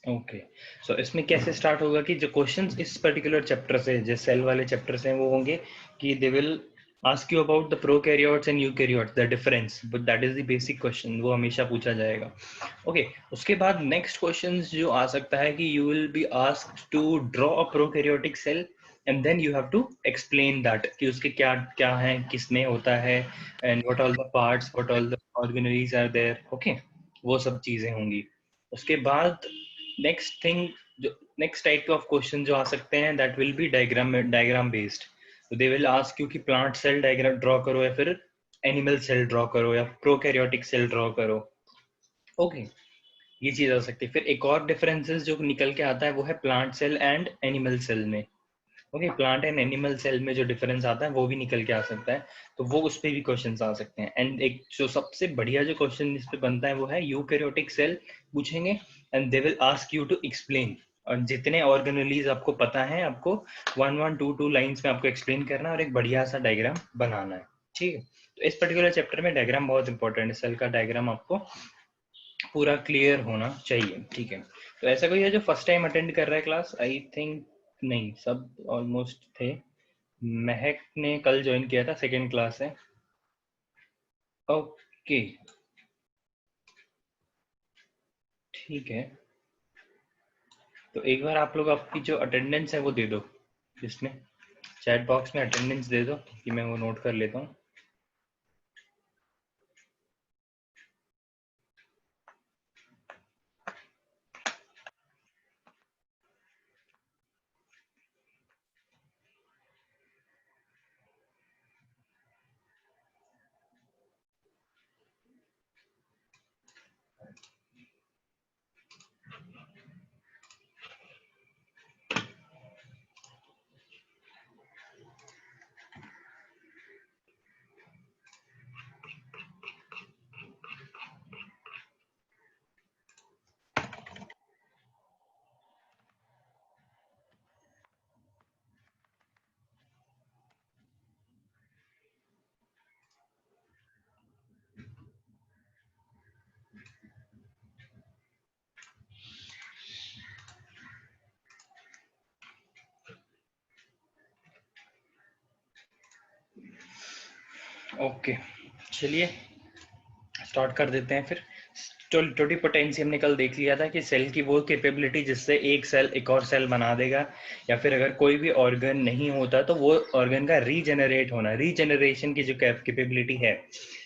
Okay, सो इसमें कैसे start होगा कि जो क्वेश्चंस इस पर्टिकुलर चैप्टर से, जो सेल वाले चैप्टर से हैं, वो होंगे कि दे will ask you about the prokaryotes and eukaryotes, the difference, but that is the basic question, वो हमेशा पूछा जाएगा। ओके, उसके बाद नेक्स्ट क्वेश्चंस जो आ सकता है कि you will be asked to draw a prokaryotic cell and then you have to explain that कि उसके क्या क्या है, किसमें होता है, and what all the parts, what all the organelles are there. Okay, वो सब चीजें होंगी। उसके बाद नेक्स्ट थिंग, जो नेक्स्ट टाइप ऑफ क्वेश्चन जो आ सकते हैं, that will be diagram based. तो दे विल आस्क यू कि प्लांट सेल डायग्राम ड्रॉ करो, या फिर एनिमल सेल ड्रॉ करो, या प्रोकैरियोटिक सेल ड्रॉ करो। ओके, ये चीज आ सकती है। फिर एक और डिफरेंसेस जो निकल के आता है वो है plant cell and animal cell में। Okay, plant and animal cell में जो डिफरेंस आता है वो भी निकल के आ सकता है, तो वो उस पे भी क्वेश्चंस आ सकते हैं। एंड एक जो सबसे बढ़िया जो क्वेश्चन इस पे बनता है वो है यूकैरियोटिक सेल पूछेंगे, and they will ask you to explain, और जितने ऑर्गेनेलीज आपको पता है आपको 1 1 2 2 लाइंस में आपको एक्सप्लेन करना है और एक बढ़िया सा डायग्राम बनाना है। ठीक है, तो इस पर्टिकुलर चैप्टर में डायग्राम बहुत इंपॉर्टेंट है, सेल का डायग्राम आपको पूरा क्लियर होना चाहिए। ठीक है, तो ऐसा कोई है जो फर्स्ट टाइम अटेंड कर रहा है क्लास? आई थिंक नहीं, सब ऑलमोस्ट थे। महक ने कल ज्वाइन किया था, सेकेंड क्लास है। ओके, ठीक है, तो एक बार आप लोग आपकी जो अटेंडेंस है वो दे दो, इसमें चैट बॉक्स में अटेंडेंस दे दो कि मैं वो नोट कर लेता हूँ। ओके, चलिए स्टार्ट कर देते हैं फिर। टोटिपोटेंसी हमने कल देख लिया था कि सेल की वो कैपेबिलिटी जिससे एक सेल एक और सेल बना देगा, या फिर अगर कोई भी ऑर्गन नहीं होता तो वो ऑर्गन का रीजेनरेट होना, रीजेनरेशन की जो कैपेबिलिटी है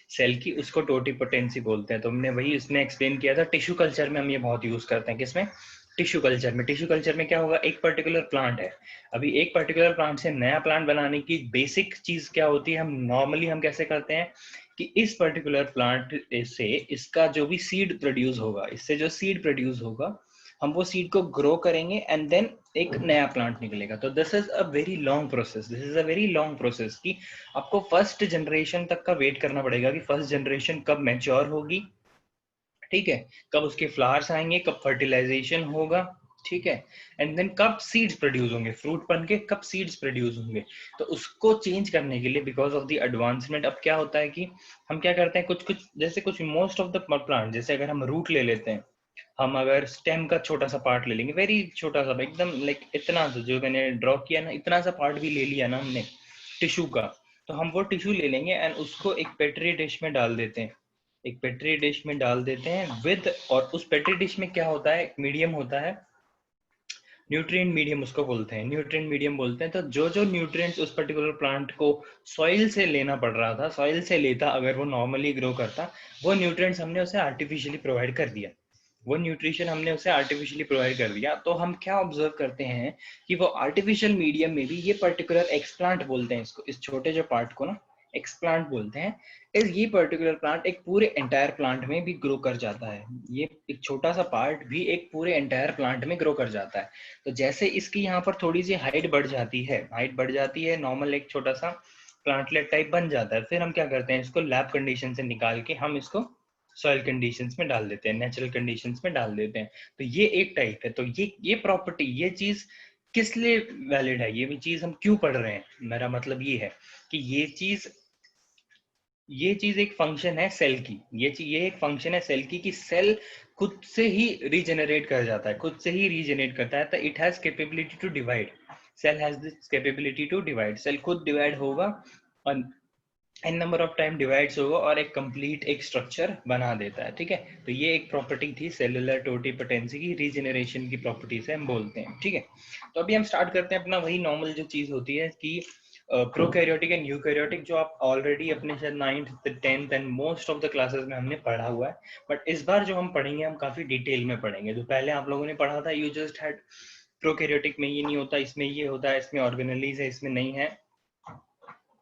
सेल की, उसको टोटिपोटेंसी बोलते हैं। तो हमने वही इसमें एक्सप्लेन किया था। टिश्यू कल्चर में हम ये बहुत यूज करते हैं, किसमें? टिश्यू कल्चर में। टिश्यू कल्चर में क्या होगा, एक पर्टिकुलर प्लांट है, अभी एक पर्टिकुलर प्लांट से नया प्लांट बनाने की बेसिक चीज क्या होती है, हम नॉर्मली हम कैसे करते हैं कि इस पर्टिकुलर प्लांट से इसका जो भी सीड प्रोड्यूस होगा, इससे जो सीड प्रोड्यूस होगा, हम वो सीड को ग्रो करेंगे एंड देन एक नया प्लांट निकलेगा। तो this is a very long process, this is a very long process कि आपको फर्स्ट जनरेशन तक का वेट करना पड़ेगा कि फर्स्ट जनरेशन कब मैच्योर होगी, ठीक है, कब उसके फ्लावर्स आएंगे, कब फर्टिलाइजेशन होगा, ठीक है, एंड देन कब सीड्स प्रोड्यूस होंगे, फ्रूट बन के कब सीड्स प्रोड्यूस होंगे। तो उसको चेंज करने के लिए बिकॉज ऑफ द एडवांसमेंट अब क्या होता है कि हम क्या करते हैं, कुछ कुछ जैसे कुछ मोस्ट ऑफ द प्लांट, जैसे अगर हम रूट ले लेते हैं, हम अगर स्टेम का छोटा सा पार्ट ले लेंगे, वेरी छोटा सा एकदम लाइक इतना सा, जो मैंने ड्रॉ किया ना, इतना सा पार्ट भी ले लिया ना हमने टिश्यू का, तो हम वो टिश्यू ले लेंगे एंड उसको एक पेट्री डिश में डाल देते हैं, एक पेट्री डिश में डाल देते हैं विद, और उस पेट्री डिश में क्या होता है, एक मीडियम होता है, न्यूट्रिएंट मीडियम उसको बोलते हैं, न्यूट्रिएंट मीडियम बोलते हैं। तो जो जो न्यूट्रिएंट्स उस पर्टिकुलर प्लांट को सॉइल से लेना पड़ रहा था, सॉइल से लेता अगर वो नॉर्मली ग्रो करता, वो न्यूट्रिएंट्स हमने उसे आर्टिफिशियली प्रोवाइड कर दिया, वो न्यूट्रिशन हमने उसे आर्टिफिशियली प्रोवाइड कर दिया। तो हम क्या ऑब्जर्व करते हैं कि वो आर्टिफिशियल मीडियम में भी, ये पर्टिकुलर एक्सप्लांट बोलते हैं इसको, इस छोटे जो पार्ट को ना एक्सप्लांट बोलते हैं, इस ये पर्टिकुलर प्लांट एक पूरे एंटायर प्लांट में भी ग्रो कर जाता है, ये एक छोटा सा पार्ट भी एक पूरे एंटायर प्लांट में ग्रो कर जाता है। तो जैसे इसकी यहाँ पर थोड़ी सी हाइट बढ़ जाती है, हाइट बढ़ जाती है, नॉर्मल एक छोटा सा प्लांटलेट टाइप बन जाता है, फिर हम क्या करते हैं, इसको लैब कंडीशन से निकाल के हम इसको सॉइल कंडीशंस में डाल देते हैं, नेचुरल कंडीशंस में डाल देते हैं। तो ये एक टाइप है। तो ये प्रॉपर्टी, ये चीज किस लिए वैलिड है, ये भी चीज हम क्यों पढ़ रहे हैं, मेरा मतलब ये है कि ये चीज ये चीज एक फंक्शन है सेल की, ये एक फंक्शन है सेल की कि सेल खुद से ही रीजनरेट कर जाता है, खुद से ही रीजनरेट करता है, तो it has capability to divide, cell has this capability to divide, cell खुद डिवाइड होगा और N number of time divides होगा और एक कंप्लीट एक स्ट्रक्चर बना देता है, ठीक है। तो ये एक प्रॉपर्टी थी सेलुलर टोटिपोटेंसी की, रीजनरेशन की प्रॉपर्टी से हम बोलते हैं, ठीक है। तो अभी हम स्टार्ट करते हैं अपना वही नॉर्मल जो चीज होती है कि प्रोकैरियोटिक एंड यूकैरियोटिक, जो आप ऑलरेडी अपने शायद 9th 10th and most of the classes में हमने पढ़ा हुआ है, बट इस बार जो हम पढ़ेंगे हम काफी डिटेल में पढ़ेंगे। जो पहले आप लोगों ने पढ़ा था, यू जस्ट हैड प्रोकैरियोटिक में ये नहीं होता, इसमें ये होता है, इसमें ऑर्गेनेलीज है, इसमें नहीं है,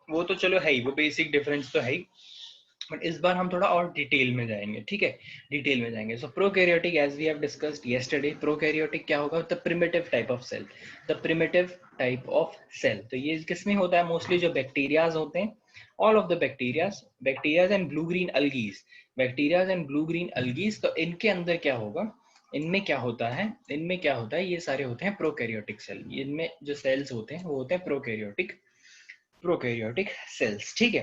वो तो चलो है ही, वो बेसिक डिफरेंस तो है ही, बट इस बार हम थोड़ा और डिटेल में जाएंगे, ठीक है, डिटेल में जाएंगे। So prokaryotic, as we have discussed yesterday, prokaryotic क्या होगा, the primitive type of cell, the primitive type of cell. तो ये किसमें होता है, मोस्टली जो बैक्टीरियाज होते हैं, all of the bacterias and blue green algaes, bacterias and blue green algaes, तो इनके अंदर क्या होगा, इनमें क्या होता है, ये सारे होते हैं प्रोकैरियोटिक सेल, इनमें जो सेल्स होते हैं वो होते हैं प्रोकैरियोटिक सेल्स, ठीक है।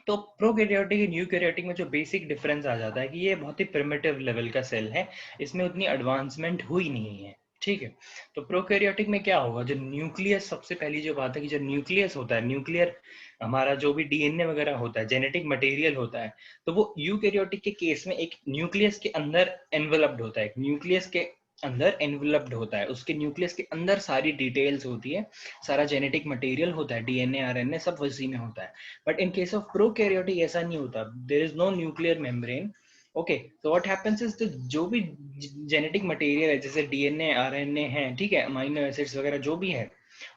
तो प्रोकैरियोटिक एंड यूकैरियोटिक में जो बेसिक डिफरेंस आ जाता है कि ये बहुत ही प्रिमिटिव लेवल का सेल है, इसमें उतनी एडवांसमेंट हुई नहीं है, ठीक है। तो प्रोकैरियोटिक में क्या होगा, जो न्यूक्लियस, सबसे पहली जो बात है कि जो न्यूक्लियस होता है, न्यूक्लियर हमारा जो भी डीएनए वगैरह होता है, जेनेटिक मटेरियल होता है, तो वो यूकैरियोटिक के केस में एक न्यूक्लियस के अंदर एनवेलप्ड होता है, एक न्यूक्लियस के अंदर एनवेलप्ड होता है, उसके न्यूक्लियस के अंदर सारी डिटेल्स होती है, सारा जेनेटिक मटेरियल होता है, डीएनए आरएनए सब उसी में होता है। But in case of prokaryotic ऐसा नहीं होता, there is no nuclear membrane, okay. तो व्हाट हैपेंस इज, जो भी जेनेटिक मटेरियल है, जैसे डीएनए आरएनए है, ठीक है, अमीनो एसिड्स वगैरह जो भी है,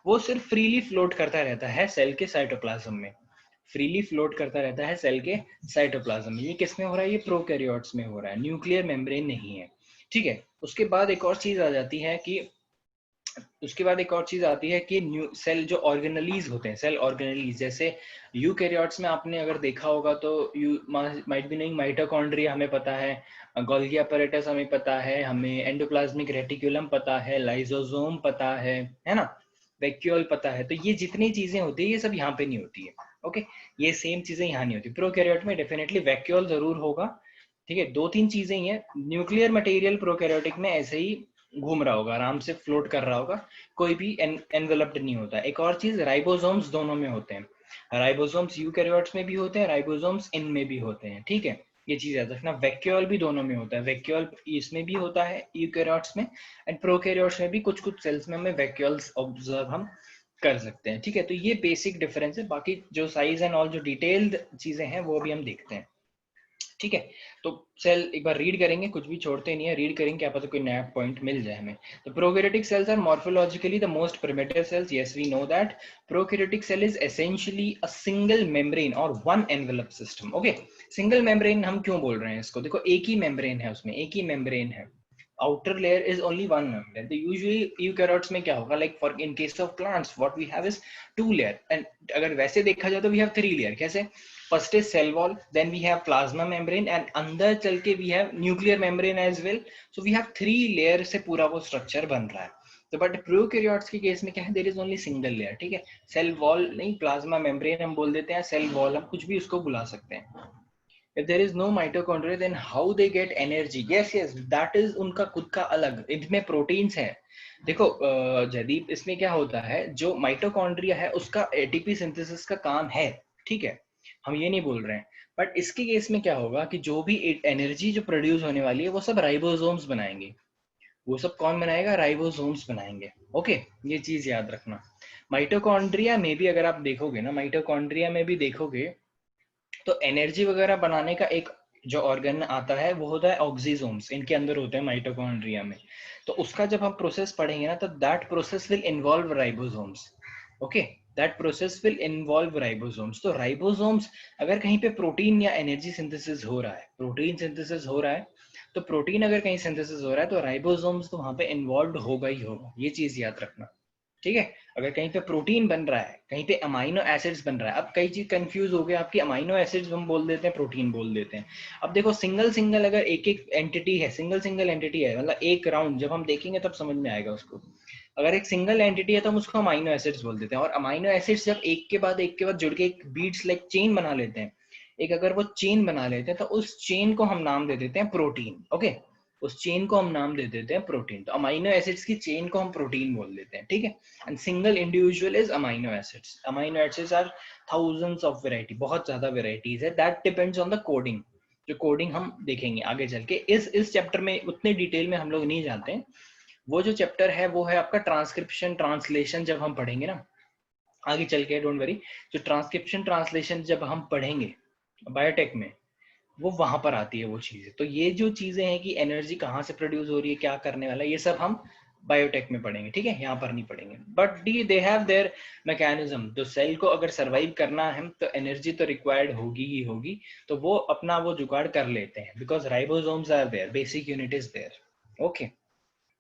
वो सिर्फ फ्रीली फ्लोट करता रहता है सेल के साइटोप्लाज्म में, फ्रीली फ्लोट करता रहता है सेल के साइटोप्लाज्म में। ये किस में हो रहा है, ये प्रोकैरियोट्स में हो रहा है, न्यूक्लियर मेम्ब्रेन नहीं है, ठीक है। उसके बाद एक और चीज आ जाती है कि न्यू सेल जो ऑर्गेनलीज होते हैं, सेल ऑर्गेनलीज, जैसे यूकैरियोट्स में आपने अगर देखा होगा तो यू माइट बी नहीं, माइटोकॉन्ड्रिया हमें पता है, गोल्गी apparatus हमें पता है, हमें एंडोप्लाज्मिक रेटिकुलम पता है, लाइसोसोम पता है ना, वैक्यूल पता है। तो ये जितनी चीजें होती है ये सब यहाँ पे नहीं होती है, ओके। ये सेम चीजें यहाँ नहीं होती। प्रोकैरियोट में डेफिनेटली वैक्यूल जरूर होगा, ठीक है। दो तीन चीजें ही है, न्यूक्लियर मटेरियल प्रोकैरियोटिक में ऐसे ही घूम रहा होगा, आराम से फ्लोट कर रहा होगा, कोई भी एनवेलप्ड नहीं होता। एक और चीज, राइबोसोम्स दोनों में होते हैं, राइबोसोम्स यूकैरियोट्स में भी होते हैं, राइबोसोम्स इनमें भी होते हैं, ठीक है। ये चीज याद रखना। वैक्यूल भी दोनों में होता है, वैक्यूल इसमें भी होता है यूकैरियोट्स में, एंड प्रोकैरियोट्स में भी कुछ कुछ सेल्स में हमें वैक्यूल्स ऑब्जर्व हम कर सकते हैं, ठीक है। तो ये बेसिक डिफरेंस है, बाकी जो साइज एंड ऑल जो डिटेल्ड चीजें हैं वो भी हम देखते हैं, ठीक है। तो सेल एक बार रीड करेंगे, कुछ भी छोड़ते नहीं है, रीड करेंगे, क्या पता कोई नया पॉइंट मिल जाए हमें। तो prokaryotic cells are morphologically the most primitive cells. Yes, we know that. Prokaryotic cell is essentially a single membrane or one envelope system. Okay, single membrane हम क्यों बोल रहे हैं इसको, देखो एक ही membrane है, उसमें एक ही membrane है, outer layer is only one membrane. तो usually eukaryotes में क्या होगा, like for in case of plants what we have is two layer, and अगर वैसे देखा जाए तो we have three layer। कैसे, first is cell wall, then we have plasma membrane, and अंदर चल के we have nuclear membrane as well. So we have three layer से पूरा वो structure बन रहा है। तो बट प्रोकैरियोट्स के केस में क्या है, there is only single layer, ठीक है। सेल वॉल नहीं, प्लाज्मा मेम्ब्रेन हम बोल देते हैं, सेल वॉल हम कुछ भी उसको बुला सकते हैं। If there is no mitochondria, then how they get energy? Yes, that is उनका खुद का अलग, इनमें प्रोटीन्स हैं। देखो जदीप, इसमें क्या होता है, जो माइटोकॉन्ड्रिया है उसका एटीपी सिंथेसिस का काम है, ठीक है, हम ये नहीं बोल रहे हैं। बट इसके केस में क्या होगा कि जो भी एनर्जी जो प्रोड्यूस होने वाली है वो सब राइबोसोम्स बनाएंगे, वो सब कौन बनाएगा, राइबोसोम्स बनाएंगे, ओके। ये चीज याद रखना। माइटोकॉन्ड्रिया में भी अगर आप देखोगे ना, माइटोकॉन्ड्रिया में भी देखोगे तो एनर्जी वगैरह बनाने का एक जो ऑर्गन आता है वो होता है ऑक्सीसोम्स, इनके अंदर होते हैं माइटोकॉन्ड्रिया में। तो उसका जब हम प्रोसेस पढ़ेंगे ना, तो that process will involve ribosomes, okay, that process will involve ribosomes. तो राइबोसोम्स अगर कहीं पे प्रोटीन या एनर्जी सिंथेसिस हो रहा है, प्रोटीन सिंथेसिस हो रहा है, तो प्रोटीन अगर कहीं सिंथेसिस हो रहा है तो राइबोसोम्स तो वहां पे इन्वॉल्व होगा ही होगा, ये चीज याद रखना, ठीक है। अगर कहीं पे प्रोटीन बन रहा है, कहीं पे अमाइनो एसिड्स बन रहा है, अब कई चीज कंफ्यूज हो गए आपकी, अमाइनो एसिड्स हम बोल देते हैं, प्रोटीन बोल देते हैं। अब देखो सिंगल सिंगल अगर एक एक एंटिटी है, सिंगल सिंगल एंटिटी है, मतलब एक राउंड जब हम देखेंगे तब समझ में आएगा उसको। अगर एक सिंगल एंटिटी है तो हम उसको अमाइनो एसिड्स बोल देते हैं, और अमाइनो एसिड्स जब एक के बाद जुड़ के एक बीट्स लाइक चेन बना लेते हैं, एक अगर वो चेन बना लेते हैं तो उस चेन को हम नाम दे देते हैं प्रोटीन। ओके, उस चेन को हम नाम दे देते हैं प्रोटीन। तो अमाइनो एसिड्स की चेन को हम प्रोटीन बोल देते हैं, ठीक है। And single individual is amino acids. Amino acids are thousands of variety, बहुत ज्यादा वेराइटीज है। That depends on the coding, जो कोडिंग हम देखेंगे आगे चल के। इस चैप्टर में उतने डिटेल में हम लोग नहीं जाते हैं। वो जो चैप्टर है वो है आपका ट्रांसक्रिप्शन ट्रांसलेशन। जब हम पढ़ेंगे ना आगे चल के, डोंट वरी, जो ट्रांसक्रिप्शन ट्रांसलेशन जब हम पढ़ेंगे बायोटेक में, वो वहां पर आती है वो चीजें। तो ये जो चीजें हैं कि एनर्जी कहाँ से प्रोड्यूस हो रही है, क्या करने वाला है, ये सब हम बायोटेक में पढ़ेंगे, ठीक है, यहाँ पर नहीं पढ़ेंगे। But D they have their mechanism. तो सेल को अगर सरवाइव करना है तो एनर्जी तो रिक्वायर्ड होगी ही होगी, तो वो अपना वो जुगाड़ कर लेते हैं, because ribosomes are there, basic unit is there. Okay,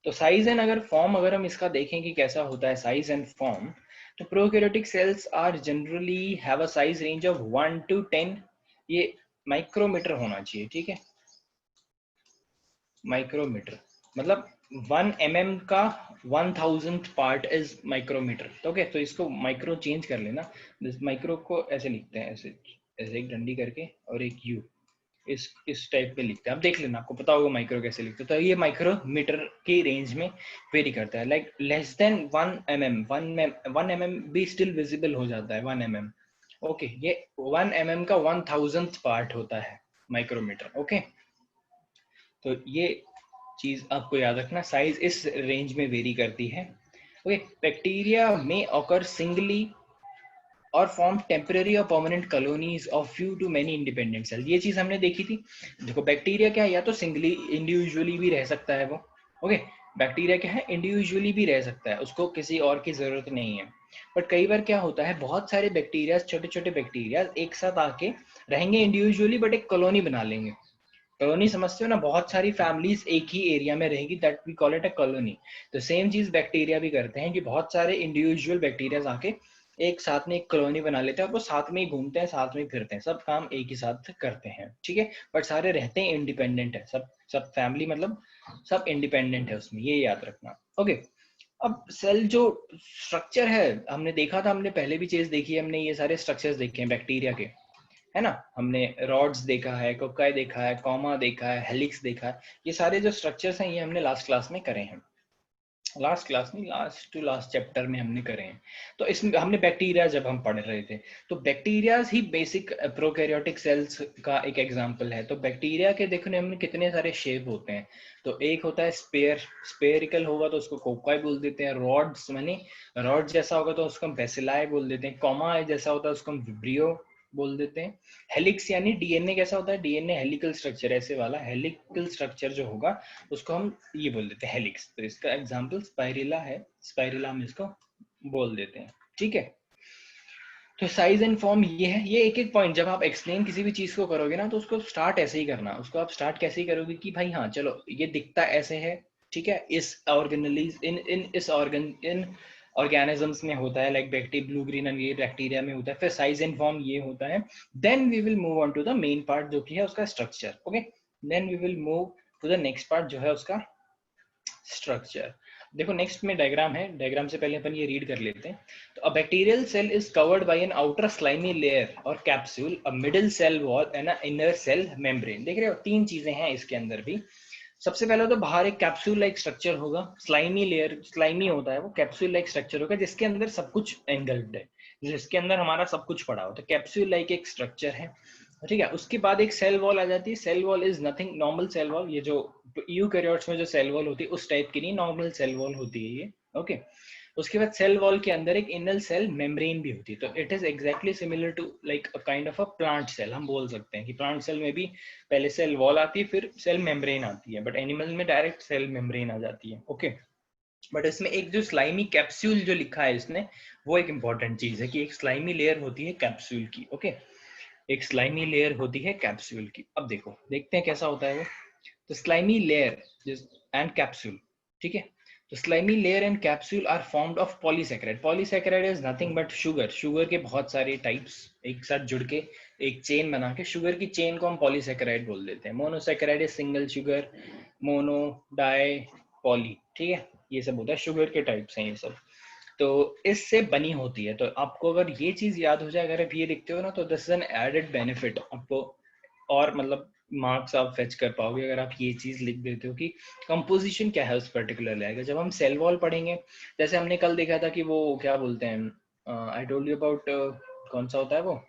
तो साइज एंड अगर फॉर्म अगर हम इसका देखें कि कैसा होता है साइज एंड फॉर्म, तो prokaryotic cells are generally have a size range of 1 to 10। ये माइक्रोमीटर होना चाहिए, ठीक है, माइक्रोमीटर मतलब 1 mm का 1000th पार्ट इज माइक्रोमीटर। तो ओके, तो इसको माइक्रो चेंज कर लेना। माइक्रो को ऐसे लिखते हैं, ऐसे ऐसे एक डंडी करके और एक यू, इस टाइप में लिखते हैं। आप देख लेना, आपको पता होगा माइक्रो कैसे लिखते हैं। तो ये माइक्रोमीटर की रेंज में वेरी करता है, like less than 1 mm। 1 mm भी स्टिल विजिबल हो जाता है 1 mm। ओके, ये 1 mm का 1000th पार्ट होता है माइक्रोमीटर। ओके, तो ये चीज आपको याद रखना, साइज इस रेंज में वेरी करती है। ओके, बैक्टीरिया में ऑकर सिंगली और फॉर्म टेम्पररी और permanent colonies of few to many independent cell. ये चीज हमने देखी थी। देखो बैक्टीरिया क्या है, या तो सिंगली इंडिविजुअली भी रह सकता है वो। ओके, बैक्टीरिया क्या है, इंडिविजुअली भी रह सकता है, उसको किसी और की जरूरत नहीं है। बट कई बार क्या होता है, बहुत सारे बैक्टीरिया, छोटे छोटे बैक्टीरिया एक साथ आके रहेंगे इंडिविजुअली, बट एक कॉलोनी बना लेंगे। कॉलोनी समझते हो ना, बहुत सारी फैमिलीज एक ही एरिया में रहेगी, that we call it a colony. तो सेम चीज बैक्टीरिया भी करते हैं कि बहुत सारे इंडिविजुअल बैक्टीरिया आके एक साथ में एक कॉलोनी बना लेते हैं, और वो साथ में ही घूमते हैं, साथ में फिरते हैं, सब काम एक ही साथ करते हैं, ठीक है। बट सारे रहते हैं इंडिपेंडेंट है, सब सब फैमिली मतलब सब इंडिपेंडेंट है उसमें, ये याद रखना। ओके, अब सेल जो स्ट्रक्चर है हमने देखा था, हमने पहले भी चीज देखी है, हमने ये सारे स्ट्रक्चर्स देखे हैं बैक्टीरिया के, है ना। हमने रॉड्स देखा है, कोकाई देखा है, कॉमा देखा है, हेलिक्स देखा है। ये सारे जो स्ट्रक्चर्स हैं ये हमने लास्ट क्लास में करे हैं, लास्ट क्लास नहीं, लास्ट टू लास्ट चैप्टर में हमने करे हैं। तो इसमें हमने बैक्टीरिया जब हम पढ़ रहे थे, तो बैक्टीरिया ही बेसिक प्रोकैरियोटिक सेल्स का एक एग्जांपल है। तो बैक्टीरिया के देखने हमने कितने सारे शेप होते हैं। तो एक होता है स्पेरिकल होगा तो उसको कोकाई बोल देते हैं। रॉड्स माने रॉड जैसा होगा तो उसको हम बेसिलाई बोल देते हैं। कॉमा जैसा होता है उसको हम विब्रियो बोल देते हैं। हेलिक्स यानी डीएनए कैसा होता है, डीएनए हेलिकल स्ट्रक्चर, ऐसे वाला हेलिकल स्ट्रक्चर जो होगा उसको हम ये बोल देते हैं हेलिक्स। तो इसका एग्जांपल स्पाइरिला है, स्पाइरिला हम इसको बोल देते हैं, ठीक है। तो साइज एंड फॉर्म ये है। ये एक एक पॉइंट जब आप एक्सप्लेन किसी भी चीज को करोगे ना, तो उसको स्टार्ट ऐसे ही करना। उसको आप स्टार्ट कैसे ही करोगे कि भाई हाँ चलो ये दिखता ऐसे है, ठीक है, इस ऑर्गेनलीज इस ऑर्गन इन ऑर्गेनिजम्स में होता है, like bacteria, blue green and ये बैक्टीरिया में होता है। फिर साइज एंड फॉर्म ये होता है। Then we will move on to the main part जो कि है उसका structure. Okay, then we will move to the next part जो है उसका स्ट्रक्चर। देखो नेक्स्ट में डायग्राम है, डायग्राम से पहले अपन ये रीड कर लेते हैं। तो a bacterial cell is covered by an outer slimy layer और capsule, a middle cell wall and a inner cell membrane. देख रहे हो, तीन चीजें हैं इसके अंदर भी। सबसे पहले तो बाहर एक कैप्सूल लाइक स्ट्रक्चर होगा, स्लाइमी लेयर, स्लाइमी होता है वो, कैप्सूल लाइक स्ट्रक्चर होगा जिसके अंदर सब कुछ एंगल्ड है, जिसके अंदर हमारा सब कुछ पड़ा होता है। कैप्सूल लाइक एक स्ट्रक्चर है, ठीक है। उसके बाद एक सेल वॉल आ जाती है। Cell wall is nothing, normal cell wall, ये जो यूकैरियोट्स में जो सेल वॉल होती है उस टाइप की नहीं, नॉर्मल सेल वॉल होती है ये, ओके। उसके बाद सेल वॉल के अंदर एक इनर सेल मेम्ब्रेन भी होती है। तो it is exactly similar to like a kind of a plant cell. हम बोल सकते हैं कि प्लांट सेल में भी पहले सेल वॉल आती है फिर सेल मेम्ब्रेन आती है, बट एनिमल में डायरेक्ट सेल मेम्ब्रेन आ जाती है, ओके। बट इसमें एक जो स्लाइमी कैप्सूल जो लिखा है इसने, वो एक इंपॉर्टेंट चीज है कि एक स्लाइमी लेयर होती है कैप्सूल की, ओके। एक स्लाइमी लेयर होती है कैप्सूल की। अब देखो, देखते हैं कैसा होता है वो। तो स्लाइमी लेयर एंड कैप्सूल, ठीक है। तो slimy layer and capsule are formed of polysaccharide. Polysaccharide is nothing but sugar. Sugar के बहुत सारे टाइप्स एक साथ जुड़ के एक चेन बना के, शुगर की चेन को हम पॉलीसैकेराइड बोल देते हैं। Monosaccharide is single sugar, mono, di, poly, ठीक है। ये सब होता है, शुगर के टाइप्स हैं ये सब। तो इससे बनी होती है। तो आपको अगर ये चीज याद हो जाए, अगर आप ये लिखते हो ना, तो this is an added benefit आपको, और मतलब मार्क्स आप फेच कर पाओगे अगर आप ये चीज लिख देते हो कि कंपोजिशन क्या है उस पर्टिकुलर लेयर का। जब हम सेल वॉल पढ़ेंगे, जैसे हमने कल देखा था कि वो क्या बोलते हैं, आई टोल्ड यू अबाउट, कौन सा होता है वो,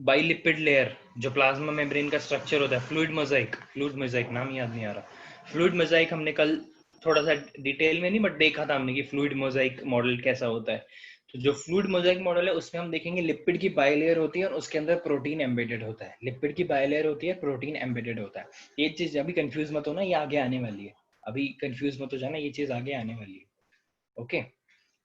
बाइलिपिड लेयर, जो प्लाज्मा मेम्ब्रेन का स्ट्रक्चर होता है, फ्लूइड मोजाइक नाम याद नहीं आ रहा, फ्लूइड मोजाइक हमने कल थोड़ा सा डिटेल में नहीं बट देखा था हमने कि फ्लूइड मोजाइक मॉडल कैसा होता है। तो जो फ्लूइड मोजाइक मॉडल है उसमें हम देखेंगे लिपिड की बाइलेयर होती है और उसके अंदर प्रोटीन एम्बेडेड होता है। लिपिड की बाइलेयर होती है, प्रोटीन एम्बेडेड होता है। ये चीज अभी कंफ्यूज मत होना, ये आगे आने वाली है। अभी कंफ्यूज मत हो जाना, ये चीज आगे आने वाली है। Okay.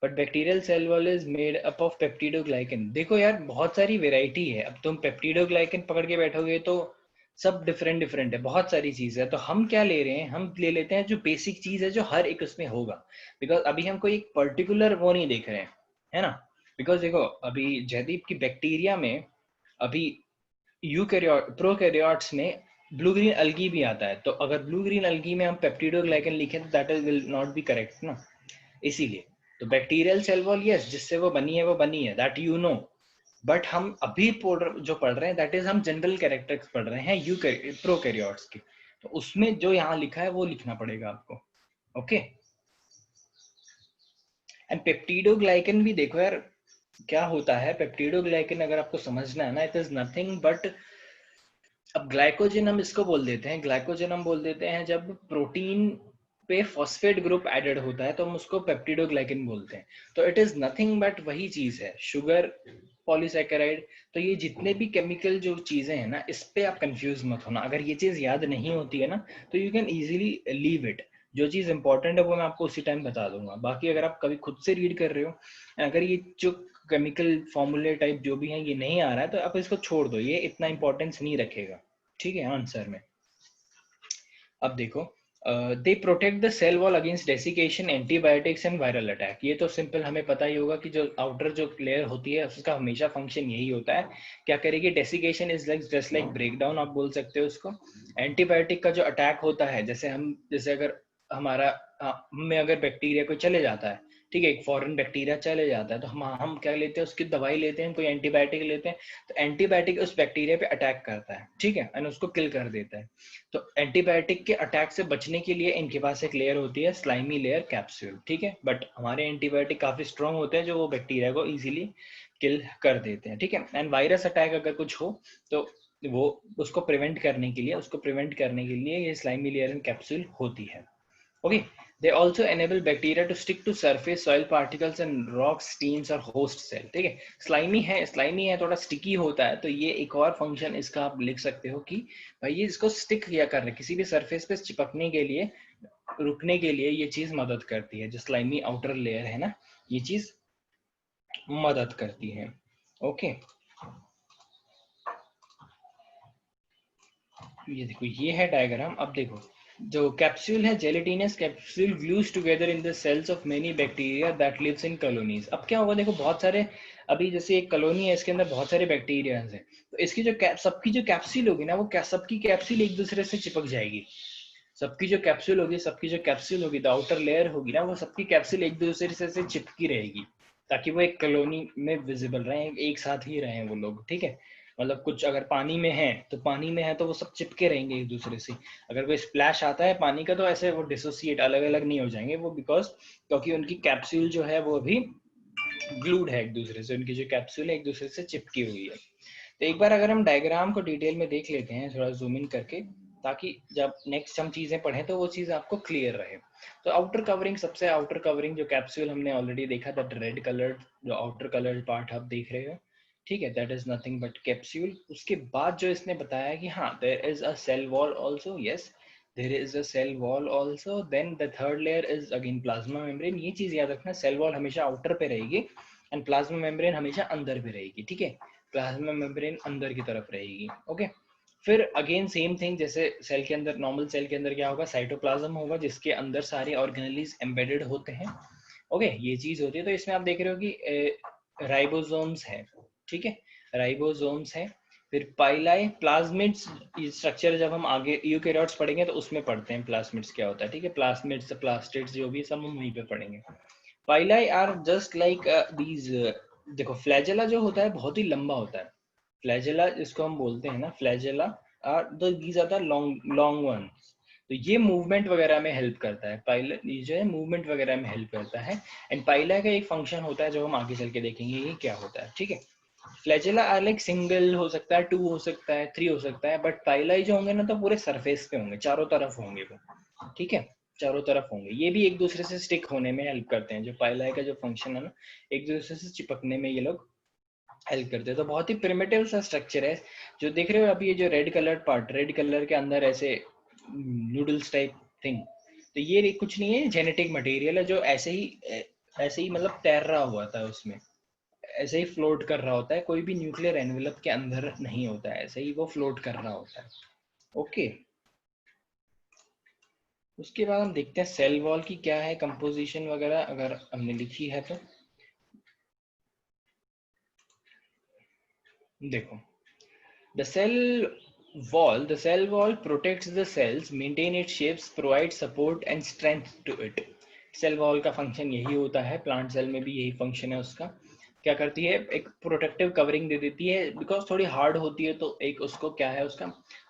But bacterial cell wall is made up of peptidoglycan. देखो यार बहुत सारी वेराइटी है, अब तुम पेप्टिडोग्लाइकन पकड़ के बैठोगे तो सब डिफरेंट डिफरेंट है, बहुत सारी चीज है। तो हम क्या ले रहे हैं, हम ले लेते हैं जो बेसिक चीज है जो हर एक उसमें होगा, बिकॉज अभी हम कोई एक पर्टिकुलर वो नहीं देख रहे हैं, है ना। बिकॉज देखो अभी जयदीप की बैक्टीरिया में, अभी यूकैरियोट प्रोकैरियोट्स में ब्लू ग्रीन अलगी भी आता है। तो अगर ब्लू ग्रीन अलगी में हम पेप्टिडोग्लाइकन लिखें तो that is will not be correct ना, इसीलिए। तो बैक्टीरियल सेल वॉल यस, जिससे वो बनी है वो बनी है, दैट यू नो। बट हम अभी जो पढ़ रहे हैं दैट इज हम जनरल कैरेक्टर्स पढ़ रहे हैं यू प्रोकैरियोट्स के। तो उसमें जो यहाँ लिखा है वो लिखना पड़ेगा आपको। ओके। एंड पेप्टिडोग्लाइकन भी देखो यार क्या होता है। पेप्टिडोग्लाइकन अगर आपको समझना है ना, इट इज नथिंग बट, अब ग्लाइकोजन हम इसको बोल देते हैं, ग्लाइकोजन हम बोल देते हैं जब प्रोटीन पे फॉस्फेट ग्रुप एडेड होता है तो हम उसको पेप्टिडोग्लाइकन बोलते हैं। तो इट इज नथिंग बट वही चीज है, शुगर, पॉलीसैकेराइड। तो ये जितने भी केमिकल जो चीजें हैं ना, इस पे आप कंफ्यूज मत होना। अगर ये चीज याद नहीं होती है ना तो you can easily leave it. जो चीज इंपॉर्टेंट है वो मैं आपको उसी टाइम बता दूंगा। बाकी अगर आप कभी खुद से रीड कर रहे हो, अगर ये जो केमिकल फॉर्मूले टाइप जो भी है ये नहीं आ रहा है तो आप इसको छोड़ दो, ये इतना इंपॉर्टेंस नहीं रखेगा। ठीक है आंसर में। अब देखो, they protect the cell wall against desiccation, antibiotics and viral attack. ये तो सिंपल हमें पता ही होगा कि जो आउटर जो लेयर होती है उसका हमेशा फंक्शन यही होता है, क्या करेगी, desiccation is like just like breakdown आप बोल सकते हो उसको। एंटीबायोटिक का जो अटैक होता है, जैसे अगर हमारा हम में अगर बैक्टीरिया कोई चले जाता है, ठीक है, एक फॉरेन बैक्टीरिया चले जाता है, तो हम क्या लेते हैं, उसकी दवाई लेते हैं, कोई एंटीबायोटिक लेते हैं। तो एंटीबायोटिक उस बैक्टीरिया पे अटैक करता है, ठीक है, एंड उसको किल कर देता है। तो एंटीबायोटिक के अटैक से बचने के लिए इनके पास एक लेयर होती है, स्लाइमी लेयर कैप्सूल, ठीक है। बट हमारे एंटीबायोटिक काफी स्ट्रॉन्ग होते हैं जो वो बैक्टीरिया को इजीली किल कर देते हैं, ठीक है। एंड वायरस अटैक अगर कुछ हो तो वो उसको प्रिवेंट करने के लिए ये स्लाइमी लेयर एंड कैप्सूल होती है। Okay, they also enable bacteria to stick to surface soil particles and rocks, steams और host cell। ठीक है, स्लाइमी है थोड़ा स्टिकी होता है, तो ये एक और फंक्शन इसका आप लिख सकते हो कि भाई ये इसको स्टिक किया कर रहे, किसी भी सरफेस पे चिपकने के लिए, रुकने के लिए ये चीज मदद करती है। जो स्लाइमी आउटर लेयर है ना, ये चीज मदद करती है। ओके, ये देखो ये है डायग्राम। अब देखो जो कैप्सूल है, gelatinous capsule glues together in the cells of many bacteria that lives in colonies. अब क्या होगा, देखो बहुत सारे, अभी जैसे एक कॉलोनी है इसके अंदर बहुत सारे बैक्टीरिया हैं, तो इसकी जो सबकी जो कैप्सूल होगी ना, वो सबकी कैप्सूल एक दूसरे से चिपक जाएगी। सबकी जो कैप्सूल होगी द आउटर लेयर होगी ना, वो सबकी कैप्सूल एक दूसरे से चिपकी रहेगी, ताकि वो एक कॉलोनी में विजिबल रहे, एक साथ ही रहे वो लोग, ठीक है। मतलब कुछ अगर पानी में है तो वो सब चिपके रहेंगे एक दूसरे से। अगर कोई स्प्लैश आता है पानी का तो ऐसे वो डिसोसिएट अलग अलग नहीं हो जाएंगे वो, बिकॉज क्योंकि उनकी कैप्सूल जो है वो अभी ग्लूड है एक दूसरे से, उनकी जो कैप्सूल है एक दूसरे से चिपकी हुई है। तो एक बार अगर हम डायग्राम को डिटेल में देख लेते हैं थोड़ा जूम इन करके, ताकि जब नेक्स्ट हम चीजें पढ़ें तो वो चीज आपको क्लियर रहे। तो आउटर कवरिंग, सबसे आउटर कवरिंग जो कैप्सूल हमने ऑलरेडी देखा था, रेड कलर्ड जो आउटर कलर्ड पार्ट आप देख रहे हो, ठीक है, that is nothing but capsule. उसके बाद जो इसने बताया कि हाँ there is a cell wall also, yes there is a cell wall also, then the third layer is again plasma membrane. ये चीज याद रखना, सेल वॉल हमेशा आउटर पे रहेगी एंड प्लाज्मा मेम्ब्रेन हमेशा अंदर पे रहेगी, ठीक है, प्लाज्मा मेम्ब्रेन अंदर की तरफ रहेगी। ओके, फिर अगेन सेम थिंग, जैसे सेल के अंदर, नॉर्मल सेल के अंदर क्या होगा, साइटोप्लाज्म होगा जिसके अंदर सारे ऑर्गेनेलीज एम्बेडेड होते हैं। ओके, ये चीज होती है। तो इसमें आप देख रहे हो कि राइबोसोम्स है, ठीक है, राइबोसोम्स है, फिर पाइलाई, प्लाज्मिड्स, ये स्ट्रक्चर जब हम आगे यूकैरियोट्स पढ़ेंगे तो उसमें पढ़ते हैं प्लाज्मिड्स क्या होता है, ठीक है। प्लाज्मिड्स, प्लास्टिड्स जो भी सब हम वहीं पे पढ़ेंगे। पाइलाई आर जस्ट लाइक दीज, देखो फ्लैजेला जो होता है बहुत ही लंबा होता है, फ्लैजेला जिसको हम बोलते हैं ना, flagella are these are the long long ones. तो ये मूवमेंट वगैरह में हेल्प करता है, पाइला ये जो है मूवमेंट वगैरह में हेल्प करता है। एंड पाइला का एक फंक्शन होता है जो हम आगे चल के देखेंगे ये क्या होता है, ठीक है। फ्लैजेला आर लाइक सिंगल हो सकता है, 2 हो सकता है, 3 हो सकता है, बट पाइलाई जो होंगे ना तो पूरे सरफेस पे होंगे, चारों तरफ होंगे वो, ठीक है, चारों तरफ होंगे। ये भी एक दूसरे से स्टिक होने में हेल्प करते हैं, जो पाइलाई का जो फंक्शन है ना, एक दूसरे से चिपकने में ये लोग हेल्प करते हैं। तो बहुत ही प्रिमिटिव सा स्ट्रक्चर है जो देख रहे हो अभी, ये जो red colour part, red colour के अंदर ऐसे नूडल्स टाइप थिंग, तो ये कुछ नहीं है, जेनेटिक मटेरियल है जो ऐसे ही मतलब तैर रहा हुआ था उसमें, ऐसे ही फ्लोट कर रहा होता है, कोई भी न्यूक्लियर एनवेलप के अंदर नहीं होता है, ऐसे ही वो फ्लोट कर रहा होता है। ओके, उसके बाद हम देखते हैं सेल वॉल की क्या है कंपोजिशन वगैरह, अगर हमने लिखी है तो देखो, the cell wall protects the cells, maintain its shapes, provide support and strength to it। Cell wall का फंक्शन यही होता है, प्लांट सेल में भी यही फंक्शन है उसका। क्या करती है, एक प्रोटेक्टिव कवरिंग दे देती है, बिकॉज थोड़ी हार्ड होती है तो एक उसको क्या है, उसका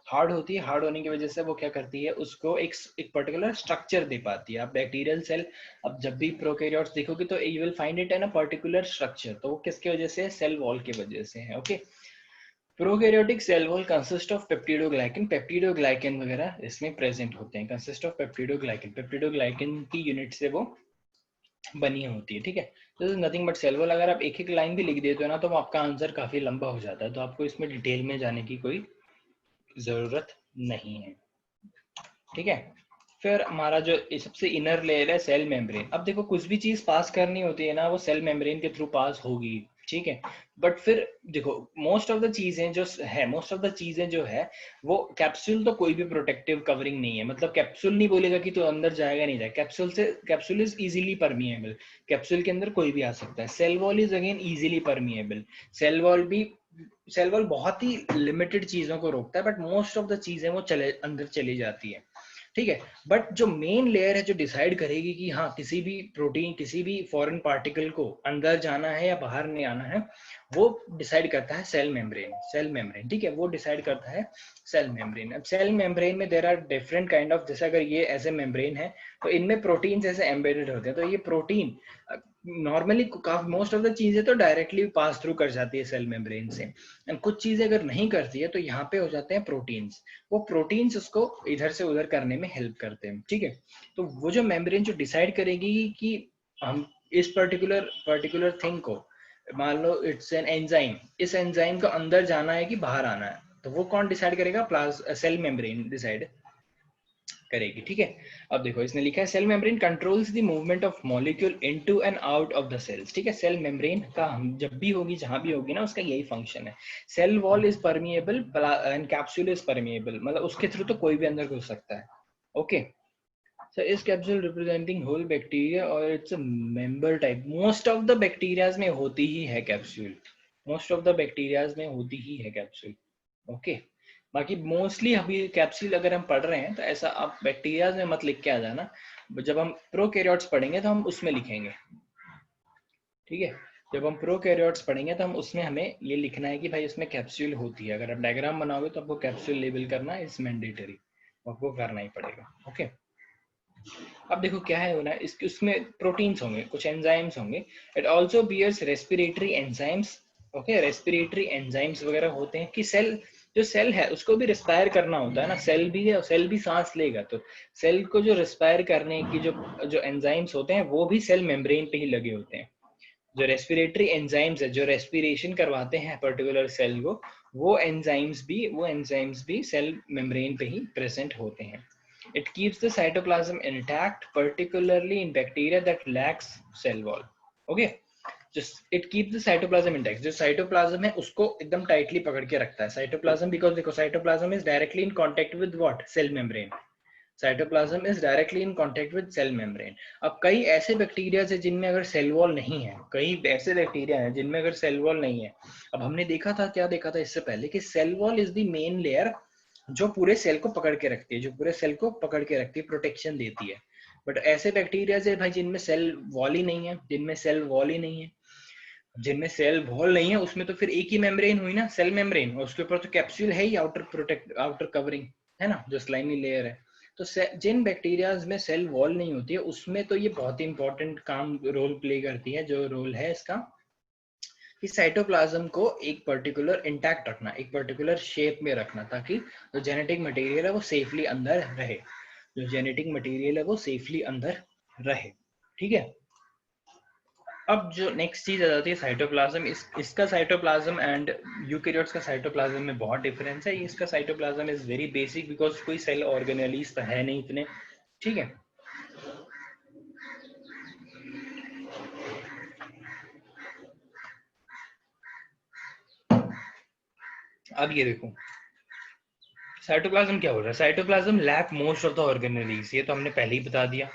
हार्ड होती है, हार्ड होने की वजह से वो क्या करती है, उसको एक पर्टिकुलर स्ट्रक्चर दे पाती है। आप बैक्टीरियल सेल, अब जब भी प्रोकैरियोट्स देखोगे तो you will find it in a particular structure, तो वो किसकी वजह से, सेल वॉल की वजह से है। Okay, prokaryotic cell wall consist of peptidoglycan, peptidoglycan वगैरह इसमें प्रेजेंट होते हैं, कंसिस्ट ऑफ पेप्टिडोग्लाइकन, पेप्टिडोग्लाइकन की यूनिट से वो बनी होती है, ठीक है। तो नथिंग बट सेल वॉल। अगर आप एक एक लाइन भी लिख देते हो ना तो आपका आंसर काफी लंबा हो जाता है, तो आपको इसमें डिटेल में जाने की कोई जरूरत नहीं है, ठीक है। फिर हमारा जो सबसे इनर लेयर है सेल मेम्ब्रेन। अब देखो कुछ भी चीज पास करनी होती है ना वो सेल मेम्ब्रेन के थ्रू पास होगी, ठीक है। बट फिर देखो मोस्ट ऑफ द चीजें जो है वो कैप्सूल, तो कोई भी प्रोटेक्टिव कवरिंग नहीं है, मतलब कैप्सूल नहीं बोलेगा कि तो अंदर जाएगा नहीं जाएगा, capsule is easily permeable, capsule के अंदर कोई भी आ सकता है। Cell wall is again easily permeable, cell wall बहुत ही लिमिटेड चीजों को रोकता है, बट मोस्ट ऑफ द चीजें वो अंदर चली जाती है, ठीक है। बट जो मेन लेयर है जो डिसाइड करेगी कि हाँ किसी भी प्रोटीन, किसी भी फॉरेन पार्टिकल को अंदर जाना है या बाहर नहीं आना है, वो डिसाइड करता है सेल मेम्ब्रेन, ठीक है, वो डिसाइड करता है सेल मेम्ब्रेन। अब सेल मेम्ब्रेन में there are different kind of, जैसे अगर ये ऐसे मेम्ब्रेन है तो इनमें प्रोटीन ऐसे एम्बेडेड होते हैं, तो ये protein normally most of the चीजें तो डायरेक्टली पास थ्रू कर जाती है सेल मेम्ब्रेन से, एंड कुछ चीजें अगर नहीं करती है तो यहाँ पे हो जाते हैं प्रोटीन्स, वो प्रोटीन्स उसको इधर से उधर करने में हेल्प करते हैं, ठीक है। तो वो जो मेम्ब्रेन जो डिसाइड करेगी कि हम इस पर्टिकुलर थिंग को, मान लो इट्स एन एंजाइम, इस एंजाइम को अंदर जाना है कि बाहर आना है, तो वो कौन डिसाइड करेगा, सेल मेम्ब्रेन डिसाइड करेगी, ठीक है। अब देखो इसने लिखा है cell membrane controls the movement of molecule into and out of the cells, ठीक है। सेल मेम्ब्रेन का हम जब भी होगी, जहां भी होगी ना, उसका यही फंक्शन है। Cell wall is permeable and capsule is permeable, मतलब उसके थ्रू तो कोई भी अंदर घुस सकता है। Okay, so is capsule representing whole bacteria or it's a member type? most of the bacterias में होती ही है capsule, most of the bacterias में होती ही है कैप्सूल। ओके, बाकी मोस्टली अभी कैप्सूल अगर हम पढ़ रहे हैं तो ऐसा आप बैक्टीरियाज में मत लिख के आ जाना, जब हम प्रोकैरियोट्स पढ़ेंगे तो हम उसमें लिखेंगे, ठीक है। जब हम प्रोकैरियोट्स पढ़ेंगे तो हम उसमें हमें ये लिखना है कि भाई उसमें कैप्सूल होती है, अगर आप डायग्राम बनाओगे तो आपको कैप्सूल लेबल करना इज मैंडेटरी, आपको करना ही पड़ेगा। ओके, अब देखो क्या है ना, इसके उसमें प्रोटीन्स होंगे, कुछ एंजाइम्स होंगे, it also bears respiratory enzymes. Okay, respiratory enzymes वगैरह होते हैं कि जो सेल है उसको भी रिस्पायर करना होता है ना, सेल भी सांस लेगा, तो सेल को जो रिस्पायर करने की जो एंजाइम्स होते हैं वो भी सेल मेम्ब्रेन पे ही लगे होते हैं। जो रेस्पिरेटरी एंजाइम्स है जो रेस्पिरेशन करवाते हैं पर्टिकुलर सेल को, वो एंजाइम्स भी सेल मेम्ब्रेन पे ही प्रेजेंट होते हैं। It keeps the cytoplasm intact, particularly in bacteria that lacks cell wall. Okay, just it keeps the cytoplasm intact. जो cytoplasm है उसको एकदम tightly पकड़ के रखता है cytoplasm, because देखो cytoplasm is directly in contact with what, cell membrane. Cytoplasm is directly in contact with cell membrane. अब कई ऐसे बैक्टीरिया है जिनमें अगर सेल वॉल नहीं है, कई ऐसे बैक्टीरिया हैं जिनमें अगर सेल वॉल नहीं है। अब हमने देखा था, क्या देखा था इससे पहले, कि cell wall is the main layer जो पूरे सेल को पकड़ के रखती है, जो पूरे सेल को पकड़ के रखती है, प्रोटेक्शन देती है। बट ऐसे बैक्टीरिया है भाई जिनमें सेल वॉल ही नहीं है, जिनमें सेल वॉल ही नहीं है, जिनमें सेल वॉल नहीं है, उसमें तो फिर एक ही मेम्ब्रेन हुई ना, सेल मेम्ब्रेन, और उसके ऊपर तो कैप्सूल है ही, आउटर कवरिंग है ना, जो स्लाइमी लेयर है। तो जिन बैक्टीरियाज में सेल वॉल नहीं होती है, उसमें तो ये बहुत ही इंपॉर्टेंट काम रोल प्ले करती है, जो रोल है इसका कि साइटोप्लाज्म को एक पर्टिकुलर इंटैक्ट रखना, एक पर्टिकुलर शेप में रखना, ताकि जो जेनेटिक मटेरियल है वो सेफली अंदर रहे, जो जेनेटिक मटेरियल है वो सेफली अंदर रहे। ठीक है। अब जो नेक्स्ट चीज आ जाती है साइटोप्लाज्म, इसका साइटोप्लाज्म एंड यूकैरियोट्स का साइटोप्लाज्म में बहुत डिफरेंस है। इसका cytoplasm is very basic because कोई सेल ऑर्गेनेलीज तो है नहीं इतने। ठीक है। अब ये देखो साइटोप्लाज्म क्या हो रहा है। Cytoplasm lack most of the organelles, ये तो हमने पहले ही बता दिया।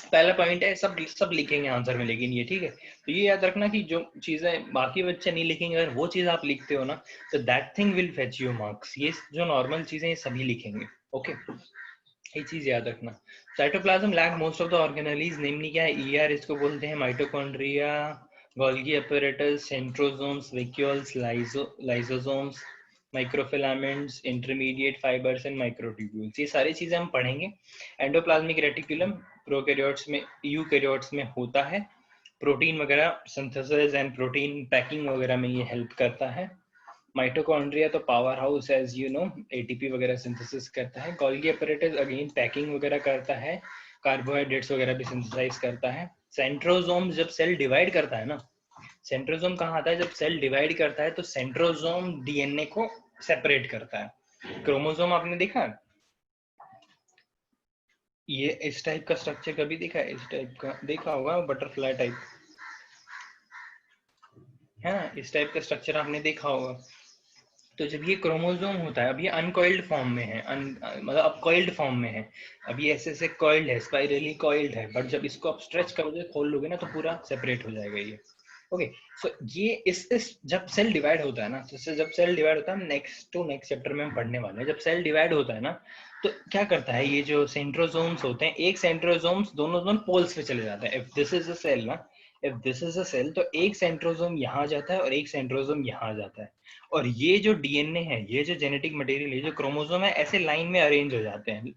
पहला पॉइंट है, सब लिखेंगे आंसर में, लेकिन ये ठीक है, तो ये याद रखना कि जो चीजें बाकी बच्चे नहीं लिखेंगे, अगर वो चीज आप लिखते हो ना, तो that thing will fetch you marks. ये जो नॉर्मल चीजें ये सभी लिखेंगे। ओके, ये चीज याद रखना। Cytoplasm lack most of the organelles, namely क्या है, ईआर इसको बोलते हैं, mitochondria, Golgi apparatus, centrosomes, vacuoles, lysosomes, microfilaments, intermediate fibres and microtubules, ये सारी चीजें हम पढ़ेंगे। एंडोप्लाज्मिक रेटिकुलम प्रोकैरियोट्स में, यूकैरियोट्स में होता है। प्रोटीन वगैरह सिंथेसिस एंड प्रोटीन पैकिंग वगैरह में ये हेल्प करता है। माइटोकॉन्ड्रिया तो power house, as you know, ATP वगैरह सिंथेसिस करता है। गोल्गी अपैरेटस अगेन पैकिंग वगैरह करता है, कार्बोहाइड्रेट्स वगैरह भी सिंथेसाइज करता है। सेंट्रोसोम जब सेल डिवाइड करता है ना, सेंट्रोसोम कहाँ आता है, जब सेल डिवाइड करता है तो सेंट्रोसोम डीएनए को सेपरेट करता है। क्रोमोसोम आपने देखा है, ये इस टाइप का स्ट्रक्चर कभी देखा है, इस टाइप का देखा होगा, बटरफ्लाई टाइप है ना, इस टाइप का स्ट्रक्चर आपने देखा होगा। तो जब ये क्रोमोसोम होता है, अब ये अनकॉइल्ड फॉर्म में है, मतलब अब कॉइल्ड फॉर्म में है, अब ये ऐसे कॉइल्ड है, स्पाइरली कॉइल्ड है, बट जब इसको आप स्ट्रेच करोगे, खोल लोगे ना, तो पूरा सेपरेट हो जाएगा ये। ओके, सो ये इस जब सेल डिवाइड होता है ना, तो जब सेल डिवाइड होता है, नेक्स्ट चैप्टर में हम पढ़ने वाले हैं, जब सेल डिवाइड होता है ना, तो क्या करता है, ये जो सेंट्रोसोम्स होते हैं, एक सेंट्रोसोम्स दोनों पोल्स पे चले जाते हैं। If this is a cell ना, if this is a cell, तो एक सेंट्रोसोम यहाँ जाता है और एक सेंट्रोसोम यहाँ जाता है, और ये जो डीएनए है, ये जो जेनेटिक मटेरियल है, जो क्रोमोसोम है, ऐसे लाइन में अरेंज हो जाते हैं,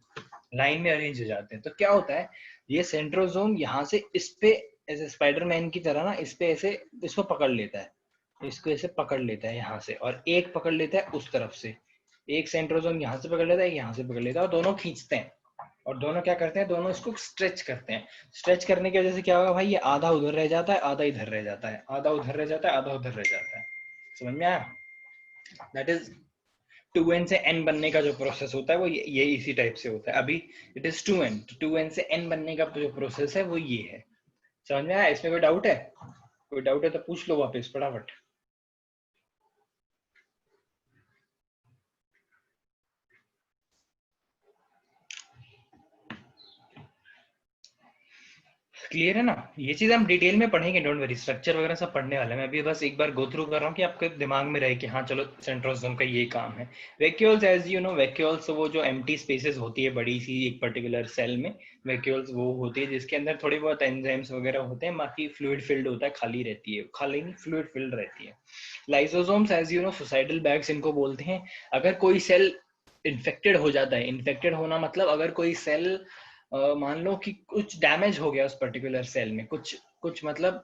लाइन में अरेंज हो जाते हैं। तो क्या होता है, ये सेंट्रोसोम यहाँ से इस पे ऐसे स्पाइडरमैन की तरह ना, इस पे ऐसे इसको पकड़ लेता है, इसको ऐसे पकड़ लेता है यहाँ से, और एक पकड़ लेता है उस तरफ से, एक सेंट्रोसोम यहाँ से पकड़ लेता है, यहाँ से पकड़ लेता है, और दोनों खींचते हैं, और दोनों क्या करते हैं, दोनों इसको स्ट्रेच करते हैं। स्ट्रेच करने की वजह से क्या होगा भाई, ये आधा उधर रह जाता है, आधा इधर रह जाता है, आधा उधर रह जाता है, आधा उधर रह जाता है। समझ में आया? दैट इज 2n से n बनने का जो प्रोसेस होता है वो ये इसी टाइप से होता है। अभी इट इज 2n, तो 2n से n बनने का जो प्रोसेस है वो ये है। समझ में आया? इसमें कोई डाउट है? कोई डाउट है तो पूछ लो वापस फटाफट। क्लियर है ना? ये चीज हम डिटेल में पढ़ेंगे, डोंट वरी, स्ट्रक्चर वगैरह सब पढ़ने वाले हैं। मैं अभी बस एक बार गो थ्रू कर रहा हूँ कि आपके दिमाग में रहे कि हाँ चलो सेंट्रोसोम का ये काम है। Vacuoles, as you know, vacuoles वो जो एम्प्टी स्पेसेस होती है बड़ी सी एक पर्टिकुलर सेल में, वैक्यूल्स वो होती है जिसके अंदर थोड़ी बहुत एंजाइम्स वगैरह होते हैं, बाकी फ्लूइड फिल्ड होता है, खाली रहती है, खाली नहीं, फ्लूइड फिल्ड रहती है। Lysosomes, as you know, suicidal bags इनको बोलते हैं। अगर कोई सेल इन्फेक्टेड हो जाता है, इन्फेक्टेड होना मतलब अगर कोई सेल मान लो कि कुछ डैमेज हो गया उस पर्टिकुलर सेल में, कुछ कुछ मतलब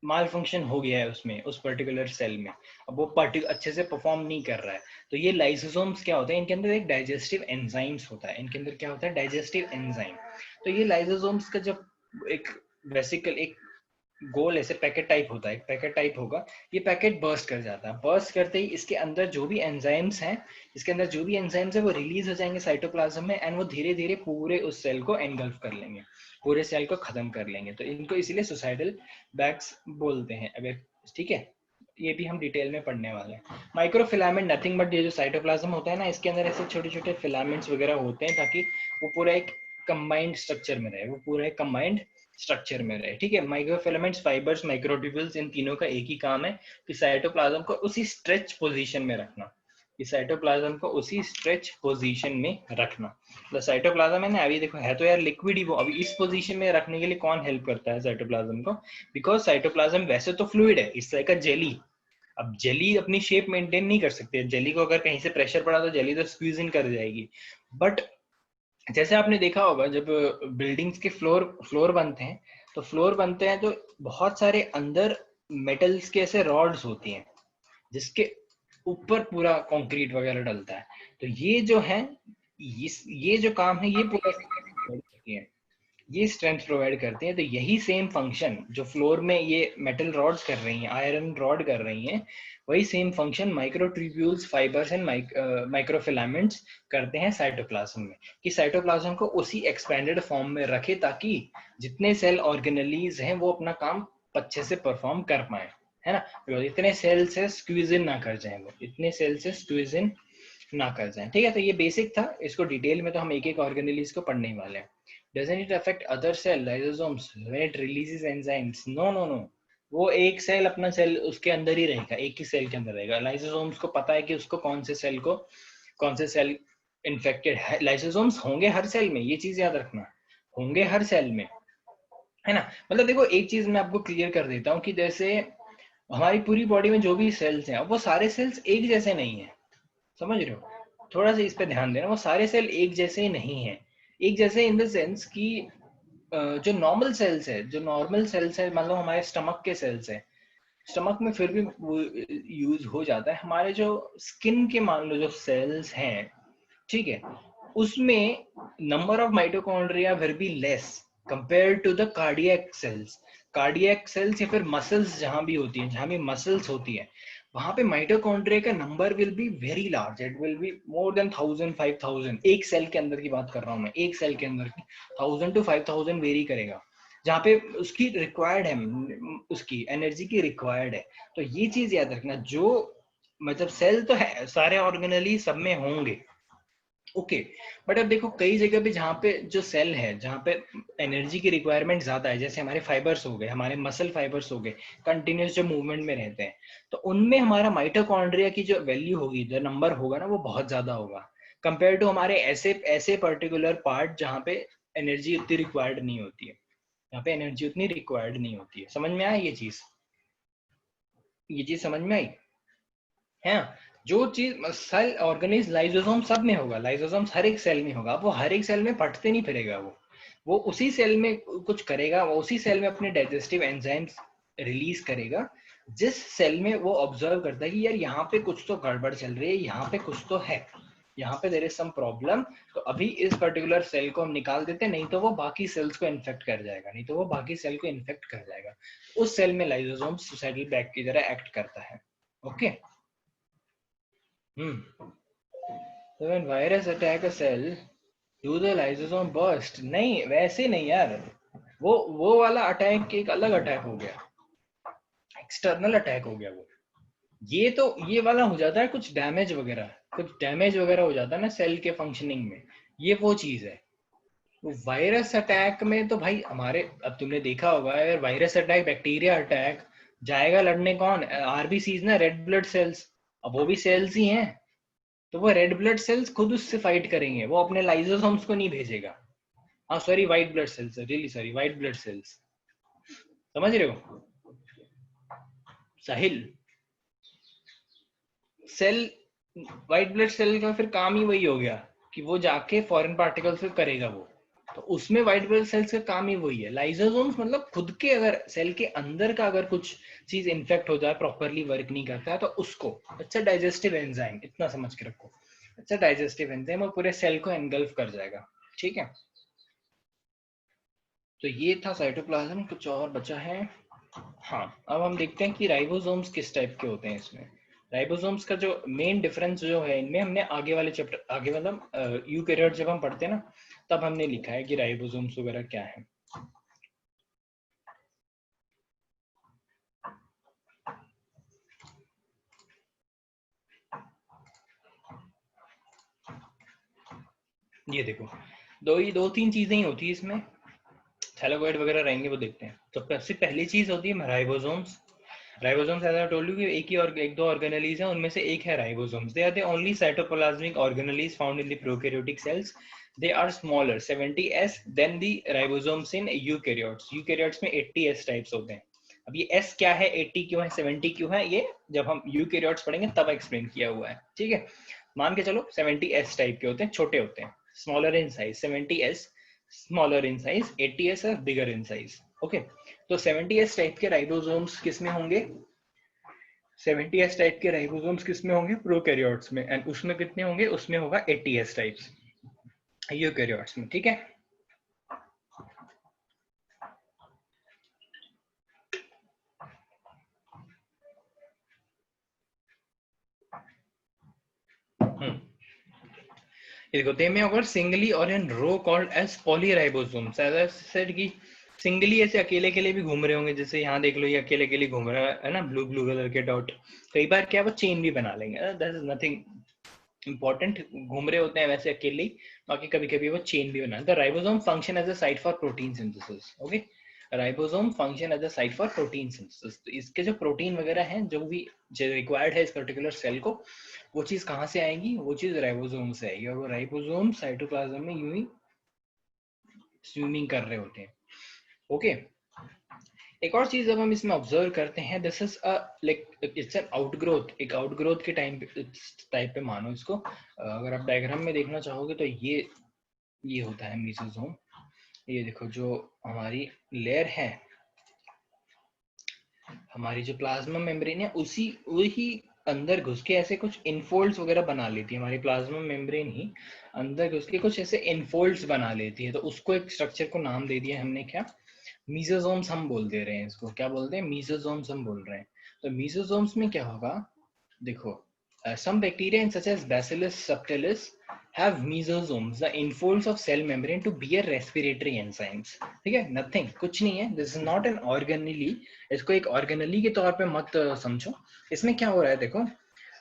माल फंक्शन हो गया है उसमें, उस पर्टिकुलर सेल में, अब वो अच्छे से परफॉर्म नहीं कर रहा है, तो ये लाइसोसोम्स क्या होता है, इनके अंदर एक डाइजेस्टिव एंजाइम्स होता है, इनके अंदर क्या होता है, डाइजेस्टिव एंजाइम। तो ये लाइसोसोम्स का जब एक वेसिकल, एक गोल ऐसे पैकेट टाइप होता है, एक पैकेट टाइप होगा, ये पैकेट बर्स्ट कर जाता है, बर्स्ट करते ही इसके अंदर जो भी एंजाइम्स हैं, इसके अंदर जो भी एंजाइम्स है वो रिलीज हो जाएंगे साइटोप्लाज्म में, एंड वो धीरे धीरे पूरे उस सेल को एनगल्फ कर लेंगे, पूरे सेल को खत्म कर लेंगे। तो इनको इसीलिए सुसाइडल बैग्स बोलते हैं। अगर ठीक है, ये भी हम डिटेल में पढ़ने वाले हैं। माइक्रोफिलामेंट नथिंग बट ये जो साइटोप्लाज्म होता है ना, इसके अंदर ऐसे छोटे छोटे फिलामेंट्स वगैरह होते हैं ताकि वो पूरा एक कंबाइंड स्ट्रक्चर में रहे, वो पूरा एक कंबाइंड स्ट्रक्चर में रहे, ठीक है। माइक्रोफिलामेंट्स, फाइबर्स, माइक्रोट्यूब्यूल्स, इन तीनों का एक ही काम है कि साइटोप्लाज्म को उसी स्ट्रेच पोजीशन में रखना, कि साइटोप्लाज्म को उसी स्ट्रेच पोजीशन में रखना। तो साइटोप्लाज्म है ना, अभी देखो है तो यार लिक्विड ही वो, अभी इस पोजीशन में रखने के लिए कौन हेल्प करता है साइटोप्लाज्म को? बिकॉज साइटोप्लाज्म वैसे तो फ्लूइड है, इट्स लाइक अ जेली। अब जेली अपनी शेप मेंटेन नहीं कर सकती है, जेली को अगर कहीं से प्रेशर पड़ा तो जेली तो स्क्वीज इन कर जाएगी। बट जैसे आपने देखा होगा जब बिल्डिंग्स के फ्लोर बनते हैं, तो फ्लोर बनते हैं तो बहुत सारे अंदर मेटल्स के ऐसे रॉड्स होती हैं जिसके ऊपर पूरा कंक्रीट वगैरह डलता है। तो ये जो है, ये जो काम है ये पूरा करती है, ये स्ट्रेंथ प्रोवाइड करते हैं। तो यही सेम फंक्शन जो फ्लोर में ये मेटल रॉड्स कर रही हैं, आयरन रॉड कर रही हैं, वही same function microtubules, fibres and microfilaments करते हैं साइटोप्लाज्म में, कि साइटोप्लाज्म को उसी एक्सपेंडेड फॉर्म में रखे ताकि जितने सेल ऑर्गेनेलीज हैं वो अपना काम अच्छे से परफॉर्म कर पाए, है ना। इतने सेल से स्क्वीज इन ना कर जाए, वो इतने सेल से स्क्वीज इन ना कर जाए, ठीक है। तो ये बेसिक था, इसको डिटेल में तो हम एक एक ऑर्गेनेलीज को पढ़ने ही वाले हैं। Doesn't it affect other cell lysosomes when it releases enzymes? No, no, no. वो एक सेल अपना सेल उसके अंदर ही रहेगा, एक ही सेल के अंदर रहेगा। लाइसोसोम्स को पता है कि उसको कौन से सेल इन्फेक्टेड है। लाइसोसोम्स होंगे हर सेल में, ये चीज याद रखना, होंगे हर सेल में, है ना। मतलब देखो एक चीज मैं आपको क्लियर कर देता हूँ कि जैसे हमारी पूरी बॉडी में जो भी सेल्स हैं, वो सारे सेल्स एक जैसे नहीं है, समझ रहे हो? थोड़ा सा इस पे ध्यान देना, वो सारे सेल एक जैसे ही नहीं है। एक जैसे इन द सेंस कि जो नॉर्मल सेल्स है, जो नॉर्मल सेल्स है, मान लो हमारे स्टमक के सेल्स है, स्टमक में फिर भी वो यूज हो जाता है। हमारे जो स्किन के मान लो जो सेल्स हैं, ठीक है, उसमें number of mitochondria will be less compare to the cardiac cells. Cardiac cells या फिर मसल्स जहां भी होती हैं, जहां भी मसल्स होती है, वहां पे माइटोकॉन्ड्रिया का number will be very large, it will be more than 1000-5000। एक सेल के अंदर की बात कर रहा हूं मैं, एक सेल के अंदर 1000 to 5000 वेरी करेगा, जहाँ पे उसकी रिक्वायर्ड है, उसकी एनर्जी की रिक्वायर्ड है। तो ये चीज याद रखना, जो मतलब सेल तो है सारे ऑर्गेनली सब में होंगे, ओके। बट अब देखो कई जगह पे जहाँ पे जो सेल है, जहाँ पे एनर्जी की रिक्वायरमेंट ज्यादा है, जैसे हमारे फाइबर्स हो गए, हमारे मसल फाइबर्स हो गए, कंटिन्यूस जो मूवमेंट में रहते हैं, तो उनमें हमारा माइटोकॉन्ड्रिया की जो वैल्यू होगी, जो नंबर होगा ना, वो बहुत ज्यादा होगा कंपेयर टू हमारे ऐसे ऐसे पर्टिकुलर पार्ट जहाँ पे एनर्जी उतनी रिक्वायर्ड नहीं होती है, यहाँ पे एनर्जी उतनी रिक्वायर्ड नहीं होती है। समझ में आया ये चीज? ये चीज समझ में आई है ना? जो चीज सेल ऑर्गेनिज लाइसोसोम सब में होगा, लाइसोसोम हर एक सेल में होगा, वो हर एक सेल में पटते नहीं फिरेगा, वो उसी सेल में कुछ करेगा, वो उसी सेल में अपने डाइजेस्टिव एंजाइम्स रिलीज करेगा, जिस सेल में वो ऑब्जर्व करता है कि यार यहाँ पे कुछ तो गड़बड़ चल रही है, यहाँ पे कुछ तो है, यहाँ पे देयर इज सम प्रॉब्लम, तो अभी इस पर्टिकुलर सेल को हम निकाल देते हैं, नहीं तो वो बाकी सेल्स को इन्फेक्ट कर जाएगा, नहीं तो वो बाकी सेल को इन्फेक्ट कर जाएगा। उस सेल में लाइसोसोम सुसाइडल बैग की तरह एक्ट करता है, okay. So when virus attack a cell, do the lysosome burst? नहीं, वैसे नहीं यार, वो वाला अटैक एक अलग अटैक हो गया, एक्सटर्नल अटैक हो गया वो। ये तो ये वाला हो जाता है कुछ डैमेज वगैरह हो जाता है ना सेल के फंक्शनिंग में, ये वो चीज है। वो वायरस अटैक में तो भाई हमारे, अब तुमने देखा होगा अगर वायरस अटैक, बैक्टीरिया अटैक, जाएगा लड़ने कौन? आरबीसीज ना, रेड ब्लड सेल्स। अब वो भी सेल्स ही हैं, तो वो रेड ब्लड सेल्स खुद उससे फाइट करेंगे, वो अपने लाइसोसोम्स को नहीं भेजेगा। हाँ sorry, white blood cells, really sorry, white blood cells, समझ रहे हो साहिल? सेल, व्हाइट ब्लड सेल का फिर काम ही वही हो गया कि वो जाके फॉरेन पार्टिकल से करेगा वो, तो उसमें व्हाइट ब्लड सेल्स का काम ही वही है। लाइसोसोम्स मतलब खुद के, अगर सेल के अंदर का अगर कुछ चीज इन्फेक्ट हो जाए, प्रॉपरली वर्क नहीं करता है, तो उसको अच्छा डाइजेस्टिव एंजाइम, इतना समझ के रखो, अच्छा डाइजेस्टिव एंजाइम वो पूरे सेल को एनगल्फ कर जाएगा, ठीक है। तो ये था साइटोप्लाज्म, कुछ और बचा है? हाँ, अब हम देखते हैं कि राइबोसोम्स किस टाइप के होते हैं इसमें। राइबोसोम्स का जो मेन डिफरेंस जो है इनमें, हमने आगे वाले चैप्टर, आगे मतलब यूकैरियोट जब हम पढ़ते हैं ना, तब हमने लिखा है कि राइबोसोम्स वगैरह क्या है। ये देखो, दो तीन चीजें ही होती है इसमें, थैलेगोइड वगैरह रहेंगे वो देखते हैं। तो सबसे पहली चीज होती है ribosomes. Ribosomes as I told you कि एक दो ऑर्गेनेलीज हैं, उनमें से एक है ribosomes. They are the only cytoplasmic organelles found in the prokaryotic cells. They are smaller 70s than the ribosomes in eukaryotes. Eukaryotes में 80s टाइप्स होते हैं। अब ये S क्या है, 80 क्यों है, 70 क्यों है, ये जब हम यूकैरियोट्स पढ़ेंगे तब एक्सप्लेन किया हुआ है, ठीक है। मान के चलो 70s टाइप के होते हैं, छोटे होते हैं, smaller in size. 70s smaller in size, 80s है बिगर इन साइज, ओके। तो 70s टाइप के राइबोसोम्स किस में होंगे, 70s टाइप के राइबोसोम्स किस में होंगे, प्रोकैरियोट्स में। एंड उसमें कितने होंगे, उसमें होगा 80s टाइप्स यूकैरियोट्स में, ठीक है। देखो, they may occur singly or in row called as polyribosomes. As I said कि सिंगली ऐसे अकेले अकेले भी घूम रहे होंगे, जैसे यहाँ देख लो ये अकेले अकेले घूम रहा है ना, ब्लू ब्लू कलर के डॉट। कई बार क्या वो चेन भी बना लेंगे, दैट इज नथिंग इंपॉर्टेंट, घूम रहे होते हैं वैसे अकेले ही, बाकी कभी कभी वो चेन भी बना। The ribosome function as a site for protein synthesis, okay. Ribosome function as a site for protein synthesis. तो इसके जो प्रोटीन वगैरह हैं, जो भी रिक्वायर्ड है इस पर्टिकुलर सेल को, वो चीज कहाँ से आएंगी, वो चीज राइबोसोम से आएगी। और वो राइबोसोम साइटोप्लाज्म में यूं ही स्विमिंग कर रहे होते हैं, ओके। एक और चीज जब हम इसमें ऑब्जर्व करते हैं, this is like it's an outgrowth, एक आउटग्रोथ के टाइप पे मानो इसको। अगर आप डायग्राम में देखना चाहोगे तो ये होता है मेसोसोम। ये देखो, जो हमारी लेयर है, हमारी जो प्लाज्मा मेम्ब्रेन है, उसी वही अंदर घुस के ऐसे कुछ इनफोल्ड्स वगैरह बना लेती है। हमारी प्लाज्मा मेम्ब्रेन ही अंदर घुस के कुछ ऐसे इनफोल्ड्स बना लेती है। तो उसको एक स्ट्रक्चर को नाम दे दिया हमने, क्या, मीसोसोम्स हम बोल दे रहे हैं इसको। क्या बोलते हैं, मीसोसोम्स हम बोल रहे हैं। तो मीसोसोम्स में क्या होगा, देखो, some bacteria such as Bacillus subtilis have mesosomes, the infolds of cell membrane to bear respiratory enzymes. ठीक है, nothing, कुछ नहीं है, this is not an organelle। इसको एक organelle के तौर पे मत समझो। इसमें क्या हो रहा है, देखो,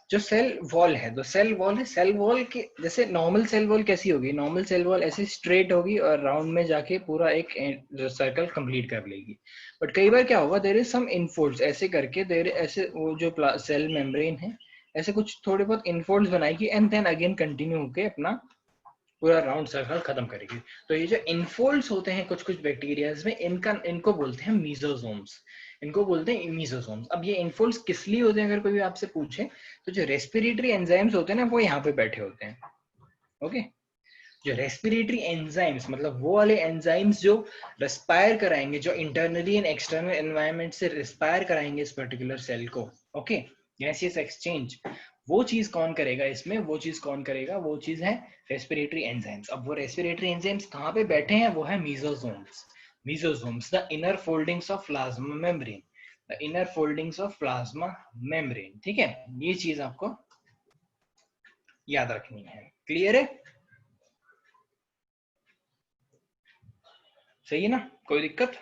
जो सेल वॉल है, तो सेल वॉल है, सेल वॉल के जैसे नॉर्मल सेल वॉल कैसी होगी, नॉर्मल सेल वॉल ऐसे स्ट्रेट होगी और राउंड में जाके पूरा एक सर्कल कंप्लीट कर लेगी। बट कई बार क्या होगा, देयर इज सम इनफोल्ड्स, ऐसे करके देयर ऐसे वो जो सेल मेम्ब्रेन है ऐसे कुछ थोड़े बहुत इनफोल्ड्स बनाएगी एंड देन अगेन कंटिन्यू होके अपना पूरा राउंड सर्कल खत्म करेगी। तो ये जो इनफोल्ड्स होते हैं कुछ कुछ बैक्टीरियाज में, इनको बोलते हैं मीसोसोम्स, इनको बोलते हैं मीसोसोम्स। अब ये इनफोल्ड्स किस लिए होते हैं, अगर कोई भी आपसे पूछे, तो जो रेस्पिरेटरी एंजाइम्स होते हैं ना, वो यहाँ पे बैठे होते हैं, ओके। जो रेस्पिरेटरी एंजाइम्स मतलब वो वाले एंजाइम्स जो रेस्पायर कराएंगे, जो इंटरनली एंड एक्सटर्नल एनवायरनमेंट से रेस्पायर कराएंगे इस पर्टिकुलर सेल को, ओके, गैसियस एक्सचेंज, वो चीज कौन करेगा इसमें, वो चीज कौन करेगा, वो चीज है रेस्पिरेटरी एंजाइम्स। अब वो रेस्पिरेटरी एंजाइम्स कहाँ पे बैठे हैं, वो है mesosomes. Mesosomes, the inner foldings of plasma membrane, the inner foldings of plasma membrane, ठीक है। ये चीज आपको याद रखनी है, क्लियर है, सही है ना, कोई दिक्कत।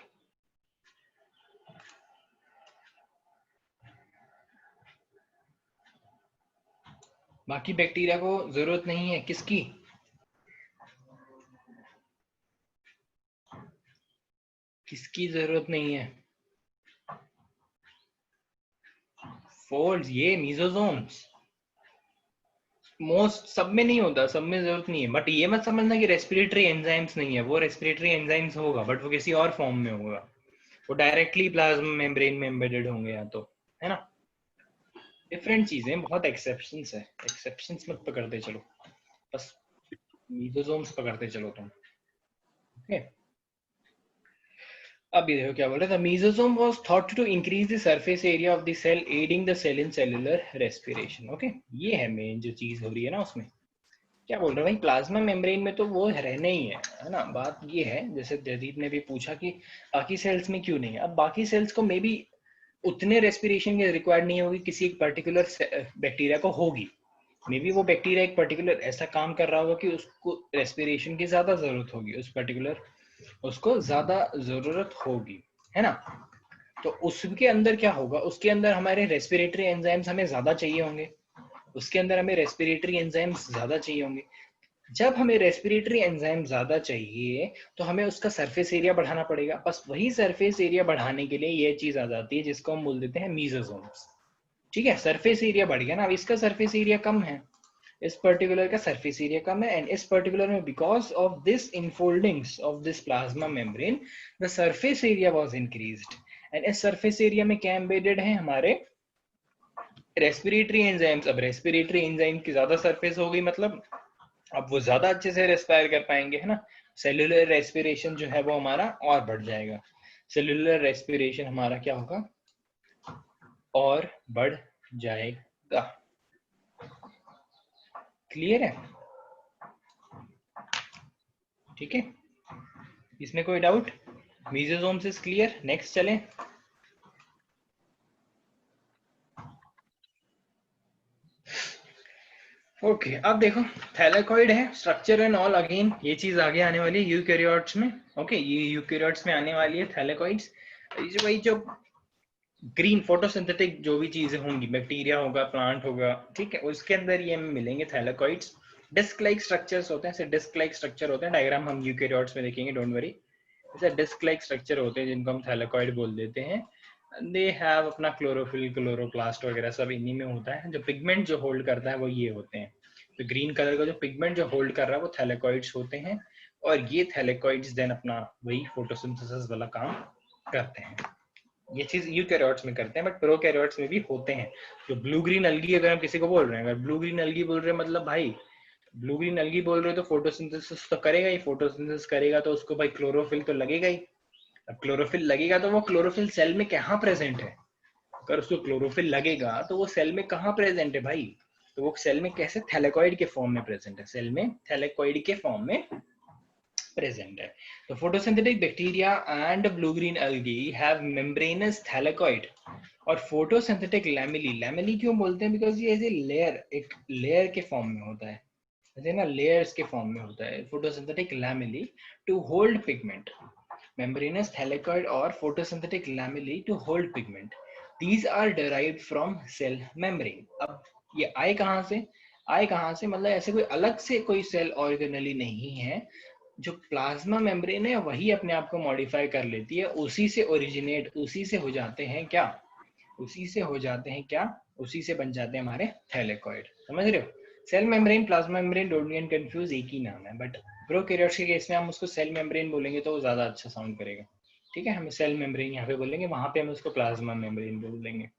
बाकी बैक्टीरिया को जरूरत नहीं है, किसकी, किसकी जरूरत नहीं है, फोल्ड्स, ये मीसोसोम्स मोस्ट सब में नहीं होता, सब में जरूरत नहीं है। बट ये मत समझना कि रेस्पिरेटरी एंजाइम्स नहीं है, वो रेस्पिरेटरी एंजाइम्स होगा बट वो किसी और फॉर्म में होगा, वो डायरेक्टली प्लाज्मा मेम्ब्रेन में एम्बेडेड होंगे या तो, है ना। डिफरेंट चीजें, बहुत एक्सेप्शंस है, एक्सेप्शंस मत पकड़ते चलो, बस मीसोसोम्स पकड़ते चलो तुम, ओके। अब ये देखो क्या बोल रहा था, mesosome was thought to increase the surface area of the cell adding the cell in cellular respiration, okay. ये है मेन जो चीज हो रही है ना उसमें। क्या बोल रहे हैं भाई, प्लाज्मा मेम्ब्रेन में तो वो रहने ही है ना। बात ये है, जैसे जदीद ने भी पूछा कि बाकी सेल्स में क्यों नहीं है। अब बाकी सेल्स को मे बी उतने रेस्पिरेशन की रिक्वायर्ड नहीं होगी, किसी एक पर्टिकुलर बैक्टीरिया को होगी। मे बी वो बैक्टीरिया एक पर्टिकुलर ऐसा काम कर रहा होगा कि उसको रेस्पिरेशन की ज्यादा जरूरत होगी, उस पर्टिकुलर उसको ज्यादा जरूरत होगी, है ना। तो उसके अंदर क्या होगा, उसके अंदर हमारे रेस्पिरेटरी एंजाइम्स हमें ज्यादा चाहिए होंगे, उसके अंदर हमें रेस्पिरेटरी एंजाइम्स ज्यादा चाहिए होंगे। जब हमें रेस्पिरेटरी एंजाइम ज्यादा चाहिए तो हमें उसका सरफेस एरिया बढ़ाना पड़ेगा। बस वही सरफेस एरिया बढ़ाने के लिए ये चीज आ जाती है जिसको हम बोल देते हैं मीसोसोम्स। ठीक है, सरफेस एरिया बढ़ गया ना, अब इसका सरफेस एरिया कम है, इस पर्टिकुलर का सरफेस एरिया कम है, एंड इस पर्टिकुलर में because of this infoldings of this plasma membrane the surface area was increased. And इस सरफेस एरिया में क्या एम्बेडेड है, हमारे रेस्पिरेटरी एंजाइम्स। अब रेस्पिरेटरी एंजाइम की ज्यादा सरफेस हो गई, मतलब अब वो ज्यादा अच्छे से रेस्पायर कर पाएंगे, है ना। सेल्यूलर रेस्पिरेशन जो है वो हमारा और बढ़ जाएगा, सेल्यूलर रेस्पिरेशन हमारा क्या होगा, और बढ़ जाएगा। क्लियर है? ठीक है, इसमें कोई doubt? Mesosomes is clear. Next चलें। ओके अब देखो, थैलेकॉइड है, स्ट्रक्चर एंड ऑल, अगेन ये चीज आगे आने वाली है यूकैरियोट्स में। ओके ये यूकैरियोट्स में आने वाली है थैलेकॉइड्स। वही जो ग्रीन फोटोसिंथेटिक जो भी चीजें होंगी, बैक्टीरिया होगा, प्लांट होगा, ठीक है, उसके अंदर ये मिलेंगे थैलेकॉइड्स। डिस्क लाइक स्ट्रक्चर्स होते हैं, ऐसे डिस्क लाइक स्ट्रक्चर होते हैं, डायग्राम हम यूकैरियोट्स में देखेंगे, डोंट वरी। ऐसे डिस्क लाइक स्ट्रक्चर होते हैं जिनको हम थैलेकॉइड बोल देते हैं। दे हैव अपना क्लोरोफिल, क्लोरोप्लास्ट वगैरह सब इन्हीं में होता है। जो पिगमेंट जो होल्ड करता है वो ये होते हैं, तो ग्रीन कलर का जो पिगमेंट जो होल्ड कर रहा है वो थैलेकॉइड्स होते हैं। और ये थैलेकॉइड्स देन अपना वही फोटोसिंथेसिस वाला काम करते हैं। ये चीज यूकैरियोट्स में करते हैं, बट प्रोकैरियोट्स में भी होते हैं। जो ब्लू ग्रीन अलगी अगर हम किसी को बोल रहे हैं, अगर ब्लू ग्रीन अलगी बोल रहे हैं मतलब भाई ब्लू ग्रीन अलगी बोल रहे हो तो फोटोसिंथेसिस तो करेगा ही, फोटोसिंथेसिस करेगा तो उसको भाई क्लोरोफिल तो लगेगा ही। अब क्लोरोफिल लगेगा तो वो क्लोरोफिल सेल में कहाँ प्रेजेंट है, अगर उसको क्लोरोफिल लगेगा तो वो सेल में कहाँ प्रेजेंट है भाई, तो वो सेल में कैसे, थैलेकॉइड के फॉर्म में प्रेजेंट है, सेल में थैलेकॉइड के फॉर्म में प्रेजेंट है। तो photosynthetic bacteria and blue green algae have membranes thylakoid और फोटोसिंथेटिक लैमेली। लैमेली क्यों बोलते हैं, बिकॉज ये ऐसे लेयर, एक लेयर के फॉर्म में होता है, जैसे ना लेयर्स के फॉर्म में होता है photosynthetic lamellae to hold pigment. membranous thylakoid or photosynthetic lamellae to hold pigment. These are derived from cell membrane. अब ये आए कहाँ से, आए कहाँ से मतलब ऐसे कोई अलग से कोई सेल ऑर्गेनली नहीं है, जो प्लाज्मा मेम्ब्रेन है वही अपने आप को मॉडिफाई कर लेती है, उसी से ओरिजिनेट, उसी से हो जाते हैं क्या, उसी से हो जाते हैं क्या, उसी से बन जाते हैं हमारे थैलेकॉइड। समझ रहे हो? Cell membrane, plasma membrane, don't get confuse, एक ही नाम है, बट प्रोकैरियोट्स के केस में हम उसको सेल मेम्ब्रेन बोलेंगे तो वो ज्यादा अच्छा साउंड करेगा। ठीक है, हम सेल मेम्ब्रेन यहाँ पे बोलेंगे, वहां पे हम उसको प्लाज्मा मेम्ब्रेन बोल देंगे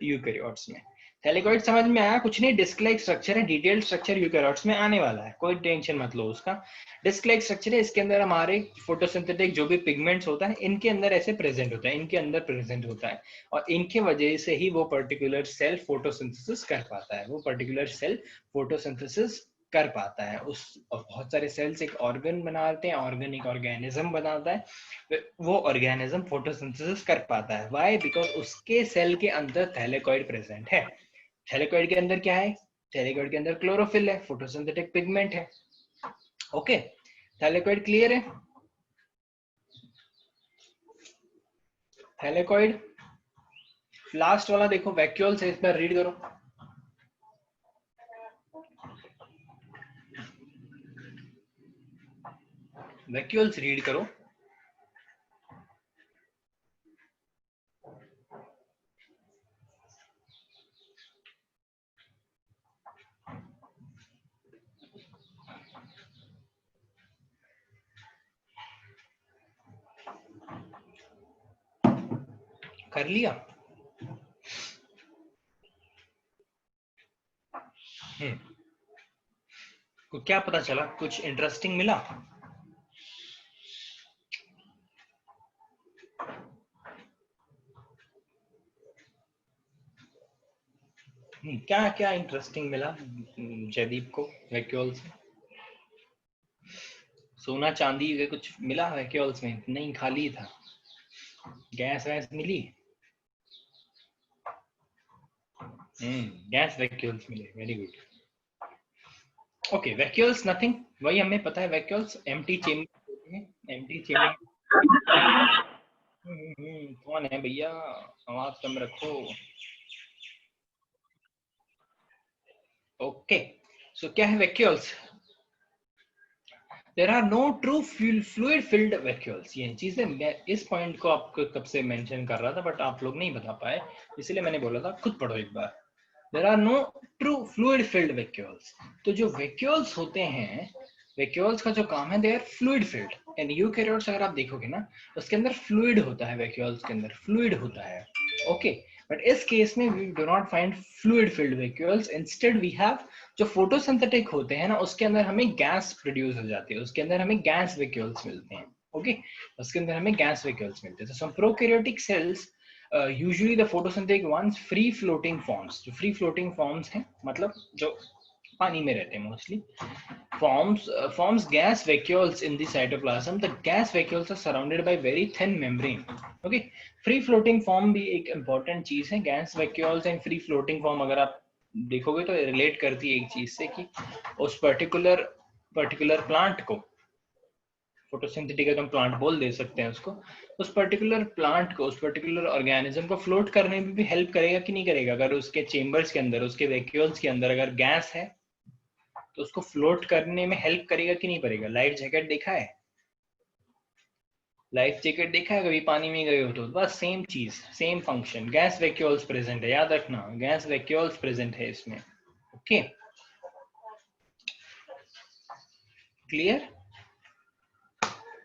यूकैरियोट्स में। थैलेकॉइड समझ में आया? कुछ नहीं, डिस्क लाइक स्ट्रक्चर है, डिटेल्ड स्ट्रक्चर यूकैरियोट्स में आने वाला है, कोई टेंशन मत लो उसका। डिस्क लाइक स्ट्रक्चर है, इसके अंदर हमारे फोटोसिंथेटिक जो भी पिगमेंट्स होता है इनके अंदर ऐसे प्रेजेंट होता है, इनके अंदर प्रेजेंट होता है, और इनके वजह से ही वो पर्टिकुलर सेल फोटोसिंथेसिस कर पाता है, वो पर्टिकुलर सेल फोटोसिंथेसिस कर पाता है। उस बहुत सारे सेल्स एक ऑर्गन बनाते हैं, ऑर्गन एक ऑर्गेनिज्म बनाता है, वो ऑर्गेनिज्म फोटोसिंथेसिस कर पाता है। व्हाई? बिकॉज उसके सेल के अंदर थैलेकॉइड प्रेजेंट है। थैलेकॉइड के अंदर क्या है, थैलेकॉइड के अंदर क्लोरोफिल है, फोटोसिंथेटिक पिगमेंट है। ओके, थैलेकॉइड क्लियर है? थैलेकॉइड लास्ट वाला देखो, वैक्यूल्स है, इस पर रीड करो। वैक्यूल्स रीड करो। कर लिया? क्या पता चला, कुछ इंटरेस्टिंग मिला? क्या क्या इंटरेस्टिंग मिला जयदीप को वैक्यूल्स में? सोना चांदी के कुछ मिला वैक्यूल्स में? नहीं, खाली था। गैस वैस मिली? गैस वैक्यूल्स मिले, very good. Okay, vacuoles nothing, वही हमें पता है, वैक्यूल्स एम्प्टी चेंबर होते हैं, एम्प्टी चेंबर। कौन है भैया, आवाज कम रखो। ओके, सो क्या है vacuoles? There are no true fluid filled vacuoles. ये चीजें मैं इस पॉइंट को आपको कब से मेंशन कर रहा था, बट आप लोग नहीं बता पाए, इसलिए मैंने बोला था खुद पढ़ो एक बार। There are no true fluid filled vacuoles. तो जो वैक्यूल्स होते हैं, वैक्यूल्स का जो काम है, they are fluid filled. And eukaryotes अगर आप देखोगे ना, उसके अंदर फ्लूइड होता है, वैक्यूल्स के अंदर फ्लूइड होता है। ओके, बट इस केस में we do not find fluid filled vacuoles. Instead we have जो फोटोसिंथेटिक होते हैं ना, उसके अंदर हमें गैस प्रोड्यूस हो जाती है, उसके अंदर हमें गैस वैक्यूल्स मिलते हैं। ओके, उसके अंदर हमें गैस वैक्यूल्स मिलते हैं। तो prokaryotic cells usually the photosynthetic ones free floating forms, जो फ्री फ्लोटिंग फॉर्म्स हैं, मतलब जो पानी में रहते हैं mostly, forms gas vacuoles in the cytoplasm. The gas vacuoles are surrounded by very thin membrane. Okay, free floating form भी एक important चीज है। gas vacuoles and free floating form अगर आप देखोगे तो रिलेट करती है एक चीज से कि उस पर्टिकुलर प्लांट को, फोटोसिंथेटिक हम प्लांट बोल दे सकते हैं उसको, उस पर्टिकुलर प्लांट को, उस पर्टिकुलर ऑर्गेनिज्म को फ्लोट करने में भी हेल्प करेगा कि नहीं करेगा। अगर उसके चेम्बर्स के अंदर, उसके वैक्यूल्स के अंदर अगर गैस है, तो उसको फ्लोट करने में हेल्प करेगा कि नहीं करेगा। लाइफ जैकेट देखा है? लाइफ जैकेट देखा है कभी पानी में गए हो तो? बस सेम चीज, same function, gas vacuoles present है, याद रखना, गैस वैक्यूल्स प्रेजेंट है इसमें। Okay, clear?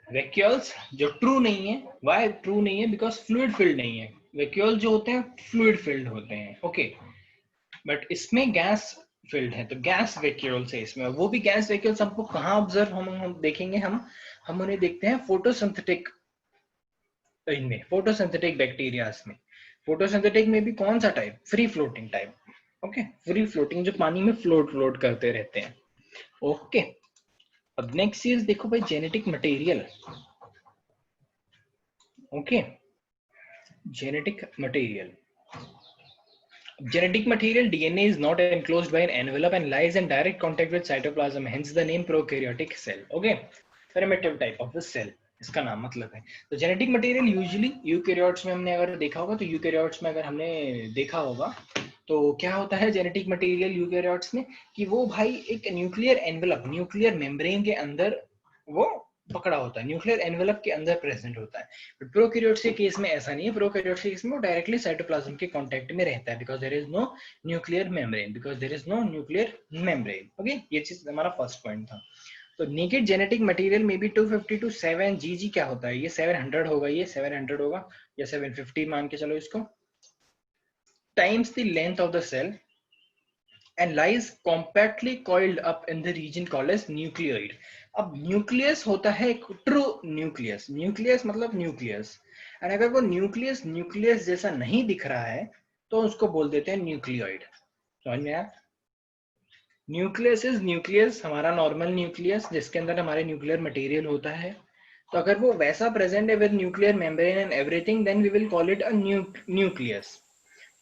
वैक्यूल्स जो ट्रू नहीं है, वाई ट्रू नहीं है? बिकॉज फ्लूइड फिल्ड नहीं है। वैक्यूल जो होते हैं फ्लूइड फिल्ड होते हैं। ओके, बट इसमें गैस फिल्ड है, तो गैस वैक्यूल्स है इसमें। वो भी गैस वैक्यूल्स हमको कहाँ ऑब्जर्व हम देखेंगे, हम उन्हें देखते हैं फोटोसिंथेटिक, इनमें फोटोसिंथेटिक बैक्टीरियाज में। फोटोसिंथेटिक में भी कौन सा type? Free floating type. Okay, free floating, जो पानी में फ्लोट करते रहते हैं। ओके, अब नेक्स्ट चीज देखो भाई, genetic material. Okay, genetic material, genetic material DNA is not enclosed by an envelope and lies in direct contact with cytoplasm, hence the name prokaryotic cell. Okay, primitive type of the cell, इसका नाम मतलब है। तो genetic material usually eukaryotes में हमने अगर देखा होगा, तो यूकैरियोट्स में अगर हमने देखा होगा तो क्या होता है जेनेटिक मटेरियल यूकैरियोट्स में, कि वो भाई एक न्यूक्लियर एनवेलप, न्यूक्लियर मेम्ब्रेन के अंदर वो पकड़ा होता है, न्यूक्लियर एनवेलप के अंदर प्रेजेंट होता है। बट प्रोकैरियोट्स के केस में ऐसा नहीं है। प्रोकैरियोट्स के केस में वो डायरेक्टली साइटोप्लाज्म के कांटेक्ट में रहता है, because there is no nuclear membrane, because there is no nuclear membrane. Okay, ये चीज हमारा फर्स्ट पॉइंट था। तो नेकेड जेनेटिक मटेरियल में भी 250 to 7 GG क्या होता है? ये 700 होगा, ये 700 होगा, या 750 मान के चलो इसको, times the length of the cell and lies compactly coiled up in the region called as nucleoid. अब न्यूक्लियस होता है एक ट्रू न्यूक्लियस, न्यूक्लियस मतलब न्यूक्लियस, एंड अगर वो न्यूक्लियस न्यूक्लियस जैसा नहीं दिख रहा है तो उसको बोल देते हैं न्यूक्लियोइड। समझ में आया? न्यूक्लियस इज न्यूक्लियस, हमारा नॉर्मल न्यूक्लियस जिसके अंदर हमारे न्यूक्लियर मटेरियल होता है। तो अगर वो वैसा प्रेजेंट है with nuclear membrane and everything, then we will call it a nucleus.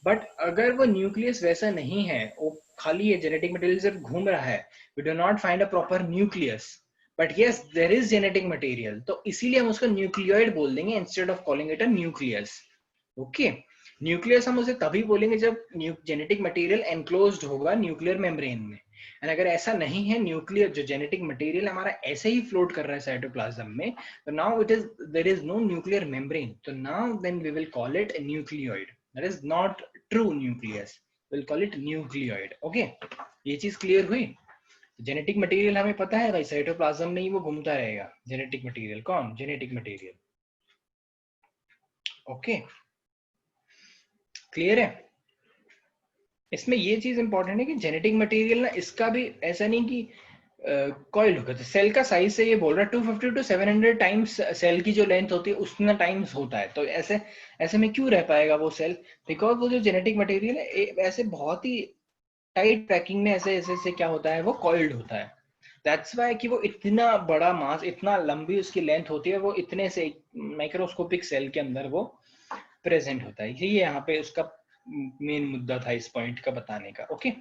But अगर वो न्यूक्लियस वैसा नहीं है, वो खाली ये जेनेटिक मटेरियल सिर्फ घूम रहा है, we do not find a proper nucleus, but yes there is genetic material, तो इसीलिए हम उसको न्यूक्लियोइड बोल देंगे instead of calling it a nucleus. Okay, nucleus हम उसे तभी बोलेंगे जब जेनेटिक मटेरियल एनक्लोज्ड होगा न्यूक्लियर मेम्ब्रेन में। एंड अगर ऐसा नहीं है, न्यूक्लियर जो जेनेटिक मटेरियल हमारा ऐसे ही फ्लोट कर रहा है साइटोप्लाज्म में, तो now it is, there is no nuclear membrane, तो now then we will call it nucleoid. That is not true nucleus, will call it nucleoid. Okay, ये चीज क्लियर हुई? जेनेटिक मटेरियल हमें पता है भाई, साइटोप्लाज्म में ही वो घूमता रहेगा। जेनेटिक मटेरियल कौन? Genetic material. ओके, क्लियर है? इसमें ये चीज इंपॉर्टेंट है कि जेनेटिक मटेरियल ना, इसका भी ऐसा नहीं कि कॉइल्ड होगा। तो सेल का साइज से ये बोल रहा है 250 to 700 टाइम्स सेल की जो लेंथ होती है उतना टाइम्स होता है। तो ऐसे ऐसे में क्यों रह पाएगा वो सेल? बिकॉज वो जो जेनेटिक मटेरियल है ऐसे बहुत ही टाइट पैकिंग में ऐसे ऐसे से क्या होता है, वो कॉइल्ड होता है। दैट्स वाई कि वो इतना बड़ा मास, इतना लंबी उसकी लेंथ होती है, वो इतने से माइक्रोस्कोपिक सेल के अंदर वो प्रेजेंट होता है। ये यहाँ पे उसका मेन मुद्दा था इस पॉइंट का बताने का। Okay,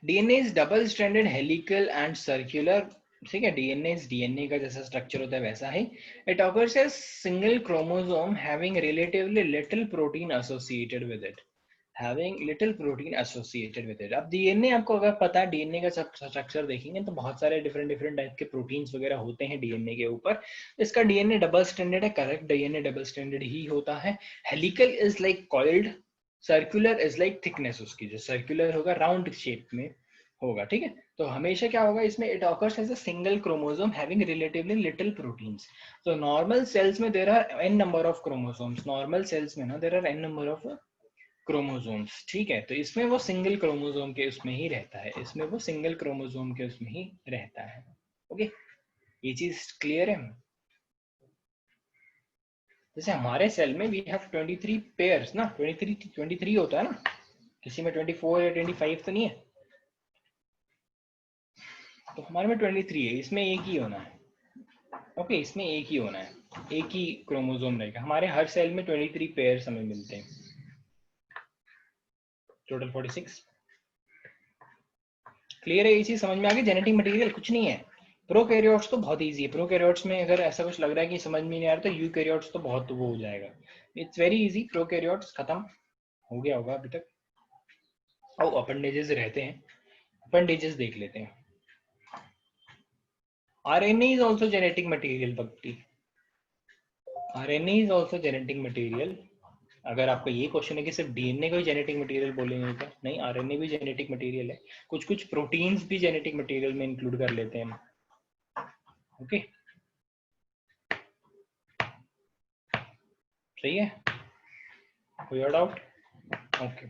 DNA is double stranded helical and circular. ठीक है, डीएनए का जैसा स्ट्रक्चर होता है वैसा ही। It occurs as single chromosome having relatively little protein associated with it. having little protein associated with it. अब डीएनए आपको अगर पता है, डीएनए का स्ट्रक्चर देखेंगे तो बहुत सारे डिफरेंट डिफरेंट टाइप के प्रोटीन्स वगैरह होते हैं डीएनए के ऊपर. इसका डीएनए डबल स्टैंडर्ड है, करेक्ट, डीएनए डबल स्टैंडर्ड ही होता है. Helical is like coiled, circular is like thickness, उसकी जो सर्कुलर होगा राउंड शेप में होगा, ठीक है. तो हमेशा क्या होगा इसमें, it occurs as a single chromosome having relatively little proteins. तो नॉर्मल सेल्स में there are n number of chromosomes, normal cells में ना there are n number of chromosomes, ठीक है. तो इसमें वो सिंगल क्रोमोसोम के उसमें ही रहता है, इसमें वो सिंगल क्रोमोसोम के उसमें ही रहता है. ओके, ये चीज क्लियर है. जैसे हमारे सेल में वी हैव 23 पेयर्स ना, 23 होता है ना, किसी में 24 या 25 तो नहीं है. तो हमारे में 23 है, इसमें एक ही होना है. ओके, इसमें एक ही होना है, एक ही क्रोमोसोम रहेगा. हमारे हर सेल में 23 पेयर्स हमें मिलते हैं, टोटल 46. क्लियर है, ये चीज समझ में आ गई. जेनेटिक मटेरियल कुछ नहीं है. प्रोकैरियोट्स तो बहुत इजी है. प्रोकैरियोट्स में अगर ऐसा कुछ लग रहा है कि समझ में नहीं आ रहा तो यूकैरियोट्स तो बहुत वो हो जाएगा. It's very easy. प्रोकैरियोट्स खत्म हो गया होगा अभी तक. और अपेंडेजेस रहते हैं, अपेंडेजेस देख लेते हैं. RNA is also genetic material भक्ति. RNA is also genetic material. अगर आपका ये क्वेश्चन है कि सिर्फ डीएनए को ही जेनेटिक मटेरियल बोलेंगे क्या, नहीं, आरएनए भी जेनेटिक मटेरियल है. कुछ कुछ प्रोटीन्स भी जेनेटिक मटेरियल में इंक्लूड कर लेते हैं. ओके, सही है, कोई और डाउट? ओके,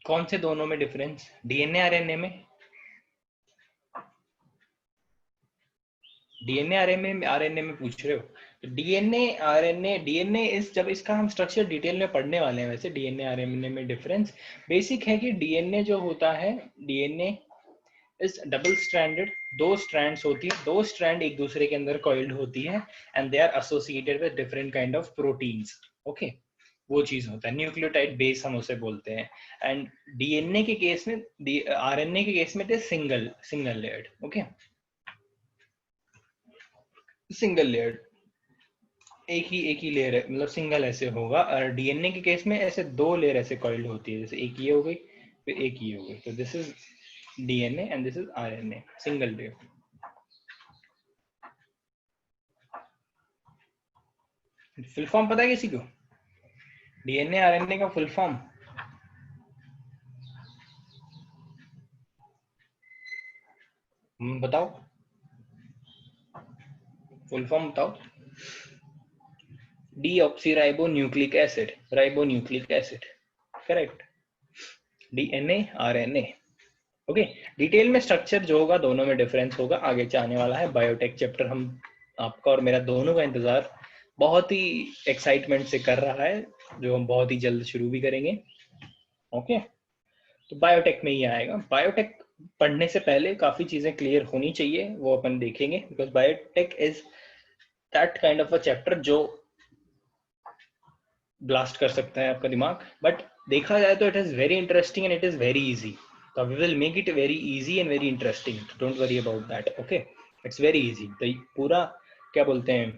कौन से दोनों में डिफरेंस, डीएनए आरएनए में? डीएनए आरएनए में पूछ रहे हो? तो डीएनए आरएनए, डीएनए इस, जब इसका हम स्ट्रक्चर डिटेल में पढ़ने वाले हैं. वैसे डीएनए आरएनए में डिफरेंस बेसिक है कि डीएनए जो होता है, डीएनए इज डबल स्ट्रैंडेड, दो स्ट्रैंड्स होती है, दो स्ट्रैंड एक दूसरे के अंदर कॉइल्ड होती है and they are associated with different kind of proteins. Okay, वो चीज होता है, न्यूक्लियोटाइड बेस हम उसे बोलते हैं. एंड डीएनए के केस में, आरएनए के केस में it is single layered. Okay, single layered, एक ही लेयर है, मतलब सिंगल ऐसे होगा. और डीएनए के केस में ऐसे दो लेयर ऐसे कॉइल्ड होती है, जैसे एक ये हो गई फिर एक ये हो गई. तो this is DNA and this is RNA, single layer. Full form पता है किसी को? डीएनए आरएनए का फुल फॉर्म बताओ, फुल फॉर्म बताओ. Deoxyribonucleic acid, ribonucleic acid, correct. DNA RNA. Okay, detail में स्ट्रक्चर जो होगा दोनों में डिफरेंस होगा, आगे आने वाला है. बायोटेक चैप्टर हम आपका और मेरा दोनों का इंतजार बहुत ही एक्साइटमेंट से कर रहा है, जो हम बहुत ही जल्द शुरू भी करेंगे. ओके, तो बायोटेक में ही आएगा. बायोटेक पढ़ने से पहले काफी चीजें क्लियर होनी चाहिए, वो अपन देखेंगे. Because biotech is that kind of a chapter जो ब्लास्ट कर सकता है आपका दिमाग. बट देखा जाए तो it is very interesting and it is very easy. तो we will make it very easy and very interesting, don't worry about that. Okay, it's very easy. तो पूरा क्या बोलते हैं,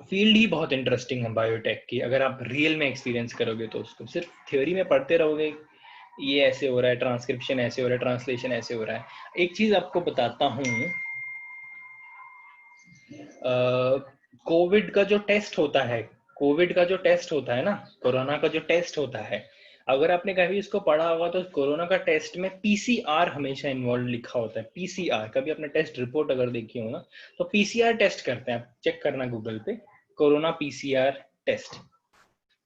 फील्ड ही बहुत इंटरेस्टिंग है बायोटेक की. अगर आप रियल में एक्सपीरियंस करोगे तो उसको सिर्फ थ्योरी में पढ़ते रहोगे, ये ऐसे हो रहा है, ट्रांसक्रिप्शन ऐसे हो रहा है, ट्रांसलेशन ऐसे हो रहा है. एक चीज आपको बताता हूँ, कोविड का जो टेस्ट होता है, कोविड का जो टेस्ट होता है ना, कोरोना का जो टेस्ट होता है, अगर आपने कभी इसको पढ़ा होगा तो कोरोना का टेस्ट में पीसीआर हमेशा इन्वॉल्व लिखा होता है. पीसीआर, कभी अपने टेस्ट रिपोर्ट अगर देखी हो ना तो पीसीआर टेस्ट करते हैं, आप चेक करना गूगल पे, कोरोना पीसीआर टेस्ट.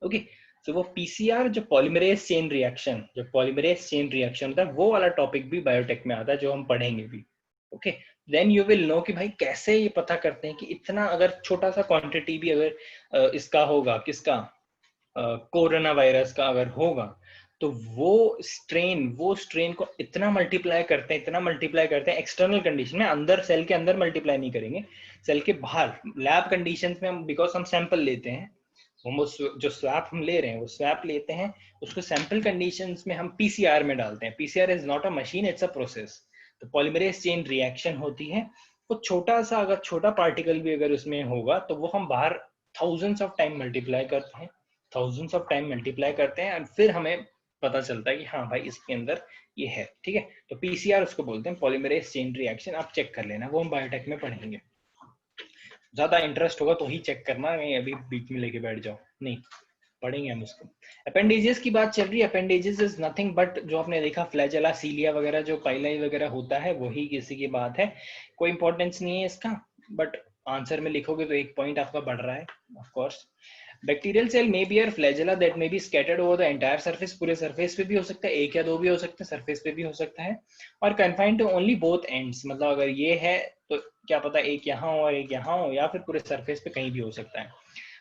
ओके, तो वो पीसीआर जो पॉलीमरेज चेन रिएक्शन, जो पॉलीमरेज चेन रिएक्शन होता है, वो वाला टॉपिक भी बायोटेक में आता है, जो हम पढ़ेंगे भी. Okay, then you will know कि भाई कैसे ये पता करते हैं कि इतना अगर छोटा सा क्वांटिटी भी अगर इसका होगा, किसका, कोरोना वायरस का अगर होगा, तो वो स्ट्रेन को इतना मल्टीप्लाई करते हैं, इतना मल्टीप्लाई करते हैं एक्सटर्नल कंडीशन में. अंदर सेल के अंदर मल्टीप्लाई नहीं करेंगे, सेल के बाहर लैब कंडीशंस में हम, बिकॉज हम सैंपल लेते हैं, हम जो स्वैप हम ले रहे हैं वो स्वैप लेते हैं, उसको सैंपल कंडीशंस में हम पीसीआर में डालते हैं. PCR is not a machine, it's a process. तो पॉलीमरेज चेन रिएक्शन होती है, वो छोटा सा, अगर छोटा पार्टिकल भी अगर उसमें होगा तो वो हम बाहर थाउजेंड्स ऑफ टाइम मल्टीप्लाई करते हैं और फिर हमें पता चलता है कि हाँ भाई इसके अंदर ये है, ठीक है। तो पीसीआर उसको बोलते हैं, पॉलीमरेज चेन रिएक्शन। आप चेक कर लेना, वो हम बायोटेक में पढ़ेंगे। ज्यादा इंटरेस्ट होगा तो ही चेक करना, नहीं अभी बीच में लेके बैठ जाओ, नहीं पढ़ेंगे हम उसको। अपेंडेजेस की बात चल रही है। अपेंडेजेस इज नथिंग बट जो आपने देखा फ्लैजेला, सीलिया वगैरह, जो पाइलाई वगैरह होता है वही किसी की बात है। कोई इंपॉर्टेंस नहीं है इसका, बट आंसर में लिखोगे तो एक पॉइंट आपका बढ़ रहा है of course. Bacterial cell may be are flagella that may be scattered over the entire surface, पूरे सरफेस पे भी हो सकता है, एक या दो भी हो सकते हैं, सरफेस पे भी हो सकता है। और confined to only both ends, मतलब अगर ये है तो क्या पता एक यहाँ हो और एक यहाँ हो, या फिर पूरे सरफेस पे कहीं भी हो सकता है।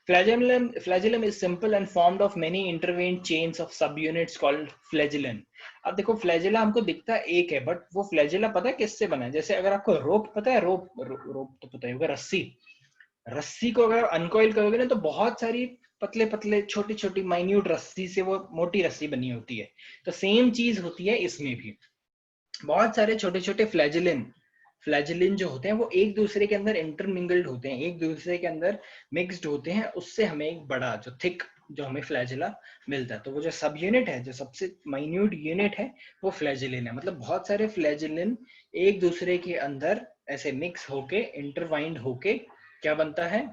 Flagellum is simple and formed of many intervened chains of subunits called flagellum. अब देखो फ्लैजेला हमको दिखता है एक है, बट वो फ्लैजेला पता है किससे बना है? जैसे अगर आपको रोप पता है, रोप तो पता ही होगा, रस्सी को अगर अनकॉइल करोगे ना तो बहुत सारी पतले पतले छोटी छोटी माइन्यूट रस्सी से वो मोटी रस्सी बनी होती है। तो सेम चीज होती है इसमें भी, बहुत सारे छोटे छोटे फ्लैजेलिन जो होते हैं वो एक दूसरे के अंदर इंटरमिंगल्ड होते हैं, एक दूसरे के अंदर मिक्स्ड होते हैं, उससे हमें एक बड़ा जो थिक जो हमें फ्लैजेला मिलता है। तो वो जो सब यूनिट है, जो सबसे माइन्यूट यूनिट है, वो फ्लैजेलिन है। मतलब बहुत सारे फ्लैजेलिन एक दूसरे के अंदर ऐसे मिक्स होके इंटरवाइंड होके क्या बनता है?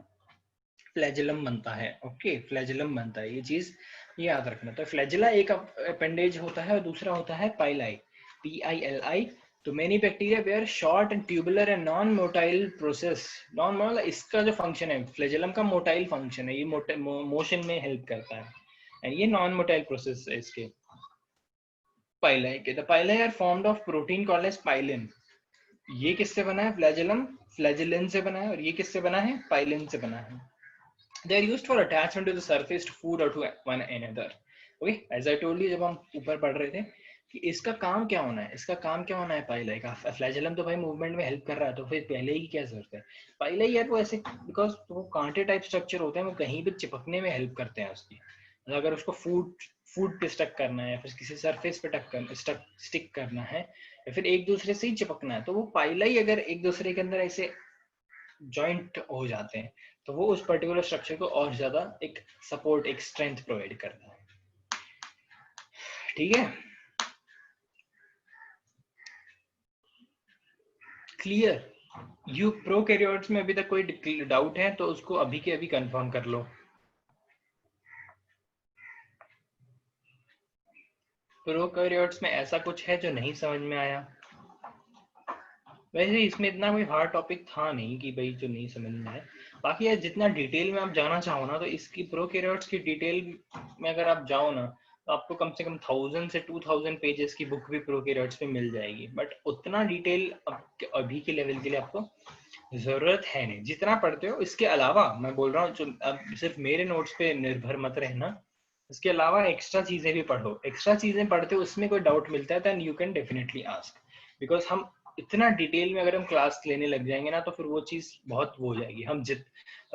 फ्लैजेलम बनता है। ओके, फ्लैजेलम बनता है, ये चीज याद रखना। तो फ्लैजेला एक अपेंडेज होता है और दूसरा होता है पाइलाई, PILI। तो many bacteria were short and tubular and non motile process. Non motile इसका जो फंक्शन है, फ्लैजेलम का मोटाइल फंक्शन है, ये मोशन में हेल्प करता है, एंड ये नॉन मोटाइल प्रोसेस है इसके पाइलाई के। The pili are formed of protein called as pilin. ये किससे बना है? फ्लैजेलम फ्लैजेलिन से बना है, और ये किससे बना है? पाइलिन से बना है। They are used for attachment to the surface to food or to one another. Okay, as I told you जब हम ऊपर पढ़ रहे थे कि इसका काम क्या होना है, इसका काम क्या होना है पाइलाई का। फ्लैजेलम तो भाई मूवमेंट में हेल्प कर रहा है, तो फिर पहले ही क्या जरूरत है? पाइलाई यार वो ऐसे, बिकॉज वो कांटे टाइप स्ट्रक्चर होते हैं, वो कहीं भी चिपकने में हेल्प करते हैं उसकी। मतलब अगर उसको फूड पे स्टक करना है, या फिर किसी सरफेस पे स्टिक करना है, या फिर एक दूसरे से ही चिपकना है, तो वो पाइलाई अगर एक दूसरे के अंदर ऐसे जॉइंट हो जाते हैं तो वो उस पर्टिकुलर स्ट्रक्चर को और ज्यादा एक सपोर्ट, एक स्ट्रेंथ प्रोवाइड करता है। ठीक है, क्लियर? यू प्रोकैरियोट्स में अभी तक कोई डाउट है तो उसको अभी के अभी कंफर्म कर लो। प्रोकैरियोट्स में ऐसा कुछ है जो नहीं समझ में आया? वैसे इसमें इतना कोई हार्ड टॉपिक था नहीं कि भाई जो नहीं समझ में आए। बाकी यार जितना डिटेल में आप जाना चाहो ना, तो इसकी प्रोकैरियोट्स की डिटेल में अगर आप जाओ ना, तो आपको कम से कम 1000 से 2000 पेजेस की बुक भी प्रोकैरियोट्स पे मिल जाएगी। बट उतना डिटेल अभी के लेवल के लिए आपको जरूरत है नहीं। जितना पढ़ते हो इसके अलावा मैं बोल रहा हूँ, जो अब सिर्फ मेरे नोट्स पे निर्भर मत रहना, इसके अलावा एक्स्ट्रा चीजें भी पढ़ो। एक्स्ट्रा चीजें पढ़ते हो, उसमें कोई डाउट मिलता है then you can definitely ask, because हम इतना डिटेल में अगर हम क्लास लेने लग जाएंगे ना, तो फिर वो चीज बहुत वो हो जाएगी। हम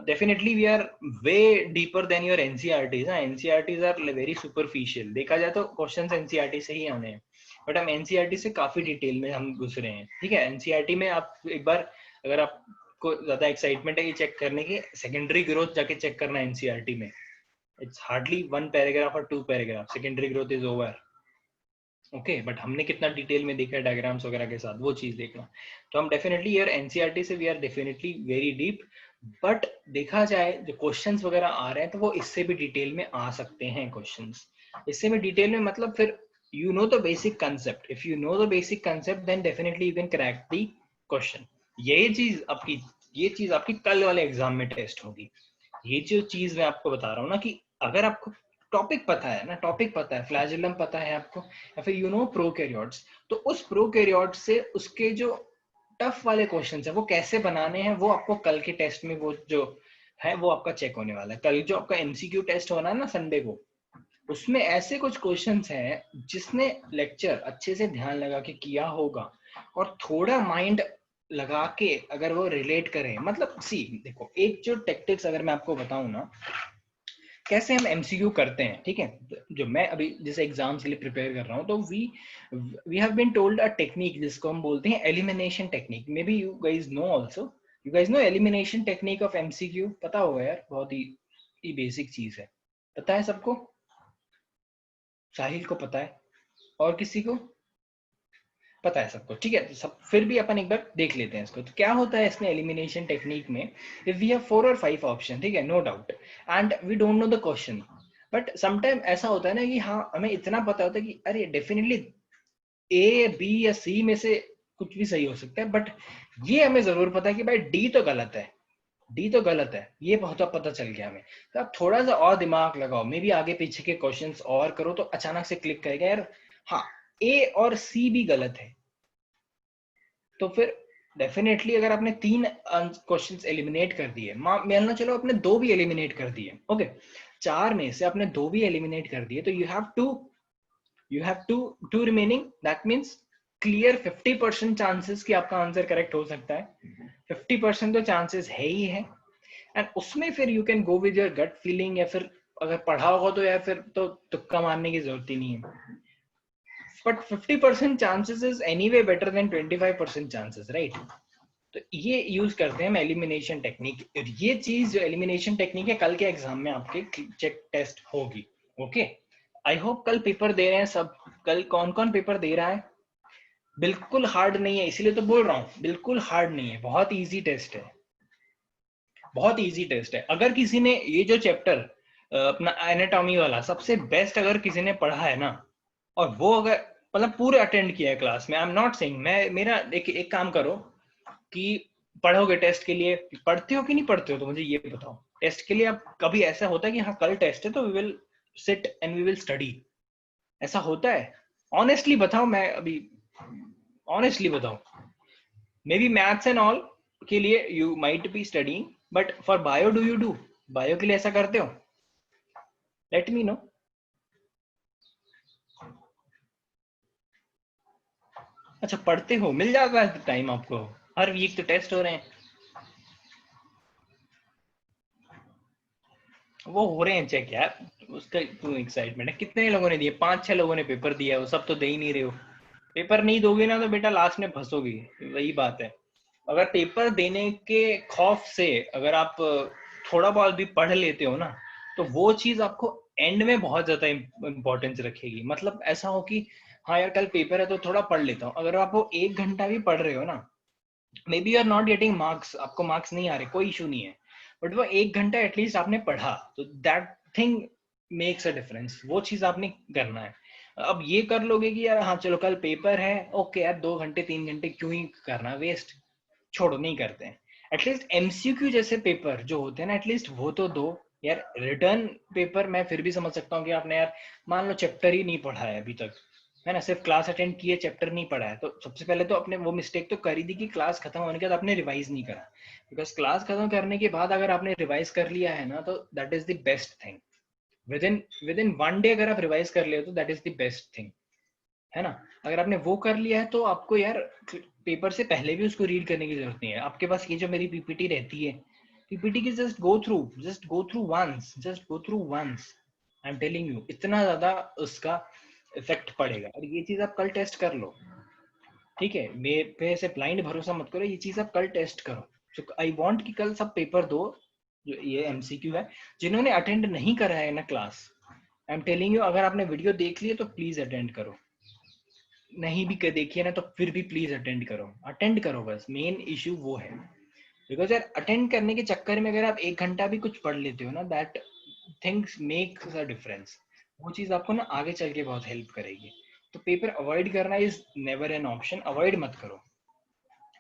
definitely we are way deeper than your NCERTs. NCERTs are very superficial, देखा जाए तो क्वेश्चंस एनसीईआरटी से ही आने हैं, बट हम एनसीईआरटी से काफी डिटेल में हम घुस रहे हैं। ठीक है, एनसीईआरटी में आप एक बार अगर आपको ज्यादा एक्साइटमेंट है ये चेक करने की, सेकेंडरी ग्रोथ जाके चेक करना एनसीईआरटी में। इट्स हार्डली 1 पैराग्राफ और 2 paragraph, secondary growth is over. Okay, but हमने कितना डिटेल में देखा है डायग्राम्स वगैरह के साथ, वो चीज देखना। तो हम डेफिनेटली यार एनसीईआरटी से we are definitely very deep, but देखा जाए जो क्वेश्चंस वगैरह आ रहे हैं तो वो इससे भी डिटेल में आ सकते हैं क्वेश्चंस। इससे भी डिटेल में मतलब फिर you know the basic concept, if you know the basic concept then definitely you can crack the question. ये चीज आपकी कल वाले एग्जाम में टेस्ट होगी। ये जो चीज मैं आपको बता रहा हूँ ना, कि अगर आपको टॉपिक पता है ना, टॉपिक पता है, फ्लैजेलम पता है आपको, या फिर यू नो प्रोकैरियोट्स, तो उस प्रोकैरियोट्स से उसके जो टफ वाले क्वेश्चंस है वो कैसे बनाने हैं, वो आपको कल के टेस्ट में वो जो है वो आपका चेक होने वाला है। कल जो आपका एमसीक्यू टेस्ट होना है ना संडे को, उसमें ऐसे कुछ क्वेश्चंस हैं जिसने लेक्चर अच्छे से ध्यान लगा के किया होगा और थोड़ा माइंड लगा के अगर वो रिलेट करें, मतलब सी देखो, एक जो टेक्टिक्स अगर मैं आपको बताऊं ना कैसे हम एमसीक्यू करते हैं, ठीक है, जो मैं अभी जैसे एग्जाम्स के लिए प्रिपेयर कर रहा हूँ, तो we have been told a technique जिसको हम बोलते हैं elimination technique. May be you guys know also, you guys know elimination technique of MCQ? पता होगा यार, बहुत ही बेसिक चीज है। पता है सबको? साहिल को पता है, और किसी को पता है? सबको ठीक है। तो सब फिर भी अपन एक बार देख लेते हैं इसको। तो क्या होता है इसमें एलिमिनेशन टेक्निक में, इफ वी हैव 4 और 5 ऑप्शन, ठीक है, no doubt, and we don't know the question, but sometime ऐसा होता है ना कि हाँ हमें इतना पता होता है कि अरे डेफिनेटली ए बी या सी में से कुछ भी सही हो सकता है, बट ये हमें जरूर पता है कि भाई डी तो गलत है, डी तो गलत है, ये बहुत पता चल गया हमें। तो आप थोड़ा सा और दिमाग लगाओ, मे बी आगे पीछे के क्वेश्चंस और करो तो अचानक से क्लिक करेगा यार हाँ ए और सी भी गलत है। तो फिर डेफिनेटली अगर आपने 3 क्वेश्चंस एलिमिनेट कर दिए, मान लो चलो आपने 2 भी एलिमिनेट कर दिए, ओके, 4 में से आपने 2 भी एलिमिनेट कर दिए, तो you have two remaining, that means clear 50% chances कि आपका आंसर करेक्ट हो सकता है। 50% तो चांसेस है ही है, एंड उसमें फिर you can go with your gut feeling, या फिर अगर पढ़ा होगा तो यार फिर तो तुक्का मारने की जरूरत ही नहीं है। But 50% chances is anyway better than 25% chances, right? तो ये यूज करते हैं हम एलिमिनेशन टेक्निक। ये चीज जो एलिमिनेशन टेक्निक है कल के एग्जाम में आपके चेक टेस्ट होगी। ओके, आई होप कल पेपर दे रहे हैं सब। कल कौन कौन पेपर दे रहा है? बिल्कुल हार्ड नहीं है, इसीलिए तो बोल रहा हूँ बिल्कुल हार्ड नहीं है, बहुत इजी टेस्ट है, बहुत इजी टेस्ट है। अगर किसी ने ये जो चैप्टर अपना एनाटॉमी वाला सबसे बेस्ट अगर किसी ने पढ़ा है ना, और वो अगर मतलब पूरे अटेंड किया है क्लास में, आई एम नॉट सेइंग, मैं मेरा एक काम करो कि पढ़ोगे टेस्ट के लिए, पढ़ते हो कि नहीं पढ़ते हो, तो मुझे ये बताओ टेस्ट के लिए आप कभी ऐसा होता है कि हाँ कल टेस्ट है तो we will sit and we will study, ऐसा होता है? ऑनेस्टली बताओ, मैं अभी ऑनेस्टली बताओ, may be maths and all के लिए you might be studying, but for bio do you do? Bio के लिए ऐसा करते हो? Let me know. अच्छा पढ़ते हो, मिल जाता है टाइम आपको? हर वीक तो टेस्ट हो रहे हैं। वो हो रहे हैं चेक यार, उसका क्यों एक्साइटमेंट है? कितने लोगों ने दिए? 5-6 लोगों ने पेपर दिया, वो सब तो दे ही नहीं रहे हो। पेपर नहीं दोगे ना तो बेटा लास्ट में फंसोगी, वही बात है। अगर पेपर देने के खौफ से अगर आप थोड़ा बहुत भी पढ़ लेते हो ना, तो वो चीज आपको एंड में बहुत ज्यादा इंपॉर्टेंस रखेगी। मतलब ऐसा हो कि हाँ यार कल पेपर है तो थोड़ा पढ़ लेता हूँ, अगर आप वो 1 घंटा भी पढ़ रहे हो ना, may be you are not getting marks, आपको मार्क्स नहीं आ रहे, कोई इशू नहीं है, बट वो 1 घंटा एटलीस्ट आपने पढ़ा, तो that thing makes a difference. वो चीज आपने करना है। अब ये कर लोगे कि यार हाँ चलो कल पेपर है, ओके यार 2 घंटे 3 घंटे क्यों ही करना वेस्ट, छोड़ो नहीं करते हैं। एटलीस्ट एमसीक्यू जैसे पेपर जो होते हैं ना, एटलीस्ट वो तो दो यार। रिटर्न पेपर मैं फिर भी समझ सकता हूँ कि आपने यार मान लो चैप्टर ही नहीं पढ़ा है अभी तक, है ना, सिर्फ क्लास अटेंड की है, चैप्टर नहीं पढ़ा है, तो सबसे पहले तो अपने वो मिस्टेक तो कर ही दी कि क्लास खत्म होने के बाद आपने रिवाइज नहीं करा। बिकॉज क्लास खत्म करने के बाद अगर आपने रिवाइज कर लिया है ना, तो that is the best thing. With in 1 day अगर आप रिवाइज कर ले तो that is the best thing, है ना। अगर आपने वो कर लिया है तो आपको यार पेपर से पहले भी उसको रीड करने की जरूरत नहीं है। आपके पास ये जो मेरी पीपीटी रहती है, पीपीटी की just go through once, I am telling you, इतना ज्यादा उसका इफेक्ट पड़ेगा। और ये चीज आप कल टेस्ट कर लो, ठीक है, मेरे पे से ब्लाइंड भरोसा मत करो, ये चीज आप कल टेस्ट करो। तो आई वांट कि कल सब पेपर दो, जो ये एमसीक्यू है, जिन्होंने अटेंड नहीं करा है ना class, I am telling you, अगर आपने वीडियो देख ली है तो प्लीज अटेंड करो, नहीं भी देखिए ना तो फिर भी प्लीज अटेंड करो, अटेंड करो, बस मेन इश्यू वो है। बिकॉज यार अटेंड करने के चक्कर में अगर आप 1 घंटा भी कुछ पढ़ लेते हो ना, that things makes a difference, वो चीज आपको ना आगे चल के बहुत हेल्प करेगी। तो पेपर अवॉइड करना is never an option, avoid मत करो,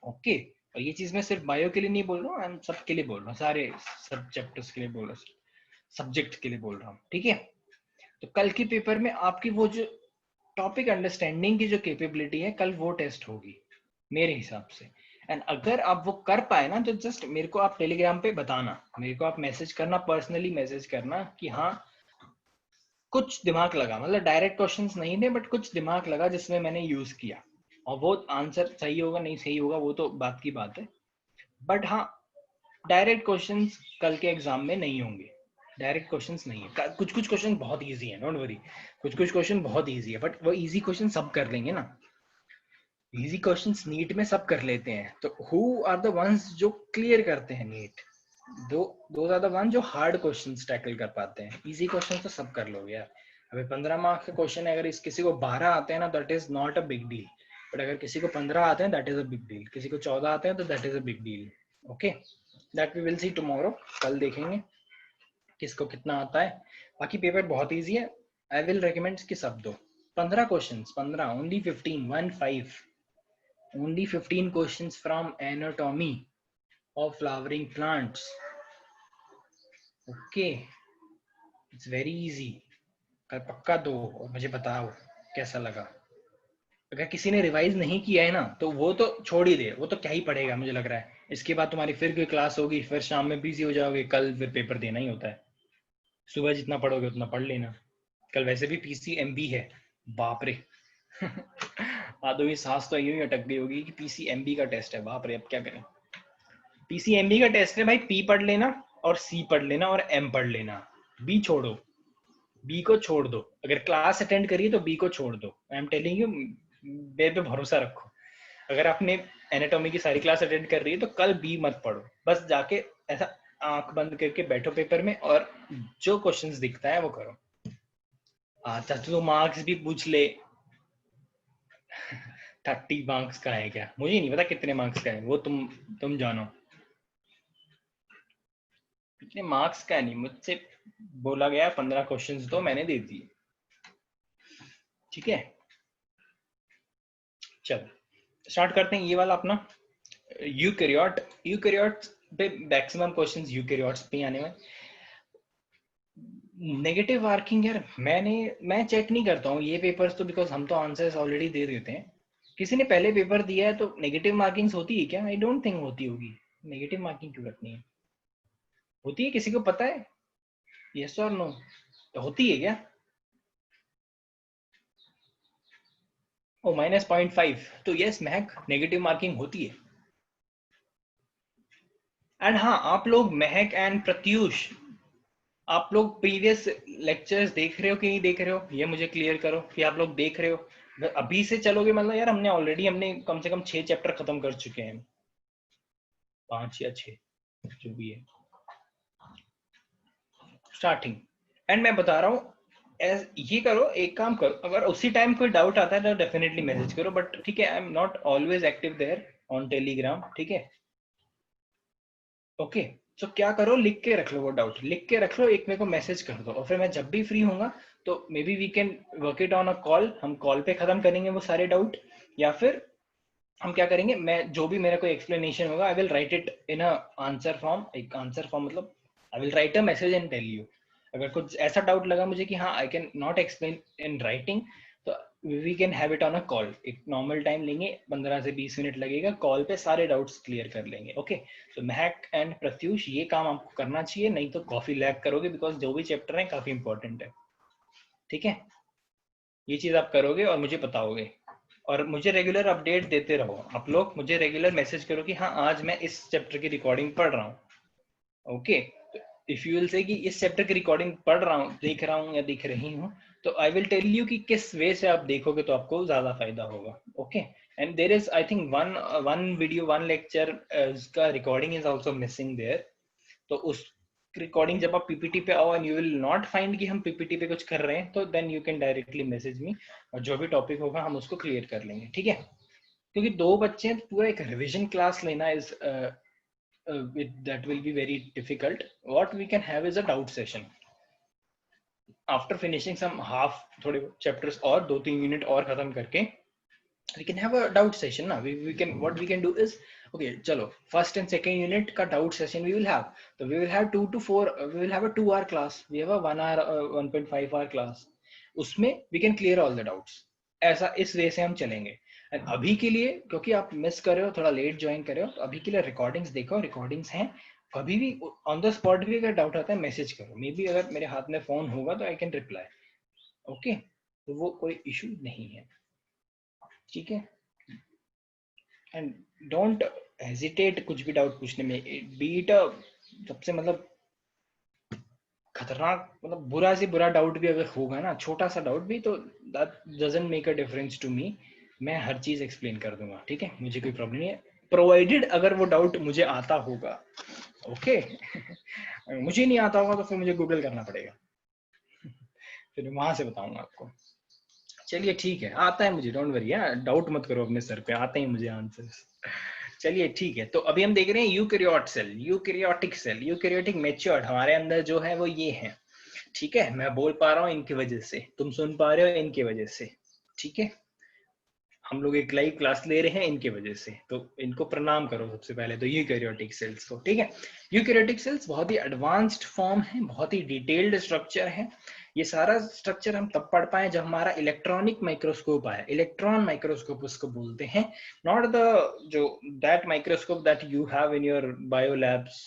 ओके। और ये चीज मैं सिर्फ बायो के लिए नहीं बोल रहा हूँ, मैं सबके लिए बोल रहा हूँ, सारे सब चैप्टर्स के लिए बोल रहा हूँ, सब्जेक्ट के लिए बोल रहा हूँ, ठीक है। तो कल के पेपर में आपकी वो जो टॉपिक अंडरस्टैंडिंग की जो कैपेबिलिटी है, कल वो टेस्ट होगी मेरे हिसाब से। एंड अगर आप वो कर पाए ना, तो जस्ट मेरे को आप टेलीग्राम पे बताना, मेरे को आप मैसेज करना, पर्सनली मैसेज करना कि हाँ कुछ दिमाग लगा, मतलब डायरेक्ट क्वेश्चंस नहीं थे बट कुछ दिमाग लगा जिसमें मैंने यूज किया, और वो आंसर सही होगा नहीं सही होगा वो तो बात की बात है, बट हाँ डायरेक्ट क्वेश्चंस कल के एग्जाम में नहीं होंगे, डायरेक्ट क्वेश्चंस नहीं है। कुछ कुछ क्वेश्चन बहुत इजी है, डोंट वरी, कुछ कुछ क्वेश्चन बहुत इजी है, बट वो इजी क्वेश्चन सब कर लेंगे ना। इजी क्वेश्चंस नीट में सब कर लेते हैं, तो हु आर द वंस जो क्लियर करते हैं नीट, दो आर द वन जो हार्ड क्वेश्चंस टैकल कर पाते हैं। इजी क्वेश्चन तो सब कर लोगे यार। अभी 15 मार्क्स का क्वेश्चन है, अगर इस किसी को 12 आते हैं ना, that is not a big deal, but अगर किसी को 15 आते हैं that is a big deal, किसी को 14 आते हैं तो that is a big deal. Okay, that we will see tomorrow, कल देखेंगे किसको कितना आता है। बाकी पेपर बहुत इजी है, आई विल रिकमेंड कि सब दो। 15 questions, 15 only 15 only 15 questions from anatomy of flowering plants. Okay, it's very easy, कल पक्का दो और मुझे बताओ कैसा लगा। अगर किसी ने रिवाइज नहीं किया है ना तो वो तो छोड़ ही दे, वो तो क्या ही पढ़ेगा, मुझे लग रहा है इसके बाद तुम्हारी फिर कोई क्लास होगी, फिर शाम में बिजी हो जाओगे, कल फिर पेपर देना ही होता है। सुबह जितना पढ़ोगे उतना पढ़ लेना, कल वैसे भी PCMB है, बाप रे। आधो की सांस तो यूं ही अटक गई होगी कि PCMB का टेस्ट है, बाप रे अब क्या करें। PCMB का टेस्ट है भाई, P पढ़ लेना और C पढ़ लेना और M पढ़ लेना, B छोड़ो, B को छोड़ दो। अगर क्लास अटेंड करिए तो B को छोड़ दो, आई एम टेलिंग यू, मेरे पे भरोसा रखो। अगर आपने एनाटॉमी की सारी क्लास अटेंड कर रही है तो कल B मत पढ़ो, बस जाके ऐसा आंख बंद करके बैठो पेपर में और जो क्वेश्चंस दिखता है वो करो। अच्छा तो मार्क्स भी पूछ ले। 30 मार्क्स का है क्या, मुझे नहीं पता कितने मार्क्स का है वो, तुम जानो। कितने मार्क्स का नहीं, मुझसे बोला गया 15 क्वेश्चंस तो मैंने दे दिए, ठीक है। चलो स्टार्ट करते हैं ये वाला अपना यूकैरियोट पे मैक्सिमम क्वेश्चंस यूकैरियोट्स पे आने में। नेगेटिव मार्किंग यार मैं चेक नहीं करता हूँ ये पेपर्स तो, बिकॉज हम तो आंसर्स ऑलरेडी दे देते हैं। किसी ने पहले पेपर दिया है तो नेगेटिव मार्किंग होती है क्या? आई डोंट थिंक होती होगी। नेगेटिव मार्किंग क्यों रखनी है? होती है? किसी को पता है? यस और नो? होती है क्या? ओ -0.5, तो यस महक, नेगेटिव मार्किंग होती है। एंड हाँ, आप लोग महक एंड प्रत्यूष, आप लोग प्रीवियस लेक्चर्स देख रहे हो कि नहीं देख रहे हो, ये मुझे क्लियर करो कि आप लोग देख रहे हो। अगर अभी से चलोगे मतलब यार, हमने कम से कम 6 चैप्टर खत्म कर चुके हैं, 5 या 6 जो भी है स्टार्टिंग। एंड मैं बता रहा हूँ ये करो, एक काम करो, अगर उसी टाइम कोई डाउट आता है तो डेफिनेटली मैसेज करो, बट ठीक है, I am not always active there on Telegram, ठीक है। ओके, सो क्या करो, लिख के रख लो, वो डाउट लिख के रख लो, एक मेरे को मैसेज कर दो, और फिर मैं जब भी फ्री होऊंगा तो may be we can work it on a call, हम कॉल पे खत्म करेंगे वो सारे डाउट। या फिर हम क्या करेंगे, मैं जो भी मेरा कोई एक्सप्लेनेशन होगा I will write it in a answer form, एक आंसर फॉर्म मतलब I will write a message and tell you. अगर कुछ ऐसा डाउट लगा मुझे कि हाँ I can not explain in writing, तो we can have it on a call, एक नॉर्मल टाइम लेंगे, 15 से 20 मिनट लगेगा, कॉल पे सारे डाउट्स क्लियर कर लेंगे। ओके, तो महक एंड प्रत्यूष ये काम आपको करना चाहिए, नहीं तो कॉफी लैग करोगे, बिकॉज जो भी चैप्टर है काफी इंपॉर्टेंट है, ठीक है। ये चीज आप करोगे और मुझे बताओगे, और मुझे रेगुलर अपडेट देते रहो। आप लोग मुझे रेगुलर मैसेज करो कि हाँ आज मैं इस चैप्टर की रिकॉर्डिंग पढ़ रहा हूँ। Okay, if you will say कि इस चैप्टर की रिकॉर्डिंग पढ़ रहा हूँ, देख रहा हूँ या दिख रही हूँ, तो आई विल टेल यू कि किस वे से आप देखोगे तो आपको ज्यादा फायदा होगा। Okay, and there is I think one video, one lecture का recording is also missing there. तो उस रिकॉर्डिंग जब आप पीपीटी पे आओ and you will not find कि हम पीपीटी पे कुछ कर रहे हैं, तो then you can directly message me, और जो भी टॉपिक होगा हम उसको क्लियर कर लेंगे, ठीक है। क्योंकि 2 बच्चे हैं तो पूरा एक रिवीजन क्लास लेना is that will be very difficult. What we can have is a doubt session after finishing some half थोड़े chapters और 2-3 यूनिट और खत्म करके we can have a doubt session ना। we can, what we can do is, okay चलो first and second unit का doubt session we will have, so we will have 2 to 4 we will have a 2 hour class, we have a 1 hour 1.5 hour class, उसमें we can clear all the doubts। ऐसा इस वे से हम चलेंगे। And अभी के लिए क्योंकि आप मिस कर रहे हो, थोड़ा लेट ज्वाइन कर रहे हो, तो अभी के लिए रिकॉर्डिंग्स देखो, रिकॉर्डिंग्स हैं, कभी भी ऑन द स्पॉट भी अगर डाउट आता है मैसेज करो, मे बी अगर मेरे हाथ में फोन होगा तो आई कैन रिप्लाई। ओके, तो वो कोई इशू नहीं है, ठीक है। एंड डोंट हेजिटेट कुछ भी डाउट पूछने में, बीट सबसे मतलब खतरनाक, मतलब बुरा से बुरा डाउट भी अगर होगा ना, छोटा सा डाउट भी, तो that doesn't make a difference to me. मैं हर चीज एक्सप्लेन कर दूंगा, ठीक है, मुझे कोई प्रॉब्लम नहीं है, प्रोवाइडेड अगर वो डाउट मुझे आता होगा। ओके मुझे नहीं आता होगा तो फिर मुझे गूगल करना पड़ेगा, फिर वहां से बताऊंगा आपको। चलिए ठीक है, आता है मुझे, डोंट वरी, डाउट मत करो अपने सर पे, आते हैं मुझे आंसर्स। चलिए ठीक है, तो अभी हम देख रहे हैं eukaryote cell, eukaryotic cell, eukaryotic matured हमारे अंदर जो है वो ये है, ठीक है। मैं बोल पा रहा हूँ इनकी वजह से, तुम सुन पा रहे हो इनकी वजह से, ठीक है। हम लोग एक लाइव क्लास ले रहे हैं इनके वजह से, तो इनको प्रणाम करो सबसे पहले तो यूकैरियोटिक सेल्स को, ठीक है। यूकैरियोटिक सेल्स बहुत ही एडवांस्ड फॉर्म है, बहुत ही डिटेल्ड स्ट्रक्चर है। ये सारा स्ट्रक्चर हम तब पढ़ पाए जब हमारा इलेक्ट्रॉनिक माइक्रोस्कोप आया, इलेक्ट्रॉन माइक्रोस्कोप उसको बोलते हैं, नॉट द जो that microscope that you have in your bio labs,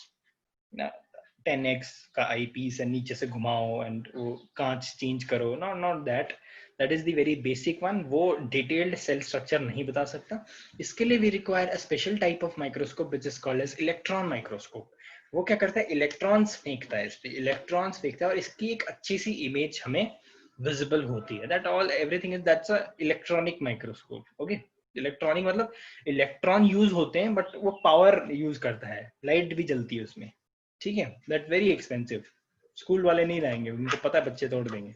10x का आई पीस है, नीचे से घुमाओ एंड वो कांच चेंज करो, not not that, that is the very basic one, वो डिटेल्ड सेल स्ट्रक्चर नहीं बता सकता। इसके लिए we require a special type of microscope which is called as electron microscope. वो क्या करता है, इलेक्ट्रॉन्स फेंकता है, इस पे इलेक्ट्रॉन्स फेंकता है और इसकी एक अच्छी सी इमेज हमें विजिबल होती है, that all everything is, that's a electronic microscope. Okay, electronic मतलब इलेक्ट्रॉन यूज होते हैं बट वो पावर यूज करता है, लाइट भी जलती है उसमें, ठीक है। दैट वेरी एक्सपेंसिव, स्कूल वाले नहीं लाएंगे, उनको पता है बच्चे तोड़ देंगे,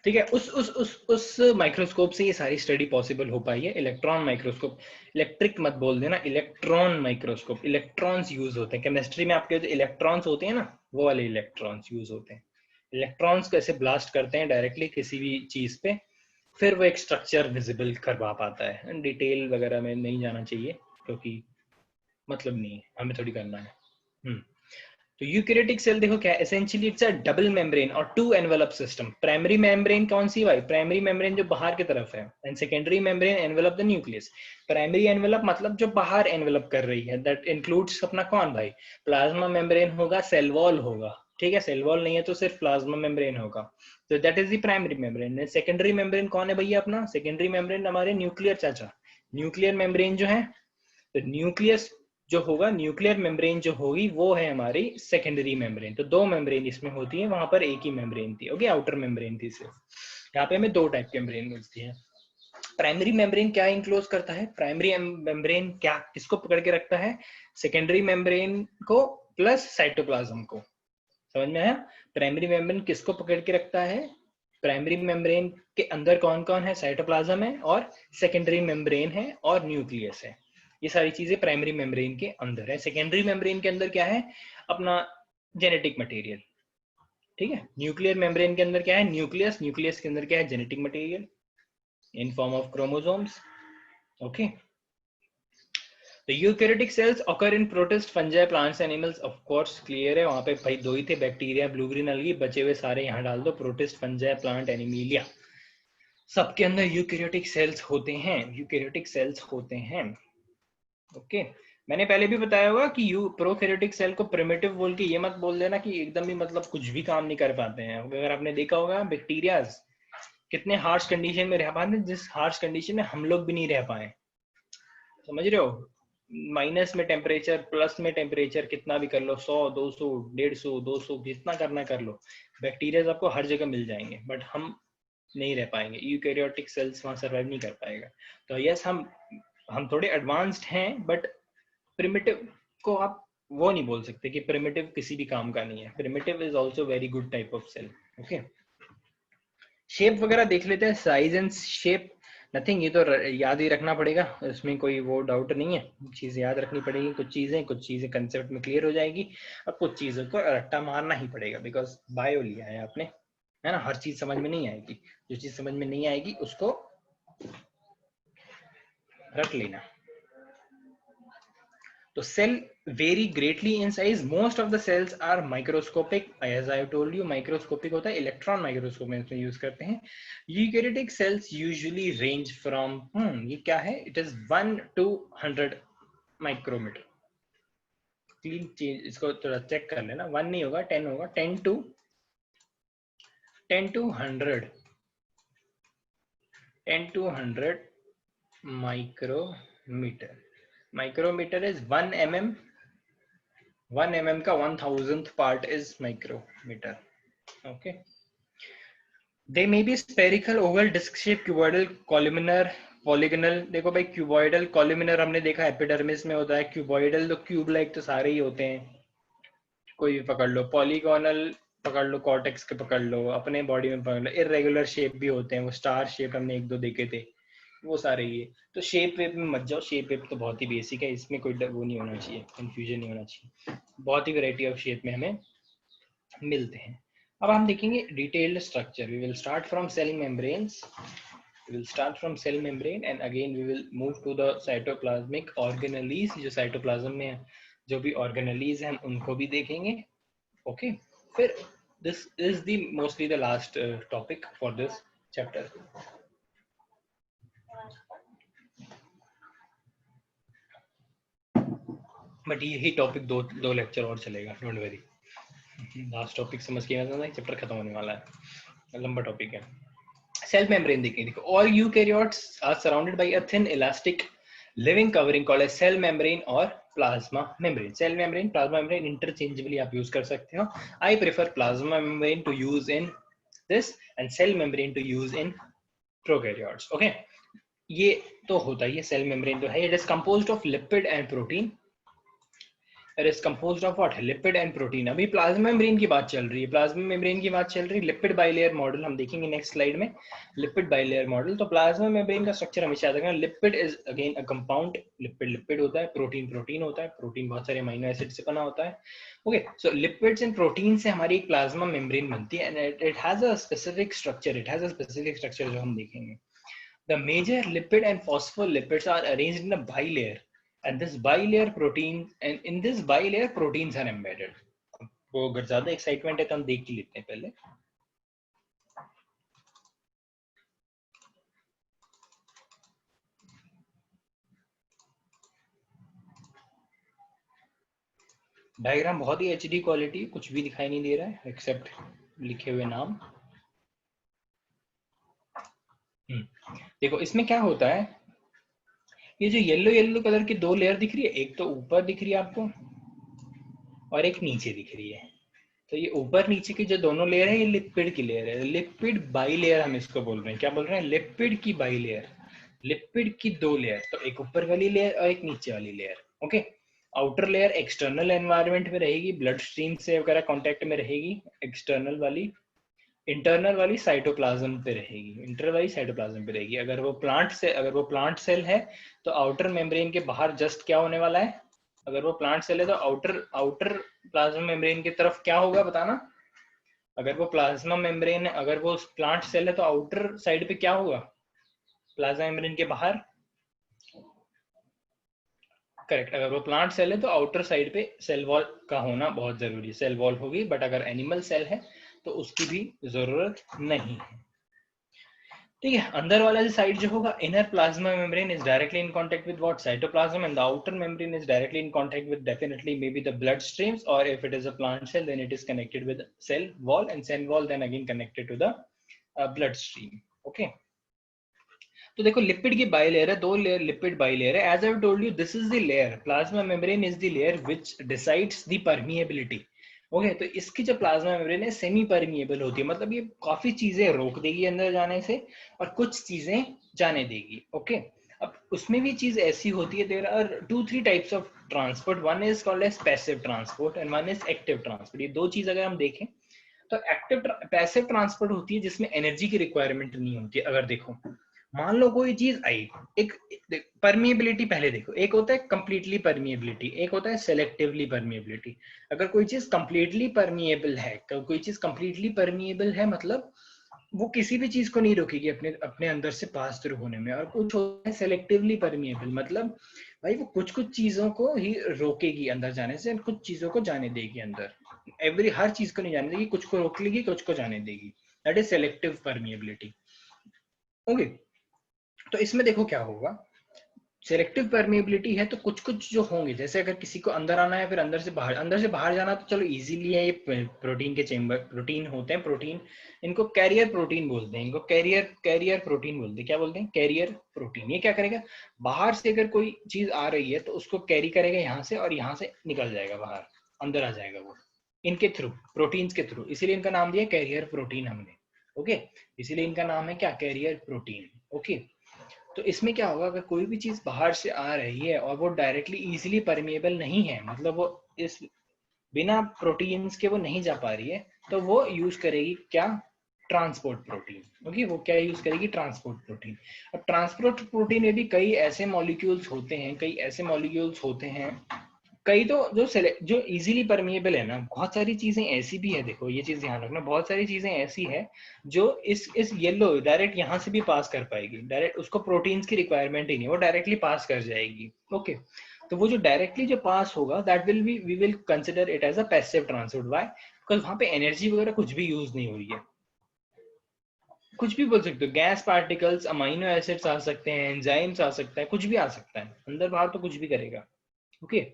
ठीक है। उस माइक्रोस्कोप से ये सारी स्टडी पॉसिबल हो पाई है, इलेक्ट्रॉन माइक्रोस्कोप, इलेक्ट्रिक मत बोल देना, इलेक्ट्रॉन माइक्रोस्कोप, इलेक्ट्रॉन्स यूज होते हैं केमिस्ट्री में, आपके जो इलेक्ट्रॉन्स होते हैं ना, वो वाले इलेक्ट्रॉन्स यूज होते हैं। इलेक्ट्रॉन्स को ऐसे ब्लास्ट करते हैं डायरेक्टली किसी भी चीज पे, फिर वो एक स्ट्रक्चर विजिबल करवा पाता है। डिटेल वगैरह में नहीं जाना चाहिए क्योंकि मतलब नहीं है, हमें थोड़ी करना है। तो यूकैरियोटिक सेल देखो क्या है, essentially it's a double membrane और two envelope system. Primary membrane कौन सी भाई, प्राइमरी मेम्ब्रेन जो बाहर की तरफ है, and secondary membrane envelope the nucleus. Primary envelope मतलब जो बाहर एनवेलप कर रही है, दैट इंक्लूड्स अपना कौन भाई, प्लाज्मा मेम्ब्रेन होगा, सेल वॉल होगा, ठीक है, सेल वॉल नहीं है तो सिर्फ प्लाज्मा मेम्ब्रेन होगा, तो that is the primary membrane. Secondary membrane कौन है भैया अपना, सेकेंडरी मेम्ब्रेन हमारे न्यूक्लियर चाचा, न्यूक्लियर मेम्ब्रेन जो है, तो न्यूक्लियस जो होगा, न्यूक्लियर मेम्ब्रेन जो होगी वो है हमारी सेकेंडरी मेम्ब्रेन। तो दो मेम्ब्रेन इसमें होती है, वहां पर एक ही मेम्ब्रेन थी, ओके, आउटर मेम्ब्रेन थी सिर्फ। यहाँ पे हमें दो टाइप के मेम्ब्रेन मिलती है। प्राइमरी मेम्ब्रेन क्या इंक्लोज करता है, प्राइमरी मेम्ब्रेन क्या किसको पकड़ के रखता है, सेकेंडरी मेम्ब्रेन को प्लस साइटोप्लाज्म को, समझ में आया। प्राइमरी मेम्ब्रेन किसको पकड़ के रखता है, प्राइमरी मेम्ब्रेन के अंदर कौन कौन है, साइटोप्लाज्म है और सेकेंडरी मेम्ब्रेन है और न्यूक्लियस है, ये सारी चीजें प्राइमरी मेम्ब्रेन के अंदर है। सेकेंडरी मेम्ब्रेन के अंदर क्या है, अपना जेनेटिक मटेरियल, ठीक है। न्यूक्लियर मेम्ब्रेन के अंदर क्या है, न्यूक्लियस, न्यूक्लियस के अंदर क्या है, genetic material in form of chromosomes, okay. The eukaryotic cells occur in protist, fungi, plants, animals, of course clear है, वहां पे भाई दो ही थे, बैक्टीरिया, ब्लू ग्रीन अलगी, बचे हुए सारे यहाँ डाल दो, प्रोटिस्ट, फंजाई, प्लांट, एनिमिलिया, सबके अंदर यूकैरियोटिक सेल्स होते हैं, यूकैरियोटिक सेल्स होते हैं, ओके। मैंने पहले भी बताया होगा कि यू प्रोकैरियोटिक सेल को प्रिमिटिव बोल के ये मत बोल देना कि एकदम ही मतलब कुछ भी काम नहीं कर पाते हैं। अगर आपने देखा होगा बैक्टीरिया कितने हार्श कंडीशन में रह पाते हैं, जिस हार्श कंडीशन में हम लोग भी नहीं रह पाए, समझ रहे हो, माइनस में टेम्परेचर, प्लस में टेम्परेचर, कितना भी कर लो, 100, 200, 150, 200, जितना करना कर लो, बैक्टीरिया आपको हर जगह मिल जाएंगे, बट हम नहीं रह पाएंगे, यूकैरियोटिक सेल्स वहां सर्वाइव नहीं कर पाएगा। तो यस, हम थोड़े एडवांस्ड हैं, बट प्रिमिटिव को आप वो नहीं बोल सकते कि प्रिमिटिव किसी भी काम का नहीं है, primitive is also very good type of cell, okay. Shape वगैरह देख लेते हैं, साइज एंड शेप, नथिंग, ये तो याद ही रखना पड़ेगा, इसमें कोई वो डाउट नहीं है, चीजें याद रखनी पड़ेगी, कुछ चीजें कंसेप्ट में क्लियर हो जाएगी और कुछ चीजों को रट्टा मारना ही पड़ेगा, बिकॉज बायो लिया है आपने, है ना, हर चीज समझ में नहीं आएगी, जो चीज समझ में नहीं आएगी उसको रट लेना। तो cell vary greatly in size, most of the cells are microscopic, as I have told you, microscopic होता है, इलेक्ट्रॉन माइक्रोस्कोप में इसमें यूज करते हैं। Eukaryotic cells usually range from ये क्या है, it is 1 to 100 micrometer. Clean change, इसको थोड़ा चेक कर लेना, 1 नहीं होगा, 10 होगा, 10 to 100, 10 to 100 micrometre. Micrometre is 1 mm, 1 mm का 1000th part is micrometre, okay. They may be spherical, oval, disc shape, cuboidal, columnar, polygonal. देखो भाई क्यूबॉइडल कॉलमिनर हमने देखा एपिडर्मिस में होता है, क्यूबॉइडल तो क्यूब लाइक तो सारे ही होते हैं, कोई भी पकड़ लो, पॉलीगोनल पकड़ लो, कॉर्टेक्स के पकड़ लो, अपने बॉडी में पकड़ लो, इरेगुलर शेप भी होते हैं, वो स्टार शेप हमने एक दो देखे थे, वो सारे ही है। तो शेप वेप में मत जाओ, शेप वेप तो बहुत ही बेसिक है, इसमें कोई वो नहीं होना चाहिए, कंफ्यूजन नहीं होना चाहिए, बहुत ही वैरायटी ऑफ शेप में हमें मिलते हैं। अब हम देखेंगे detailed structure. We will start from cell membranes, we will start from cell membrane and again we will move to the cytoplasmic organelles, जो cytoplasm में जो भी organelles हैं हम उनको भी देखेंगे। ओके, फिर this is the mostly the last topic for this chapter. But यही टॉपिक दो लेक्चर और चलेगा, डोंट वरी। लास्ट टॉपिक समझ के आया था, चैप्टर खत्म होने वाला है, लंबा टॉपिक है। सेल मेम्ब्रेन देखिए, देखो all eukaryotes are surrounded by a thin elastic living covering called as cell membrane और plasma membrane. Cell membrane, plasma membrane interchangeably आप यूज कर सकते हो। I prefer plasma membrane to use in this and cell membrane to use in prokaryotes. Okay, ये तो होता ही है, सेल मेम्ब्रेन तो है, it is composed of lipid and protein. It is composed of what? Lipid and protein. अभी plasma membrane की बात चल रही है, प्लाज्मा मेम्ब्रेन की बात चल रही है, लिपिड बाइलेयर मॉडल हम देखेंगे नेक्स्ट स्लाइड में, लिपिड बाइलेयर मॉडल। तो प्लाज्मा मेम्ब्रेन का स्ट्रक्चर हमेशा याद रखना, lipid is again a compound, lipid lipid होता है, प्रोटीन प्रोटीन होता है, प्रोटीन बहुत सारे अमीनो एसिड से बना होता है। Okay, so lipids and protein से हमारी एक प्लाज्मा मेम्ब्रेन बनती है and it has a specific structure, it has a specific structure जो हम देखेंगे। The major lipid and phospholipids are arranged in a bilayer, and this bilayer protein, and in this bilayer proteins are embedded. वो अगर ज्यादा excitement है तो हम देख ही लेते हैं पहले। डायग्राम बहुत ही एचडी क्वालिटी, कुछ भी दिखाई नहीं दे रहा है एक्सेप्ट लिखे हुए नाम। देखो इसमें क्या होता है, ये जो येलो येलो कलर की दो लेयर दिख रही है, एक तो ऊपर दिख रही है आपको और एक नीचे दिख रही है। तो ये ऊपर नीचे की जो दोनों लेयर है, ये लिपिड की लेयर है, लिपिड बाई लेयर हम इसको बोल रहे हैं। क्या बोल रहे हैं? लिपिड की बाई लेयर, लिपिड की दो लेयर, तो एक ऊपर वाली लेयर और एक नीचे वाली layer. Okay, outer layer external environment में रहेगी, ब्लड स्ट्रीम से वगैरह कांटेक्ट में रहेगी, एक्सटर्नल वाली। इंटरनल वाली साइटोप्लाज्म पे रहेगी, इंटरनल वाली साइटोप्लाज्म पे रहेगी। अगर वो प्लांट सेल है तो आउटर मेम्ब्रेन के बाहर जस्ट क्या होने वाला है, अगर वो प्लांट सेल है तो आउटर प्लाज्मा मेम्ब्रेन की तरफ क्या होगा बताना। अगर वो प्लाज्मा मेम्ब्रेन है, अगर वो प्लांट सेल है तो आउटर साइड पे क्या होगा, प्लाज्मा मेम्ब्रेन के बाहर। करेक्ट, अगर वो प्लांट सेल है तो आउटर साइड पे सेल वॉल का होना बहुत जरूरी है, सेल वॉल होगी। बट अगर एनिमल सेल है तो उसकी भी जरूरत नहीं है। ठीक है, अंदर वाला जो साइड जो होगा, inner plasma membrane is directly in contact with what, cytoplasm, and the outer membrane is directly in contact with definitely may be the blood streams, और if it is a plant cell then it is connected with cell wall, and cell wall then again connected to the blood stream. Okay, तो देखो lipid की bilayer है, दो layer lipid bilayer है। As I have told you, this is the layer, plasma membrane is the layer which decides the permeability. Okay, तो इसकी जो plasma membrane है सेमी परमिएबल होती है, मतलब ये काफी चीजें रोक देगी अंदर जाने से और कुछ चीजें जाने देगी। ओके, अब उसमें भी चीज ऐसी होती है, there are 2-3 types of transport, one is called as passive transport and one is active transport. ये दो चीज अगर हम देखें तो एक्टिव पैसिव ट्रांसपोर्ट होती है जिसमें एनर्जी की रिक्वायरमेंट नहीं होती है। अगर देखो मान लो कोई चीज आई, एक परमिएबिलिटी पहले देखो, एक होता है कंप्लीटली परमिएबिलिटी, एक होता है सेलेक्टिवली परमिएबिलिटी। अगर कोई चीज कंप्लीटली परमिएबल है, कोई चीज कंप्लीटली परमिएबल है मतलब वो किसी भी चीज को नहीं रोकेगी अपने अपने अंदर से पास थ्रू होने में। और कुछ होता है सेलेक्टिवली परमिएबल, मतलब भाई वो कुछ कुछ चीजों को ही रोकेगी अंदर जाने से, कुछ चीजों को जाने देगी अंदर, हर चीज को नहीं जाने देगी, कुछ को रोक लेगी, कुछ को जाने देगी। That is selective permeability. Okay, तो इसमें देखो क्या होगा, सेलेक्टिव परमिएबिलिटी है तो कुछ कुछ जो होंगे, जैसे अगर किसी को अंदर आना है फिर अंदर से बाहर जाना तो चलो इजीली है, ये प्रोटीन के चेंबर प्रोटीन होते हैं, प्रोटीन इनको कैरियर प्रोटीन बोलते हैं, इनको कैरियर प्रोटीन बोलते हैं। क्या बोलते हैं? Carrier protein. ये क्या करेगा, बाहर से अगर कोई चीज आ रही है तो उसको कैरी करेगा यहाँ से और यहाँ से निकल जाएगा बाहर, अंदर आ जाएगा वो इनके थ्रू, प्रोटीन्स के थ्रू, इसीलिए इनका नाम दिया कैरियर प्रोटीन हमने। ओके, इसीलिए इनका नाम है क्या, कैरियर प्रोटीन। ओके, तो इसमें क्या होगा, अगर कोई भी चीज बाहर से आ रही है और वो डायरेक्टली इजीली परमिएबल नहीं है, मतलब वो इस बिना प्रोटीन्स के वो नहीं जा पा रही है, तो वो यूज करेगी क्या, ट्रांसपोर्ट प्रोटीन। ओके, वो क्या यूज करेगी, ट्रांसपोर्ट प्रोटीन। अब ट्रांसपोर्ट प्रोटीन में भी कई ऐसे मॉलिक्यूल्स होते हैं, कई तो जो इजीली परमिएबल है ना, बहुत सारी चीजें ऐसी भी है, देखो ये चीज ध्यान रखना, बहुत सारी चीजें ऐसी है जो इस येलो डायरेक्ट यहाँ से भी पास कर पाएगी, डायरेक्ट उसको प्रोटीन्स की रिक्वायरमेंट ही नहीं, वो डायरेक्टली पास कर जाएगी। ओके, तो वो जो डायरेक्टली जो पास होगा, that will be, we will consider it as a passive transport. Why? Because वहां पे एनर्जी वगैरह कुछ भी यूज नहीं हो रही है, कुछ भी बोल सकते हो, गैस पार्टिकल्स, अमाइनो एसिड्स आ सकते हैं, एंजाइम्स आ सकता है, कुछ भी आ सकता है, अंदर बाहर तो कुछ भी करेगा। ओके,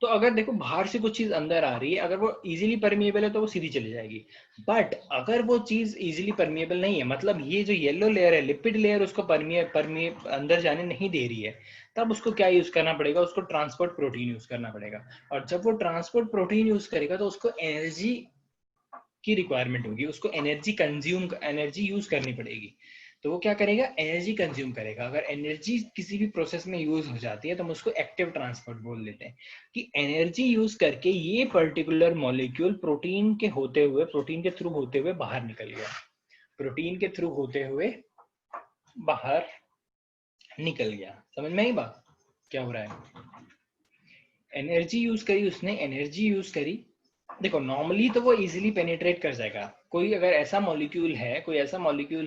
तो अगर देखो बाहर से कुछ चीज अंदर आ रही है, अगर वो इजीली परमिएबल है तो वो सीधी चली जाएगी, बट अगर वो चीज इजीली परमिएबल नहीं है, मतलब ये जो येलो लेयर है, लिपिड लेयर, उसको परमिए अंदर जाने नहीं दे रही है, तब उसको क्या यूज करना पड़ेगा, उसको ट्रांसपोर्ट प्रोटीन यूज करना पड़ेगा। और जब वो ट्रांसपोर्ट प्रोटीन यूज करेगा तो उसको एनर्जी की रिक्वायरमेंट होगी, उसको एनर्जी यूज करनी पड़ेगी। तो वो क्या करेगा, एनर्जी कंज्यूम करेगा। अगर एनर्जी किसी भी प्रोसेस में यूज हो जाती है तो हम उसको एक्टिव ट्रांसपोर्ट बोल देते हैं, कि एनर्जी यूज करके ये पर्टिकुलर मॉलिक्यूल प्रोटीन के थ्रू होते हुए बाहर निकल गया, प्रोटीन के थ्रू होते हुए बाहर निकल गया। समझ में आई बात क्या हो रहा है? एनर्जी यूज करी उसने, एनर्जी यूज करी। देखो नॉर्मली तो वो इजीली पेनिट्रेट कर जाएगा, कोई अगर ऐसा मॉलिक्यूल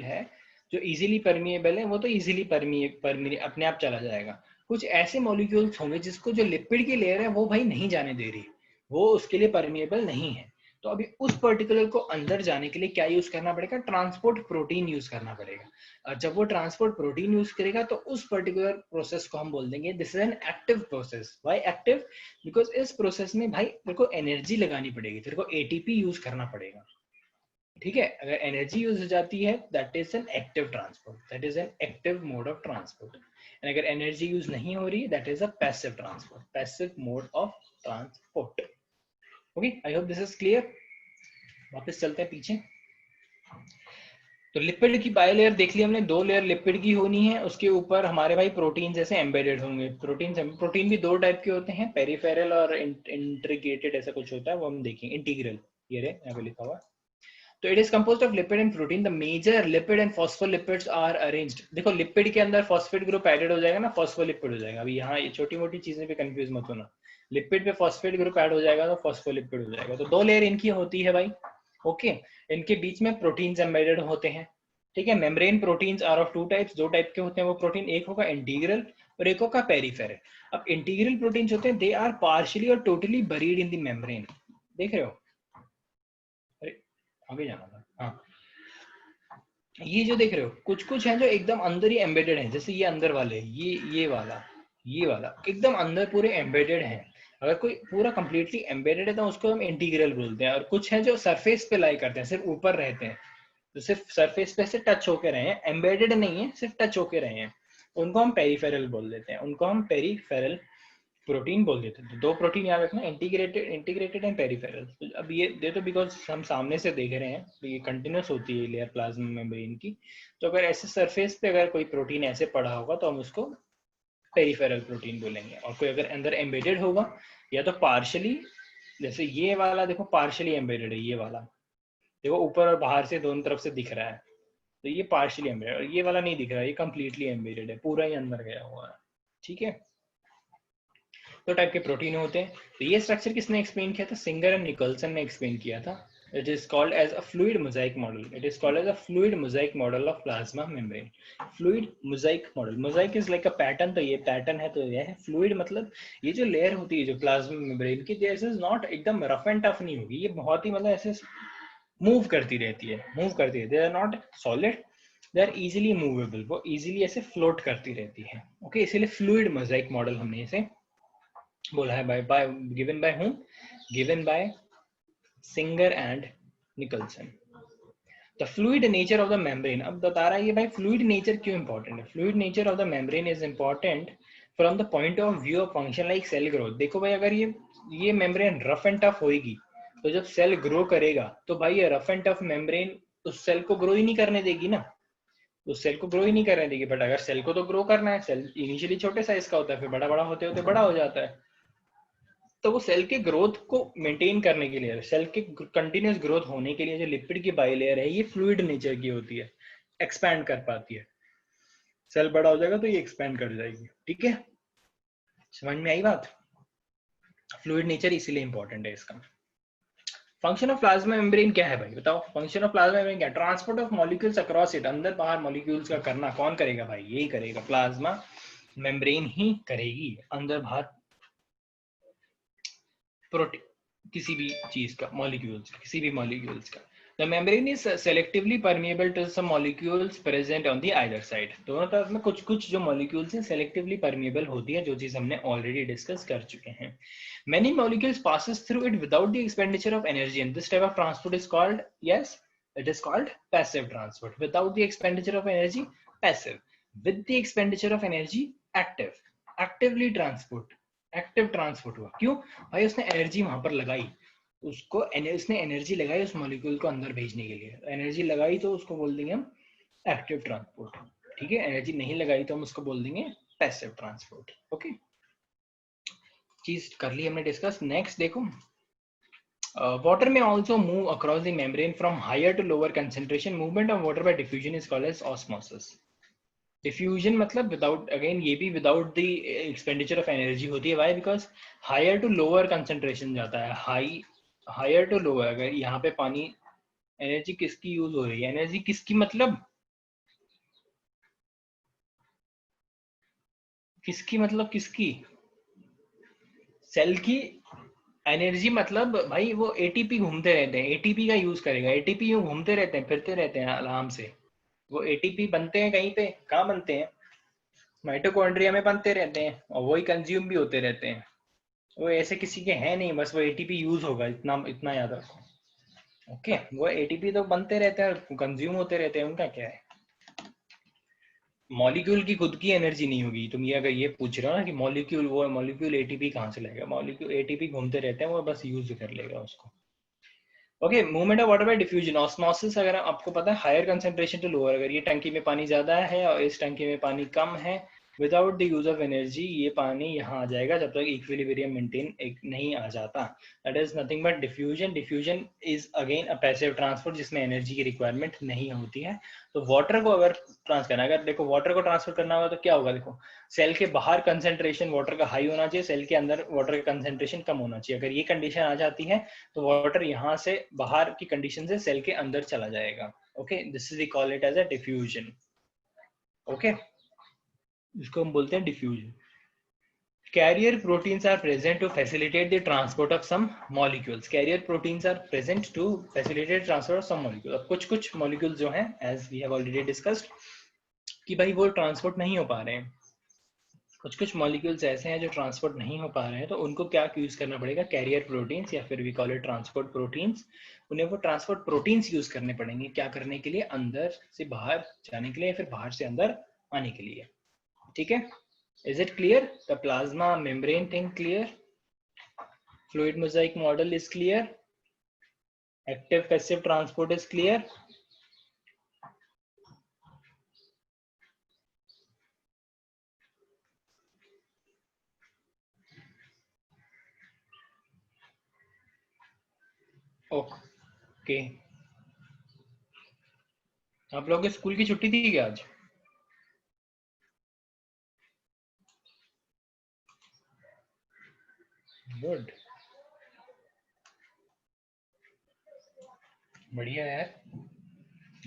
है, जो इजीली परमिएबल है, वो तो इजीली अपने आप चला जाएगा। कुछ ऐसे मॉलिक्यूल्स होंगे जिसको जो लिपिड की लेयर है वो भाई नहीं जाने दे रही, वो उसके लिए परमिएबल नहीं है, तो अभी उस पर्टिकुलर को अंदर जाने के लिए क्या यूज करना पड़ेगा, ट्रांसपोर्ट प्रोटीन यूज करना पड़ेगा। और जब वो ट्रांसपोर्ट प्रोटीन यूज करेगा तो उस पर्टिकुलर प्रोसेस को हम बोल देंगे this is an active process. Why active? Because इस प्रोसेस में भाई तेरे को एनर्जी लगानी पड़ेगी, तेरे को एटीपी यूज करना पड़ेगा। ठीक है, अगर एनर्जी यूज हो जाती है that is an active transport, that is an active mode of transport. And अगर एनर्जी यूज नहीं हो रही that is a passive transport, passive mode of transport. Okay, I hope this is clear. वापस चलते हैं पीछे। तो लिपिड की बाय लेयर देख ली हमने, 2 लेयर लिपिड की होनी है, उसके ऊपर हमारे भाई प्रोटीन जैसे एम्बेडेड होंगे। प्रोटीन भी 2 टाइप के होते हैं, पेरिफेरल और इंटीग्रेटेड, ऐसा कुछ होता है, वो हम देखेंगे। इंटीग्रल ये रहे यहाँ पे लिखा हुआ। तो it is composed of lipid and protein, the major lipid and phospholipids are arranged. देखो लिपिड के अंदर फॉस्फेट ग्रुप एडेड हो जाएगा ना, फॉस्फोलिपिड हो जाएगा। अभी यहाँ ये छोटी मोटी चीजें भी कंफ्यूज मत होना, लिपिड पे फॉस्फेट ग्रुप ऐड हो जाएगा तो फॉस्फोलिपिड हो जाएगा। तो 2 लेयर इनकी होती है भाई। ओके, इनके बीच में प्रोटीन्स एम्बेडेड होते हैं। ठीक है, membrane proteins are of 2 types, 2 type के होते हैं वो प्रोटीन, एक होगा इंटीग्रल और एक होगा पेरिफेरल। अब इंटीग्रल प्रोटीन्स होते हैं, दे आर पार्शियली और totally buried in the membrane. देख रहे हो, अरे आगे जाना था। हाँ, ये जो देख रहे हो, कुछ कुछ है जो एकदम अंदर ही एम्बेडेड है, जैसे ये अंदर वाले, ये वाला एकदम अंदर पूरे एम्बेडेड है। अगर कोई पूरा कंप्लीटली एम्बेडेड है तो उसको हम इंटीग्रल बोलते हैं। और कुछ है जो सरफेस पे लाई करते हैं, सिर्फ ऊपर रहते हैं, तो सिर्फ सरफेस पे से टच होके रहे हैं, एम्बेडेड नहीं है, सिर्फ टच होके रहे हैं, उनको हम पेरिफेरल बोल देते हैं, उनको हम पेरिफेरल प्रोटीन बोल देते हैं। तो 2 प्रोटीन याद रखना, इंटीग्रेटेड एंड पेरिफेरल। तो अब ये दे तो बिकॉज हम सामने से देख रहे हैं तो ये कंटिन्यूस होती है लेयर प्लाज्मा मेम्ब्रेन की। तो अगर ऐसे सरफेस पे अगर कोई प्रोटीन ऐसे पड़ा होगा तो हम उसको पेरिफेरल प्रोटीन बोलेंगे। और कोई अगर अंदर एम्बेडेड होगा या तो पार्शली, जैसे ये वाला देखो पार्शली एम्बेडेड है, ये वाला देखो ऊपर और बाहर से दोनों तरफ से दिख रहा है, तो ये पार्शली एम्बेडेड। और ये वाला नहीं दिख रहा है, ये कंप्लीटली एम्बेडेड है, पूरा ही अंदर गया हुआ है। ठीक है, 2 टाइप के प्रोटीन होते हैं। तो ये स्ट्रक्चर किसने एक्सप्लेन किया था, सिंगर एंड निकोलसन ने एक्सप्लेन किया था। It is called as a fluid mosaic model, it is called as a fluid mosaic model of plasma membrane. Fluid mosaic model, mosaic is like a pattern, तो ये pattern है, तो ये है fluid. मतलब ये जो लेयर होती है जो प्लाज्मा मेम्ब्रेन की, दिस इज नॉट एकदम रफ एंड टफ नहीं होगी, ये बहुत ही मतलब ऐसे मूव करती रहती है, they are not solid, they are easily movable, वो इजीली ऐसे फ्लोट करती रहती है। ओके, इसीलिए फ्लूइड मोजाइक मॉडल हमने इसे बोला है। By given by whom, given by Singer and Nicolson. The fluid nature of the membrane, अब बता रहा है ये भाई फ्लूइड नेचर क्यों इंपॉर्टेंट है। Fluid nature of the membrane is important from the point of view of function like cell growth. देखो भाई, अगर ये मेम्ब्रेन रफ एंड टफ होगी तो जब सेल ग्रो करेगा तो भाई ये रफ एंड टफ मेम्ब्रेन उस सेल को ग्रो ही नहीं करने देगी ना, उस सेल को ग्रो ही नहीं करने देगी। बट अगर सेल को तो ग्रो करना है, सेल इनिशियली छोटे साइज का होता है, फिर बड़ा बड़ा होते होते बड़ा हो जाता है। तो वो सेल के ग्रोथ को मेंटेन करने के लिए, सेल के कंटिन्यूस ग्रोथ होने के लिए जो लिपिड की बाइलेयर है ये फ्लूइड नेचर की होती है, एक्सपैंड कर पाती है। सेल बड़ा हो जाएगा तो ये एक्सपैंड कर जाएगी। ठीक है, समझ में आई बात? फ्लूइड नेचर इसीलिए इंपॉर्टेंट है इसका। फंक्शन ऑफ प्लाज्मा मेम्ब्रेन क्या है भाई, बताओ? फंक्शन ऑफ प्लाज्मा मेम्ब्रेन क्या? Transport of molecules across it, अंदर बाहर मॉलिक्यूल्स का करना कौन करेगा भाई? यही करेगा, प्लाज्मा मेम्ब्रेन ही करेगी, अंदर बाहर प्रोटीन किसी भी चीज का, मॉलिक्यूल्स, किसी भी मॉलिक्यूल्स का। The membrane is selectively permeable to some molecules present on the either side. दोनों तरफ में कुछ कुछ जो molecules हैं selectively permeable होती है, जो चीज हमने already discuss कर चुके हैं। Many molecules passes through it without the expenditure of energy, and this type of transport is called, yes, it is called passive transport. Without the expenditure of energy, passive. With the expenditure of energy, active. Actively transport. Active transport हुआ, क्यों भाई? उसने energy वहां पर लगाई, उसको उसने energy लगाई उस मॉलिक्यूल को अंदर भेजने के लिए, एनर्जी लगाई तो उसको बोल देंगे हम एक्टिव ट्रांसपोर्ट। ठीक है, एनर्जी नहीं लगाई तो हम उसको बोल देंगे पैसिव ट्रांसपोर्ट। ओके, चीज कर ली हमने डिस्कस। नेक्स्ट देखो, water may also move across the membrane from higher to lower concentration. Movement of water by diffusion is called as osmosis. Diffusion मतलब विदाउट, अगेन ये भी without the expenditure of energy होती है। Why? Because higher to lower concentration जाता है, higher to lower. अगर यहाँ पे पानी, एनर्जी किसकी यूज हो रही है? एनर्जी किसकी मतलब, किसकी? सेल की एनर्जी मतलब भाई वो एटीपी घूमते रहते हैं, एटीपी का यूज करेगा। एटीपी यूं घूमते रहते हैं, फिरते रहते हैं आराम से। वो एटीपी बनते हैं कहीं पे, कहाँ बनते हैं? माइटोकॉन्ड्रिया में बनते रहते हैं, और वही कंज्यूम भी होते रहते हैं। वो ऐसे किसी के हैं नहीं, बस वो एटीपी यूज होगा, इतना इतना याद रखो। ओके, वो एटीपी तो बनते रहते हैं, कंज्यूम होते रहते हैं, उनका क्या है? मॉलिक्यूल की खुद की एनर्जी नहीं होगी। तुम ये अगर ये पूछ रहे हो ना कि मॉलिक्यूल, वो मॉलिक्यूल एटीपी कहाँ से लाएगा? मॉलिक्यूल एटीपी घूमते रहते हैं, वो बस यूज कर लेगा उसको। Okay, movement of water bye diffusion, osmosis. अगर आपको पता है हायर कंसेंट्रेशन टू लोअर, अगर ये टंकी में पानी ज्यादा है और इस टंकी में पानी कम है, without the use of energy ये पानी यहाँ आ जाएगा जब तक इक्विलिब्रियम मेंटेन नहीं आ जाता। That is nothing but diffusion. Diffusion is again a passive transport जिसमें एनर्जी की रिक्वायरमेंट नहीं होती है। तो वाटर को अगर ट्रांसफर करना, अगर देखो वाटर को ट्रांसफर करना होगा तो क्या होगा? देखो, सेल के बाहर कंसेंट्रेशन वाटर का हाई होना चाहिए, सेल के अंदर वाटर का कंसेंट्रेशन कम होना चाहिए। अगर ये कंडीशन आ जाती है तो वाटर यहाँ से बाहर की कंडीशन से सेल के अंदर चला जाएगा। Okay, this is we call it as a diffusion. Okay, इसको हम बोलते हैं diffusion. Carrier proteins are present to facilitate the transport of some molecules. Carrier proteins are present to facilitate transport of some molecules. अब कुछ कुछ molecules जो हैं, as we have already discussed, कि भाई वो ट्रांसपोर्ट नहीं हो पा रहे हैं। कुछ कुछ मॉलिक्यूल्स ऐसे हैं जो ट्रांसपोर्ट नहीं हो पा रहे हैं, तो उनको क्या यूज करना पड़ेगा? कैरियर प्रोटीन्स, या फिर we call it transport proteins. उन्हें वो ट्रांसपोर्ट प्रोटीन्स यूज करने पड़ेंगे, क्या करने के लिए? अंदर से बाहर जाने के लिए, फिर बाहर से अंदर आने के लिए। ठीक है, is it clear? The plasma membrane thing clear? Fluid mosaic model is clear? Active passive transport is clear? Okay, आप लोगों के स्कूल की छुट्टी थी क्या आज? गुड, बढ़िया यार।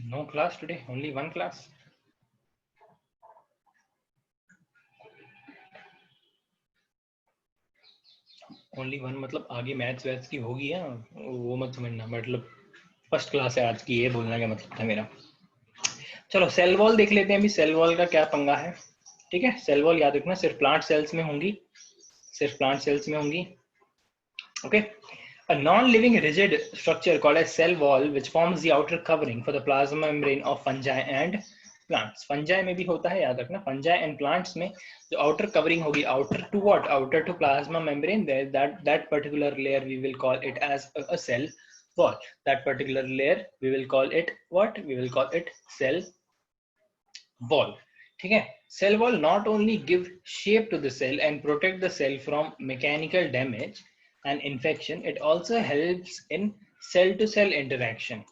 No class today, only one class. Only one मतलब आगे मैथ्स वैथ्स की होगी है, वो मत समझना। मतलब फर्स्ट क्लास है आज की, ये बोलने का मतलब था मेरा। चलो सेल वॉल देख लेते हैं अभी, सेल वॉल का क्या पंगा है। ठीक है, सेल वॉल याद रखना सिर्फ प्लांट सेल्स में होंगी, सिर्फ प्लांट सेल्स में होंगी। Okay, a non-living rigid structure called as cell wall which forms the outer covering for the plasma membrane of fungi and plants. fungi में भी होता है, याद रखना। fungi and plants में जो outer covering होगी, outer to what? outer to plasma membrane, there that particular layer we will call it as a cell wall. That particular layer we will call it what? We will call it cell wall. ठीक है. Cell wall not only give shape to the cell and protect the cell from mechanical damage and infection, it also helps in cell to cell interaction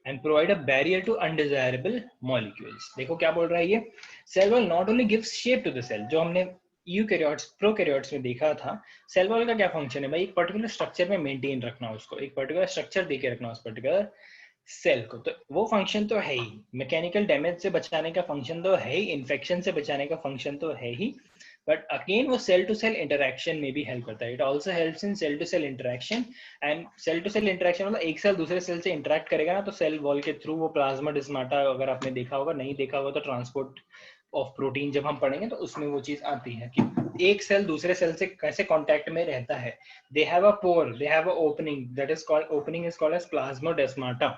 and provide a barrier to undesirable molecules. देखो क्या बोल रहा है ये. Cell wall not only gives shape to the cell, जो हमने eukaryotes prokaryotes में देखा था. सेल वॉल का क्या फंक्शन है भाई? एक पर्टिकुलर स्ट्रक्चर में मेंटेन रखना, उसको एक पर्टिकुलर स्ट्रक्चर देके रखना उस पर्टिकुलर सेल को. तो वो फंक्शन तो है ही, मैकेनिकल डैमेज से बचाने का फंक्शन तो है ही, इन्फेक्शन से बचाने का फंक्शन तो है ही, बट अगेन वो सेल टू सेल इंटरेक्शन में भी हेल्प करता है. It also helps in cell to cell interaction. And cell to cell interaction मतलब एक सेल दूसरे सेल से इंटरेक्ट करेगा ना, तो सेल वॉल के थ्रू वो प्लाज्माडेस्माटा, अगर आपने देखा होगा, नहीं देखा होगा तो ट्रांसपोर्ट ऑफ प्रोटीन जब हम पढ़ेंगे तो उसमें वो चीज आती है कि एक सेल दूसरे सेल से कैसे कांटेक्ट में रहता है. They have a pore, they have a opening, that is called, opening is called as plasmodesmata.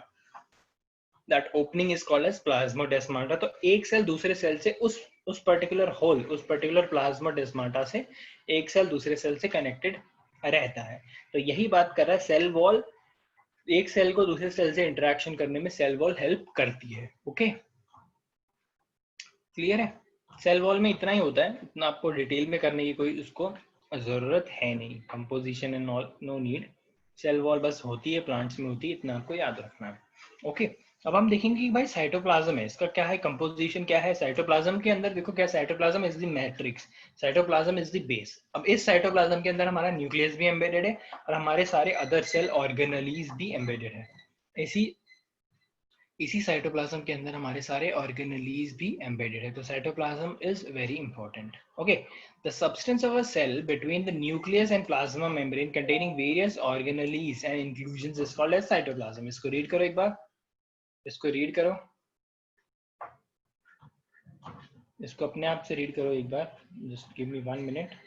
That opening is called as plasmodesmata. तो एक सेल दूसरे सेल से उस पर्टिकुलर होल, उस पर्टिकुलर प्लाज्माडेस्माटा से एक सेल दूसरे सेल से कनेक्टेड रहता है. तो यही बात कर रहा है सेल वॉल. एक सेल को दूसरे सेल से इंटरेक्शन करने में सेल वॉल हेल्प करती है. ओके, क्लियर है. सेल वॉल में इतना ही होता है, इतना आपको डिटेल में करने की कोई उसको जरूरत है नहीं. Composition and no need. Cell wall बस होती है, प्लांट्स में होती है, इतना आपको याद रखना है. ओके, अब हम देखेंगे कि भाई साइटोप्लाज्म है, इसका क्या है, कंपोजिशन क्या है. साइटोप्लाज्म के अंदर देखो क्या, cytoplasm is the matrix, cytoplasm is the base. अब इस साइटोप्लाज्म के अंदर हमारा न्यूक्लियस भी एम्बेडेड है और हमारे सारे अदर सेल ऑर्गेनेलीज भी एम्बेडेड है. इसी साइटोप्लाज्म के अंदर हमारे सारे ऑर्गेनेलीज भी एम्बेडेड है. तो cytoplasm is very important. Okay, the substance of a cell between the nucleus and plasma membrane containing various organelles and inclusions is called as cytoplasm. इसको रीड करो एक बार, इसको रीड करो, इसको अपने आप से रीड करो एक बार. Just give me 1 minute.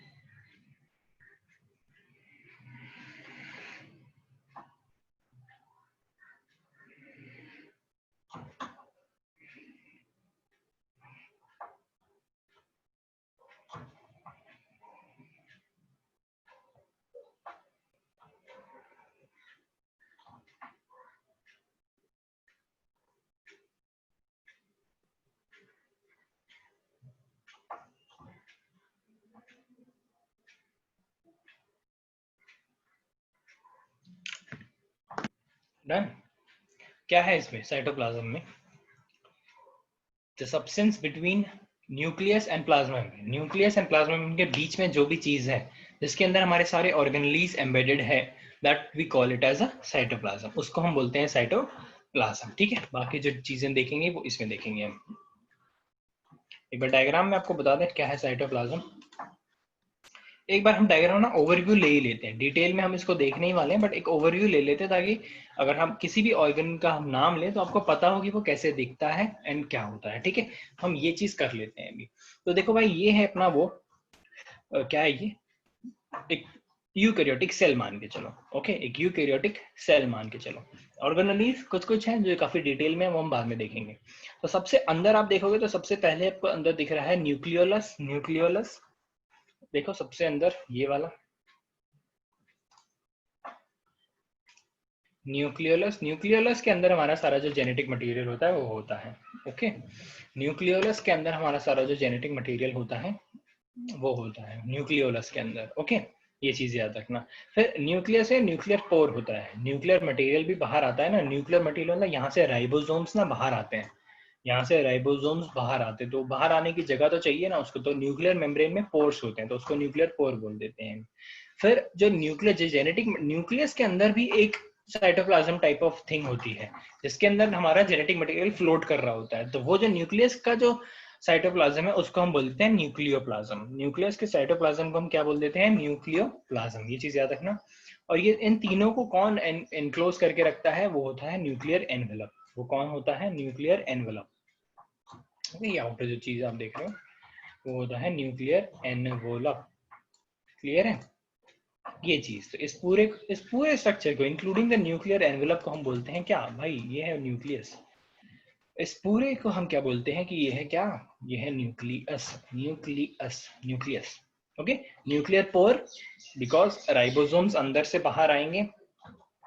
Done. क्या है इसमें साइटोप्लाज्म में? The substance between nucleus and plasma membrane. Nucleus and plasma membrane के बीच में जो भी चीज है जिसके अंदर हमारे सारे ऑर्गेनेलीज एम्बेडेड है, that we call it as a cytoplasm. उसको हम बोलते हैं साइटोप्लाज्म. ठीक है, बाकी जो चीजें देखेंगे वो इसमें देखेंगे हम. एक बार डायग्राम में आपको बता दें क्या है साइटोप्लाज्म. एक बार हम डायग्राम ना ओवरव्यू ले ही लेते हैं, डिटेल में हम इसको देखने ही वाले हैं, बट एक ओवरव्यू ले लेते हैं ताकि अगर हम किसी भी ऑर्गन का हम नाम लें तो आपको पता हो कि वो कैसे दिखता है एंड क्या होता है. ठीक है, हम ये चीज कर लेते हैं अभी. तो देखो भाई, ये है अपना वो क्या है, ये एक यूकैरियोटिक सेल मान के चलो. ओके, एक यूकैरियोटिक सेल मान के चलो. ऑर्गेनेलीज कुछ कुछ हैं जो काफी डिटेल में वो हम बाद में देखेंगे. तो सबसे अंदर आप देखोगे तो सबसे पहले आपको अंदर दिख रहा है न्यूक्लियोलस. न्यूक्लियोलस देखो सबसे अंदर ये वाला न्यूक्लियोलस. न्यूक्लियोलस के अंदर हमारा सारा जो जेनेटिक मटेरियल होता है वो होता है. ओके, न्यूक्लियोलस के अंदर हमारा सारा जो जेनेटिक मटेरियल होता है वो होता है न्यूक्लियोलस के अंदर. ओके, ये चीज याद रखना. फिर न्यूक्लियस है, न्यूक्लियर पोर होता है. न्यूक्लियर मटेरियल भी बाहर आता है ना. न्यूक्लियर मटेरियल मतलब यहाँ से राइबोसोम्स ना बाहर आते हैं, यहाँ से राइबोसोम्स बाहर आते हैं, तो बाहर आने की जगह तो चाहिए ना उसको. तो न्यूक्लियर मेम्ब्रेन में पोर्स होते हैं, तो उसको न्यूक्लियर पोर बोल देते हैं. फिर जो न्यूक्लियर जेनेटिक न्यूक्लियस के अंदर भी एक साइटोप्लाज्म टाइप ऑफ थिंग होती है जिसके अंदर हमारा जेनेटिक मटेरियल फ्लोट कर रहा होता है. तो वो जो न्यूक्लियस का जो साइटोप्लाज्म है उसको हम बोलते हैं न्यूक्लियोप्लाज्म. न्यूक्लियस के साइटोप्लाज्म को हम क्या बोल देते हैं? न्यूक्लियोप्लाज्म. ये चीज याद रखना. और ये इन तीनों को कौन एनक्लोज करके रखता है? वो होता है न्यूक्लियर एनवेलप. वो कौन होता है? Nuclear envelope. ये आउटर जो चीज आप देख रहे हो वो होता है न्यूक्लियर एनवेलप. क्लियर है ये चीज? तो इस पूरे स्ट्रक्चर को इंक्लूडिंग द न्यूक्लियर एनवेलप को हम बोलते हैं क्या भाई? ये है न्यूक्लियस. इस पूरे को हम क्या बोलते हैं कि ये है क्या? ये है nucleus. Nucleus. Okay, nuclear pore because ribosomes अंदर से बाहर आएंगे.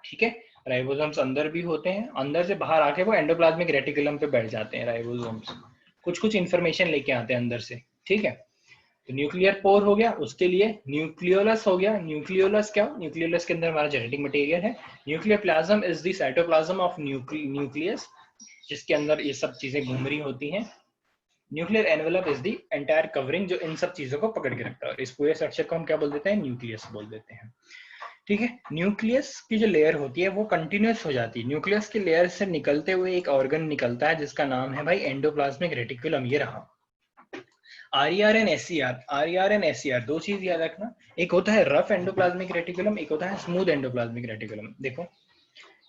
ठीक है, राइबोसोम्स अंदर भी होते हैं, अंदर से बाहर आके वो एंडोप्लाज्मिक रेटिकुलम पे बैठ जाते हैं राइबोसोम्स, कुछ कुछ इंफॉर्मेशन लेके आते हैं अंदर से, ठीक है। तो न्यूक्लियर पोर हो गया, उसके लिए न्यूक्लियोलस हो गया। न्यूक्लियोलस क्या? न्यूक्लियोलस के अंदर हमारा जेनेटिक मटेरियल है। Nuclear plasm is the cytoplasm of nucleus, जिसके अंदर ये सब चीजें घूम रही होती हैं। Nuclear envelope is the entire covering जो इन सब चीजों को पकड़ के रखता है। इस पूरे स्ट्रक्चर को हम क्या बोल देते हैं? न्यूक्लियस बोल देते हैं, ठीक है। न्यूक्लियस की जो लेयर होती है वो कंटिन्यूस हो जाती है। न्यूक्लियस की लेयर से निकलते हुए एक ऑर्गन निकलता है जिसका नाम है भाई एंडोप्लाज्मिक रेटिकुलम। ये रहा RER and SCR. RER and SCR दो चीज याद रखना, एक होता है रफ एंडोप्लाज्मिक रेटिकुलम, एक होता है स्मूथ एंडोप्लाज्मिक रेटिकुलम। देखो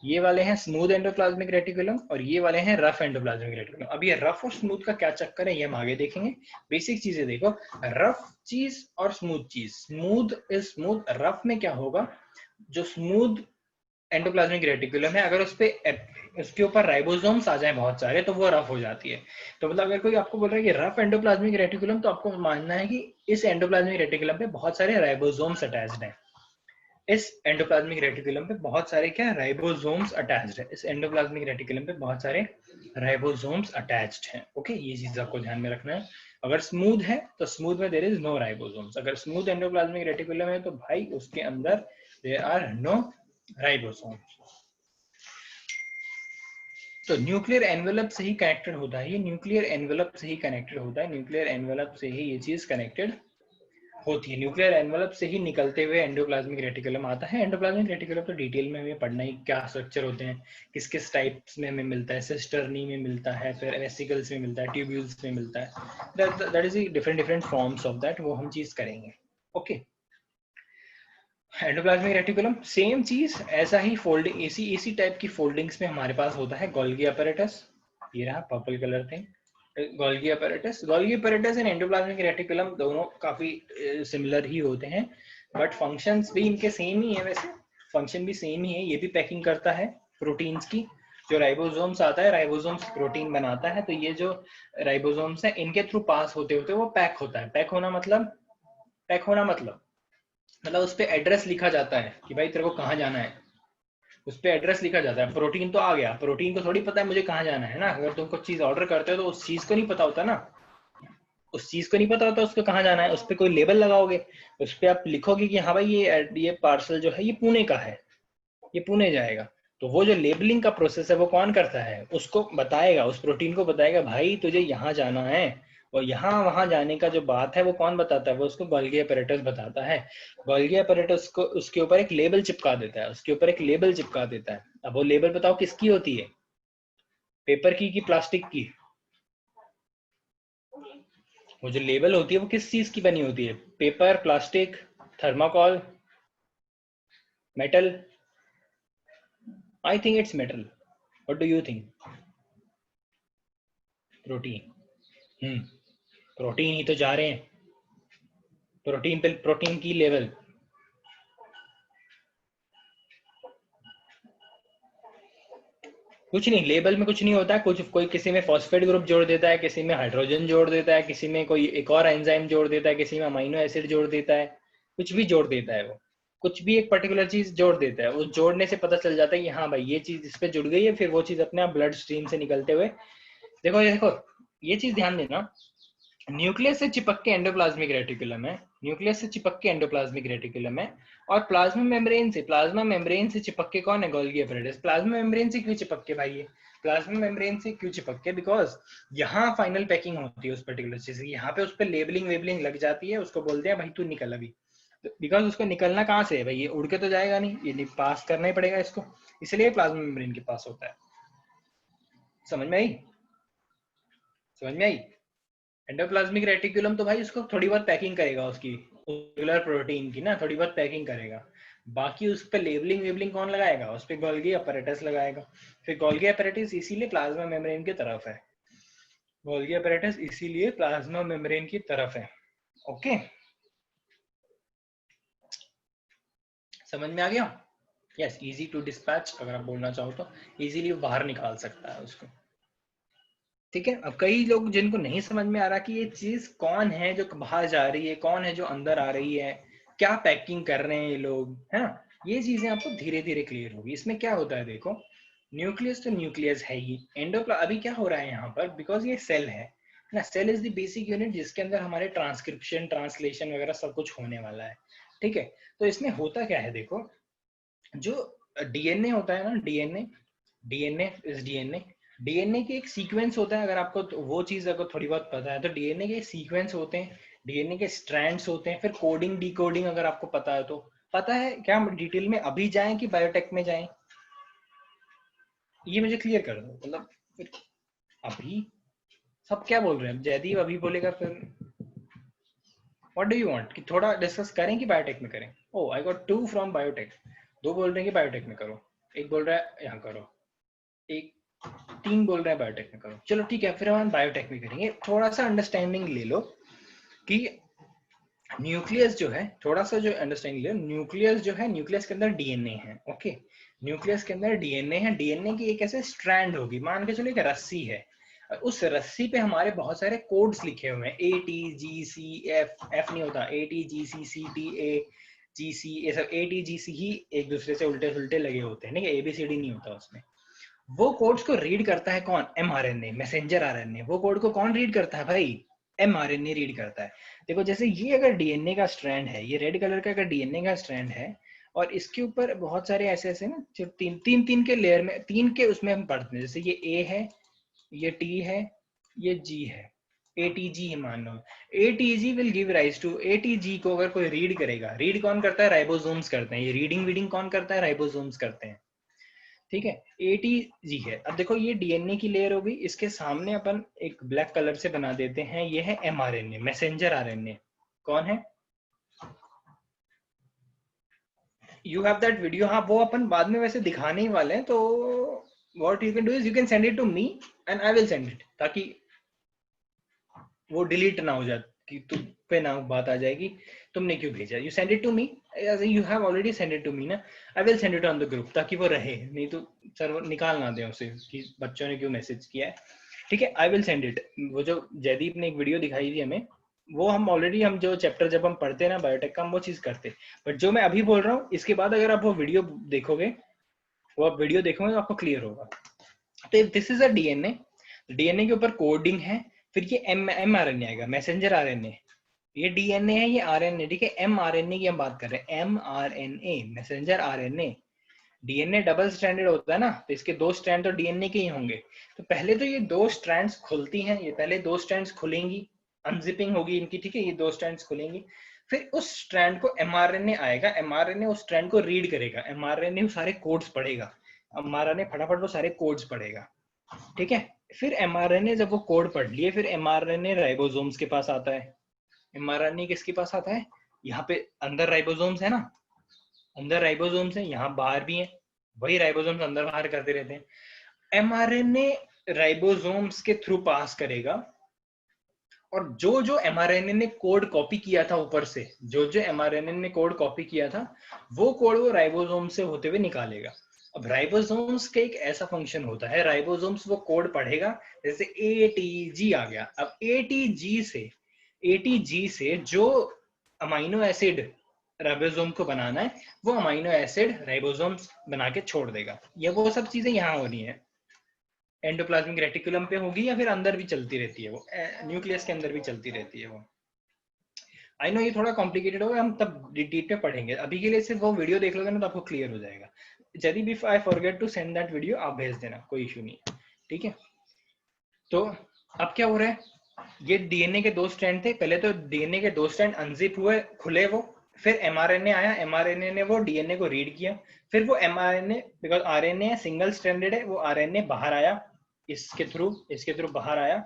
ये वाले हैं स्मूथ एंडोप्लाज्मिक रेटिकुलम और ये वाले हैं रफ एंडोप्लाज्मिक रेटिकुलम। अब ये रफ और स्मूथ का क्या चक्कर है ये हम आगे देखेंगे। बेसिक चीजें देखो, रफ चीज और स्मूथ चीज। स्मूथ इज स्मूथ, रफ में क्या होगा? जो स्मूथ एंडोप्लाज्मिक रेटिकुलम है अगर उसके ऊपर राइबोसोम्स आ जाए बहुत सारे तो वो रफ हो जाती है। तो मतलब अगर कोई आपको बोल रहा है कि रफ एंडोप्लाज्मिक रेटिकुलम, तो आपको मानना है कि इस एंडोप्लाज्मिक रेटिकुलम पे बहुत सारे राइबोसोम्स अटैच्ड हैं। इस एंडोप्लाज्मिक रेटिकुलम पे बहुत सारे क्या राइबोसोम्स अटैच्ड है। इस एंडोप्लाज्मिक रेटिकुलम पे बहुत सारे राइबोसोम्स अटैच्ड हैं। ओके, ये चीज आपको ध्यान में रखना है। अगर स्मूथ है तो स्मूथ में देयर इज नो राइबोसोम्स। अगर स्मूथ एंडोप्लाज्मिक रेटिकुलम है तो भाई उसके अंदर देयर आर नो राइबोसोम्स। तो न्यूक्लियर एनवेलप से ही कनेक्टेड होता है, ये न्यूक्लियर एनवेलप से ही कनेक्टेड होता है। न्यूक्लियर एनवेलप से ही ये चीज कनेक्टेड होती है। न्यूक्लियर एनवेलप से ही निकलते हुए एंडोप्लाज्मिक रेटिकुलम आता है। एंडोप्लाज्मिक रेटिकुलम तो डिटेल में हमें पढ़ना ही, क्या स्ट्रक्चर होते हैं, किस किस टाइप्स में हमें मिलता है, सिस्टर्नी में मिलता है, फिर वेसिकल्स में मिलता है, ट्यूब्यूल्स में मिलता है। That is different different forms of that, वो हम चीज करेंगे। ओके, एंडोप्लाज्मिक रेटिकुलम सेम चीज, ऐसा ही फोल्डिंग, इसी टाइप की फोल्डिंग्स में हमारे पास होता है गोल्गी अपैरेटस। ये रहा purple colour thing, Golgi apparatus. Golgi apparatus and endoplasmic reticulum दोनों काफी सिमिलर ही होते हैं, बट फंक्शंस भी इनके सेम ही है। वैसे फंक्शन भी सेम ही है। ये भी पैकिंग करता है प्रोटीन्स की। जो राइबोसोम्स आता है, राइबोसोम्स प्रोटीन बनाता है, तो ये जो राइबोसोम्स है इनके थ्रू पास होते होते वो पैक होता है। पैक होना मतलब, पैक होना मतलब उस पर एड्रेस लिखा जाता है कि भाई तेरे को कहाँ जाना है। उस पर एड्रेस लिखा जाता है। प्रोटीन तो आ गया, प्रोटीन को थोड़ी पता है मुझे कहाँ जाना है ना। अगर तुम कुछ चीज ऑर्डर करते हो तो उस चीज को नहीं पता होता ना, उस चीज को नहीं पता होता उसको कहाँ जाना है। उस पर कोई लेबल लगाओगे, उस पर आप लिखोगे कि हाँ भाई ये पार्सल जो है ये पुणे का है, ये पुणे जाएगा। तो वो जो लेबलिंग का प्रोसेस है वो कौन करता है? उसको बताएगा, उस प्रोटीन को बताएगा भाई तुझे यहाँ जाना है। और यहाँ वहां जाने का जो बात है वो कौन बताता है? वो उसको गोल्गी अपैरेटस बताता है। गोल्गी अपैरेटस को उसके ऊपर एक लेबल चिपका देता है, उसके ऊपर एक लेबल चिपका देता है। अब वो लेबल बताओ किसकी होती है? पेपर की कि प्लास्टिक की? वो जो लेबल होती है वो किस चीज की बनी होती है? Paper, plastic, thermocol, metal? I think it's metal. What do you think? Protein. Protein ही तो जा रहे हैं। प्रोटीन पे प्रोटीन की लेवल, कुछ नहीं, लेबल में कुछ नहीं होता है। कुछ कोई किसी में फॉस्फेट ग्रुप जोड़ देता है, किसी में हाइड्रोजन जोड़ देता है, किसी में कोई एक और एंजाइम जोड़ देता है, किसी में अमीनो एसिड जोड़ देता है, कुछ भी जोड़ देता है। वो कुछ भी एक पर्टिकुलर चीज जोड़ देता है। उस जोड़ने से पता चल जाता है कि हाँ भाई ये चीज इस पे जुड़ गई है, फिर वो चीज अपने आप ब्लड स्ट्रीम से निकलते हुए, देखो ये देखो, ये चीज ध्यान देना, न्यूक्लियस से चिपक के एंडोप्लाज्मिक रेटिकुलम है, न्यूक्लियस से चिपक के एंडोप्लाज्मिक रेटिकुलम है। और प्लाज्मा मेम्ब्रेन से चिपक के कौन है? Golgi apparatus. प्लाज्मा मेम्ब्रेन से क्यों चिपक के भाई? ये प्लाज्मा मेम्ब्रेन से क्यों चिपक के? बिकॉज यहाँ फाइनल पैकिंग होती है उस पर्टिकुलर चीज की। यहाँ पे उस पर लेबलिंग वेबलिंग लग जाती है, उसको बोलते हैं भाई तू निकल अभी। बिकॉज उसको निकलना कहाँ से है भाई? ये उड़ के तो जाएगा नहीं, ये पास करना ही पड़ेगा इसको, इसलिए प्लाज्मा मेम्ब्रेन के पास होता है। समझ में आई? समझ में आई? एंडोप्लाज्मिक रेटिकुलम तो भाई उसको थोड़ी बहुत पैकिंग करेगा, उसकी रेगुलर प्रोटीन की ना थोड़ी बहुत पैकिंग करेगा। बाकी उस पर लेबलिंग वेबलिंग कौन लगाएगा? उस पर गोल्गी अपैरेटस लगाएगा। फिर गोल्गी अपैरेटस इसीलिए प्लाज्मा मेम्ब्रेन की तरफ है। गोल्गी अपैरेटस इसीलिए प्लाज्मा मेम्ब्रेन की तरफ है। ओके, समझ में आ गया? यस, इजी टू डिस्पैच, अगर आप बोलना चाहो तो इजीली बाहर निकाल सकता है उसको। ठीक है। अब कई लोग जिनको नहीं समझ में आ रहा कि ये चीज कौन है जो बाहर जा रही है, कौन है जो अंदर आ रही है, क्या पैकिंग कर रहे हैं ये लोग, है ना? ये चीजें आपको धीरे धीरे क्लियर होगी। इसमें क्या होता है देखो, न्यूक्लियस तो न्यूक्लियस है ही, एंडोप्लाज्म अभी क्या हो रहा है यहाँ पर, बिकॉज ये सेल है ना, cell is the basic unit जिसके अंदर हमारे ट्रांसक्रिप्शन ट्रांसलेशन वगैरह सब कुछ होने वाला है, ठीक है। तो इसमें होता क्या है देखो, जो डीएनए होता है ना, DNA, DNA is DNA, DNA के एक सीक्वेंस होता है, अगर आपको तो वो चीज अगर थोड़ी बहुत पता है तो डीएनए के सीक्वेंस होते हैं, डीएनए के स्ट्रैंड्स होते हैं, फिर कोडिंग डिकोडिंग अगर आपको पता है तो। पता है क्या हम डिटेल में अभी जाएं कि बायोटेक में जाएं, ये मुझे क्लियर कर दो, मतलब फिर अभी सब क्या बोल रहे हैं, जयदीप अभी बोलेगा फिर व्हाट डू यू वांट, कि थोड़ा डिस्कस करें कि बायोटेक में करें। ओ आई गॉट 2 फ्रॉम बायोटेक, 2 बोल रहे हैं कि बायोटेक में करो, एक बोल रहा है यहाँ करो, एक 3 बोल रहे हैं बायोटेक में करो। चलो ठीक है, फिर हम बायोटेक में करेंगे। थोड़ा सा अंडरस्टैंडिंग ले लो कि न्यूक्लियस जो है, थोड़ा सा जो अंडरस्टैंडिंग ले लो, न्यूक्लियस जो है, न्यूक्लियस के अंदर डीएनए है, ओके। न्यूक्लियस के अंदर डीएनए है, डीएनए की एक ऐसे स्ट्रैंड होगी, मान के चलो एक रस्सी है, उस रस्सी पे हमारे बहुत सारे कोड्स लिखे हुए हैं, A T G C F, F नहीं होता, ए T G C T A जी सी, ये सब ए टी जी सी ही एक दूसरे से उल्टे सुल्टे लगे होते हैं, ठीक है, एबीसीडी नहीं होता उसमें। वो कोड्स को रीड करता है कौन, एमआरएनए, मैसेंजर आरएनए। वो कोड को कौन रीड करता है भाई, एमआरएनए रीड करता है। देखो जैसे ये अगर डीएनए का स्ट्रैंड है, ये रेड कलर का अगर डीएनए का स्ट्रैंड है, और इसके ऊपर बहुत सारे ऐसे ऐसे ना, सिर्फ तीन तीन तीन के लेयर में, तीन के उसमें हम पढ़ते हैं, जैसे ये ए है, ये टी है, ये जी है, एटीजी मान लो। ATG will give rise to, ATG को अगर कोई रीड करेगा, रीड कौन करता है, राइबोसोम्स करते हैं, ये रीडिंग वीडिंग कौन करता है, राइबोसोम्स करते हैं, ठीक है। एटीजी है। अब देखो ये डीएनए की लेयर होगी, इसके सामने अपन एक ब्लैक कलर से बना देते हैं, ये है एमआरएनए, मैसेंजर आरएनए। कौन है, यू हैव दैट वीडियो, हाँ वो अपन बाद में वैसे दिखाने ही वाले हैं, तो what you can do is you can send it to me and I will send it, ताकि वो डिलीट ना हो जाए कि तुम पे ना बात आ जाएगी तुमने क्यों भेजा। You send it to me, you have already send it to me ना, I will send it on the group, ताकि वो रहे, नहीं तो सर्वर निकाल ना दे उसे कि बच्चों ने क्यों मैसेज किया है, ठीक है। आई विल सेंड इट। वो जो जयदीप ने एक वीडियो दिखाई थी हमें, वो हम ऑलरेडी, हम जो चैप्टर जब हम पढ़ते हैं ना बायोटेक का, हम वो चीज करते, बट जो मैं अभी बोल रहा हूँ इसके बाद अगर आप वो वीडियो देखोगे, वो आप वीडियो देखोगे तो आपको क्लियर होगा। तो this is a DNA, DNA के ऊपर कोडिंग है, फिर ये एम आर एन ए आएगा, मैसेंजर आरएनए। ये डीएनए है, ये आरएनए, ठीक है। एम आर एन ए की हम बात कर रहे हैं, M R N A, messenger RNA. DNA double stranded होता है ना, तो इसके 2 स्ट्रैंड तो डीएनए के ही होंगे। तो पहले तो ये 2 स्ट्रैंड्स खुलती हैं, ये पहले 2 स्ट्रैंड्स खुलेंगी, अनजिपिंग होगी इनकी, ठीक है, ये 2 स्ट्रैंड्स खुलेंगी। फिर उस स्ट्रैंड को एमआरएनए आएगा, एमआरएनए उस स्ट्रैंड को रीड करेगा, एमआरएनए सारे कोड्स पढ़ेगा, एमआरएनए फटाफट वो सारे कोड्स पढ़ेगा, ठीक है। फिर एमआरएनए जब वो कोड पढ़ लिए, फिर एमआरएनए राइबोसोम्स के पास आता है। एमआरएनए किसके पास आता है, यहाँ पे अंदर राइबोसोम्स है ना, अंदर राइबोसोम्स है, यहाँ बाहर भी है, वही राइबोसोम्स अंदर बाहर करते रहते हैं। एमआरएनए राइबोसोम्स के थ्रू पास करेगा, और जो जो एमआरएनए ने कोड कॉपी किया था ऊपर से, जो जो एमआरएनए ने कोड कॉपी किया था, वो कोड वो राइबोसोम से होते हुए निकालेगा। अब राइबोसोम्स का एक ऐसा फंक्शन होता है, राइबोसोम्स वो कोड पढ़ेगा, जैसे एटीजी आ गया, अब एटीजी से जो अमाइनो एसिड राइबोसोम को बनाना है, वो अमाइनो एसिड राइबोसोम्स बना के छोड़ देगा। ये वो सब चीजें यहाँ हो रही हैं, एंडोप्लाज्मिक रेटिकुलम पे होगी, या फिर अंदर भी चलती रहती है, वो न्यूक्लियस के अंदर भी चलती रहती है वो। आई नो ये थोड़ा कॉम्प्लिकेटेड होगा, हम तब डिटेल पे पढ़ेंगे, अभी के लिए सिर्फ वो वीडियो देख लोगे ना तो आपको क्लियर हो जाएगा। यदि भी I forget to send that video, आप भेज देना, कोई इशू नहीं है, ठीक है। तो अब क्या हो रहा है, ये डीएनए के 2 स्ट्रैंड थे, पहले तो डीएनए के 2 स्ट्रैंड अनजिप हुए, खुले वो, फिर एमआरएनए आया, एमआरएनए ने वो डीएनए को रीड किया, फिर वो mRNA, because RNA single stranded है, वो आरएनए बाहर आया, इसके थ्रू बाहर आया,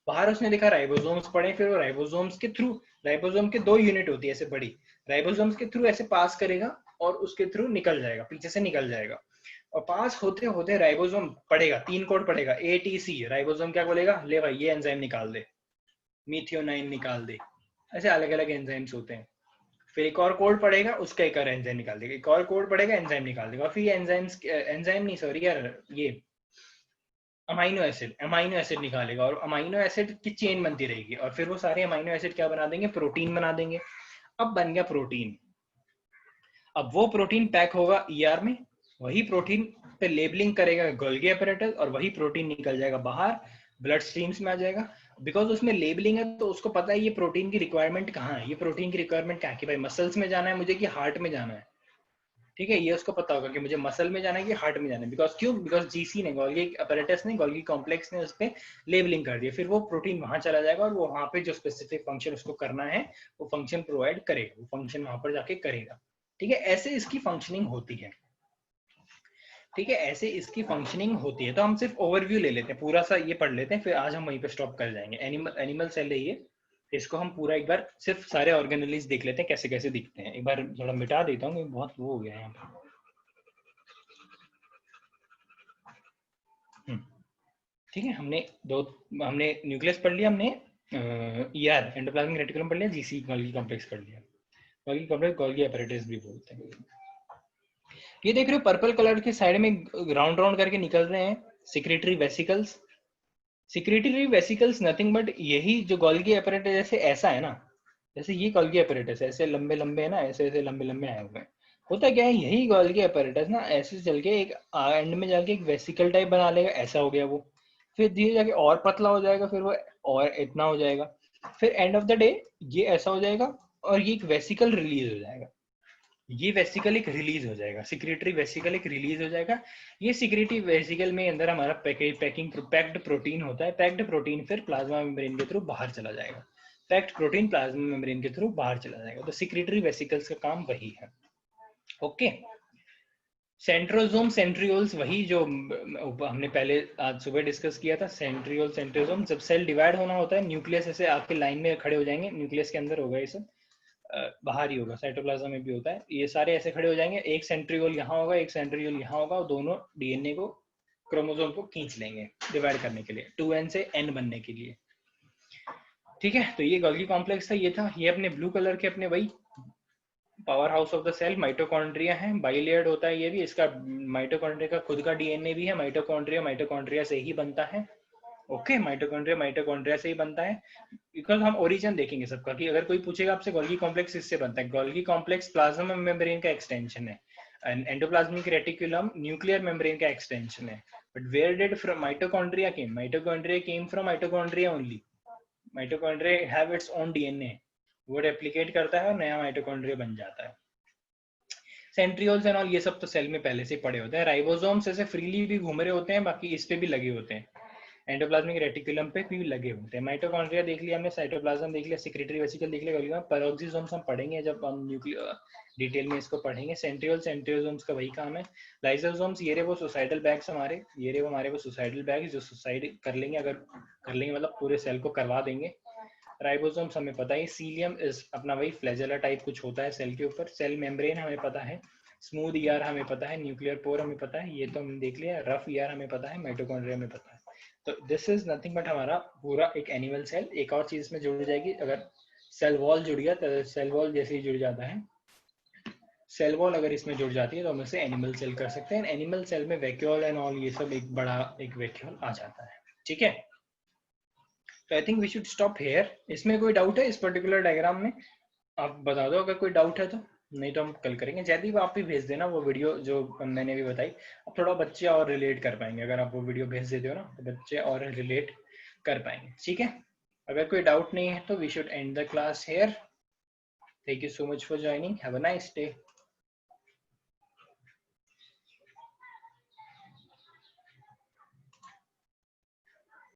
बाहर उसने देखा राइबोसोम्स पड़े, फिर वो राइबोसोम्स के थ्रू, राइबोसोम के 2 यूनिट होती है ऐसे बड़ी, राइबोसोम्स के थ्रू ऐसे पास करेगा, और उसके थ्रू निकल जाएगा, पीछे से निकल जाएगा, और पास होते होते राइबोसोम पड़ेगा, 3 कोड पड़ेगा, एटीसी, राइबोसोम क्या बोलेगा, ले भाई ये एंजाइम निकाल दे, मीथियोनाइन निकाल दे, ऐसे अलग अलग एंजाइम्स होते हैं। फिर एक और कोड पड़ेगा, उसका एक और एंजाइम निकाल देगा, एक और कोड पड़ेगा, एंजाइम निकाल देगा, फिर एंजाइम्स, एंजाइम नहीं सॉरी यार, ये अमाइनो एसिड निकालेगा, और अमाइनो एसिड की चेन बनती रहेगी, और फिर वो सारे अमाइनो एसिड क्या बना देंगे, प्रोटीन बना देंगे। अब बन गया प्रोटीन। अब वो प्रोटीन पैक होगा ईआर में, वही प्रोटीन पे लेबलिंग करेगा गोल्गी अपैरेटस और वही प्रोटीन निकल जाएगा बाहर, ब्लड स्ट्रीम्स में आ जाएगा। बिकॉज उसमें लेबलिंग है तो उसको पता है ये प्रोटीन की रिक्वायरमेंट कहाँ है, ये प्रोटीन की रिक्वायरमेंट क्या है कि भाई मसल्स में जाना है मुझे कि हार्ट में जाना है। ठीक है, ये उसको पता होगा कि मुझे मसल में जाना है कि हार्ट में जाना है। बिकॉज क्यों? बिकॉज जीसी ने, गोल्गी अपैरेटस ने, गोल्गी कॉम्प्लेक्स ने उस पर लेबलिंग कर दिया। फिर वो प्रोटीन वहां चला जाएगा और वो वहां पे जो स्पेसिफिक फंक्शन उसको करना है वो फंक्शन प्रोवाइड करेगा, वो फंक्शन वहां पर जाके करेगा। ठीक है, ऐसे इसकी फंक्शनिंग होती है। ठीक है, ऐसे इसकी फंक्शनिंग होती है। तो हम सिर्फ ओवरव्यू ले लेते हैं, पूरा सा ये पढ़ लेते हैं, फिर आज हम वहीं पे स्टॉप कर जाएंगे। एनिमल सेल है ये, इसको हम पूरा एक बार सिर्फ सारे ऑर्गेनेलिज देख लेते हैं कैसे कैसे दिखते हैं। एक बार थोड़ा मिटा देता हूँ, बहुत वो हो गया है यहाँ पे। ठीक है, हमने न्यूक्लियस पढ़ लिया, हमने ईआर एंडोप्लाज्मिक रेटिकुलम पढ़ लिया, जीसी गोल्गी कॉम्प्लेक्स पढ़ लिया। गोल्गी कॉम्प्लेक्स गोल्गी अपैरेटस भी बोलते हैं। ये देख रहे हो पर्पल कलर के साइड में राउंड राउंड करके निकल रहे हैं secretory vesicles. Secretory vesicles nothing but यही जो गोल्गी अपैरेटस जैसे ऐसा है ना, जैसे ये गोल्गी अपैरेटस ऐसे लंबे लंबे है ना, ऐसे ऐसे लंबे लंबे आए हुए हैं। होता क्या है, यही गोल्गी अपैरेटस ना ऐसे चल के एक एंड में जाके एक वेसिकल टाइप बना लेगा, ऐसा हो गया वो। फिर धीरे जाके और पतला हो जाएगा, फिर वो और इतना हो जाएगा, फिर एंड ऑफ द डे ये ऐसा हो जाएगा और ये एक वेसिकल रिलीज हो जाएगा। ये वेसिकल एक रिलीज हो जाएगा, सिक्रेटरी वेसिकल एक रिलीज हो जाएगा। ये सिक्रेटरी वेसिकल में अंदर हमारा पैक्ड प्रोटीन होता है। पैक्ड प्रोटीन फिर प्लाज्मा मेम्ब्रेन के थ्रू बाहर चला जाएगा। पैक्ड प्रोटीन प्लाज्मा मेम्ब्रेन के थ्रू बाहर चला जाएगा। तो सिक्रेटरी वेसिकल्स का काम वही है। ओके, सेंट्रोजोम सेंट्रियोल्स वही जो हमने पहले आज सुबह डिस्कस किया था। सेंट्रियोल सेंट्रोजोम, जब सेल डिवाइड होना होता है, न्यूक्लियस ऐसे आपके लाइन में खड़े हो जाएंगे, न्यूक्लियस के अंदर होगा ये सब, बाहर ही होगा, साइटोप्लाज्म में भी होता है, ये सारे ऐसे खड़े हो जाएंगे। एक सेंट्रियोल यहाँ होगा, एक सेंट्रियोल यहाँ होगा, और दोनों डीएनए को, क्रोमोसोम को खींच लेंगे डिवाइड करने के लिए, 2n से n बनने के लिए। ठीक है, तो ये गोल्गी कॉम्प्लेक्स था, ये था। ये अपने ब्लू कलर के अपने वही power house of the cell mitochondria है, बाइलेयर्ड होता है ये भी। इसका माइटोकॉन्ड्रिया का खुद का डीएनए भी है। माइटोकॉन्ड्रिया माइटोकॉन्ड्रिया से ही बनता है। ओके, माइटोकॉन्ड्रिया माइटोकॉन्ड्रिया से ही बनता है। बिकॉज हम ओरिजिन देखेंगे सबका, कि अगर कोई पूछेगा आपसे गोल्गी कॉम्प्लेक्स इससे बनता है, गोल्गी कॉम्प्लेक्स प्लाज्मा मेम्ब्रेन का एक्सटेंशन है, एंडोप्लाज्मिक रेटिकुलम न्यूक्लियर मेम्ब्रेन का एक्सटेंशन है। But where did from mitochondria came? Mitochondria came from mitochondria only. Mitochondria have its own DNA, वो रेप्लिकेट करता है और नया माइटोकॉन्ड्रिया बन जाता है। सेंट्रियोल्स एंड ऑल ये सब तो सेल में पहले से पड़े होते हैं। राइबोसोम्स ऐसे फ्रीली भी घूम रहे होते हैं, बाकी इस पे भी लगे होते हैं, एंडोप्लाज्मिक रेटिकुलम पे भी लगे होते हैं। माइटोकॉन्ड्रिया देख लिया हमने, साइटोप्लाज्म देख लिया, सिक्रेटरी वेसिकल देख लिया, पैरोक्सिसोम्स हम पढ़ेंगे जब हम न्यूक्लियर डिटेल में इसको पढ़ेंगे। सेंट्रियोल सेंट्रियोसोम्स का वही काम है। लाइसोसोम्स ये रहे वो सुसाइडल बैग्स हमारे, ये रहे वो हमारे वो सुसाइडल बैग्स जो सुसाइड कर लेंगे, अगर कर लेंगे मतलब पूरे सेल को करवा देंगे। राइबोसोम्स हमें पता है, सीलियम इज अपना वही फ्लैजेला टाइप कुछ होता है सेल के ऊपर। सेल मेम्ब्रेन हमें पता है, स्मूथ ईआर हमें पता है, न्यूक्लियर पोर हमें पता है, ये तो हम देख लिया। रफ ईआर हमें पता है, माइटोकॉन्ड्रिया हमें पता है। तो दिस इज नथिंग बट हमारा पूरा एक एनिमल सेल। एक और चीज में जुड़ जाएगी, अगर सेल वॉल जुड़ गया तो सेल वॉल जैसे ही जुड़ जाता है, सेल वॉल अगर इसमें जुड़ जाती है तो हम इसे एनिमल सेल कर सकते हैं। एनिमल सेल में वैक्यूल एंड ऑल ये सब एक बड़ा एक वैक्यूल आ जाता है। ठीक है, तो I think we should stop here. इसमें कोई डाउट है इस पर्टिकुलर डायग्राम में? आप बता दो अगर कोई डाउट है तो, नहीं तो हम कल करेंगे। जयदीप आप भी भेज देना वो वीडियो जो मैंने भी बताई, अब थोड़ा बच्चे और रिलेट कर पाएंगे। अगर आप वो वीडियो भेज देते हो ना तो बच्चे और रिलेट कर पाएंगे। ठीक है, अगर कोई डाउट नहीं है तो we should end the class here. Thank you so much for joining, have a nice day.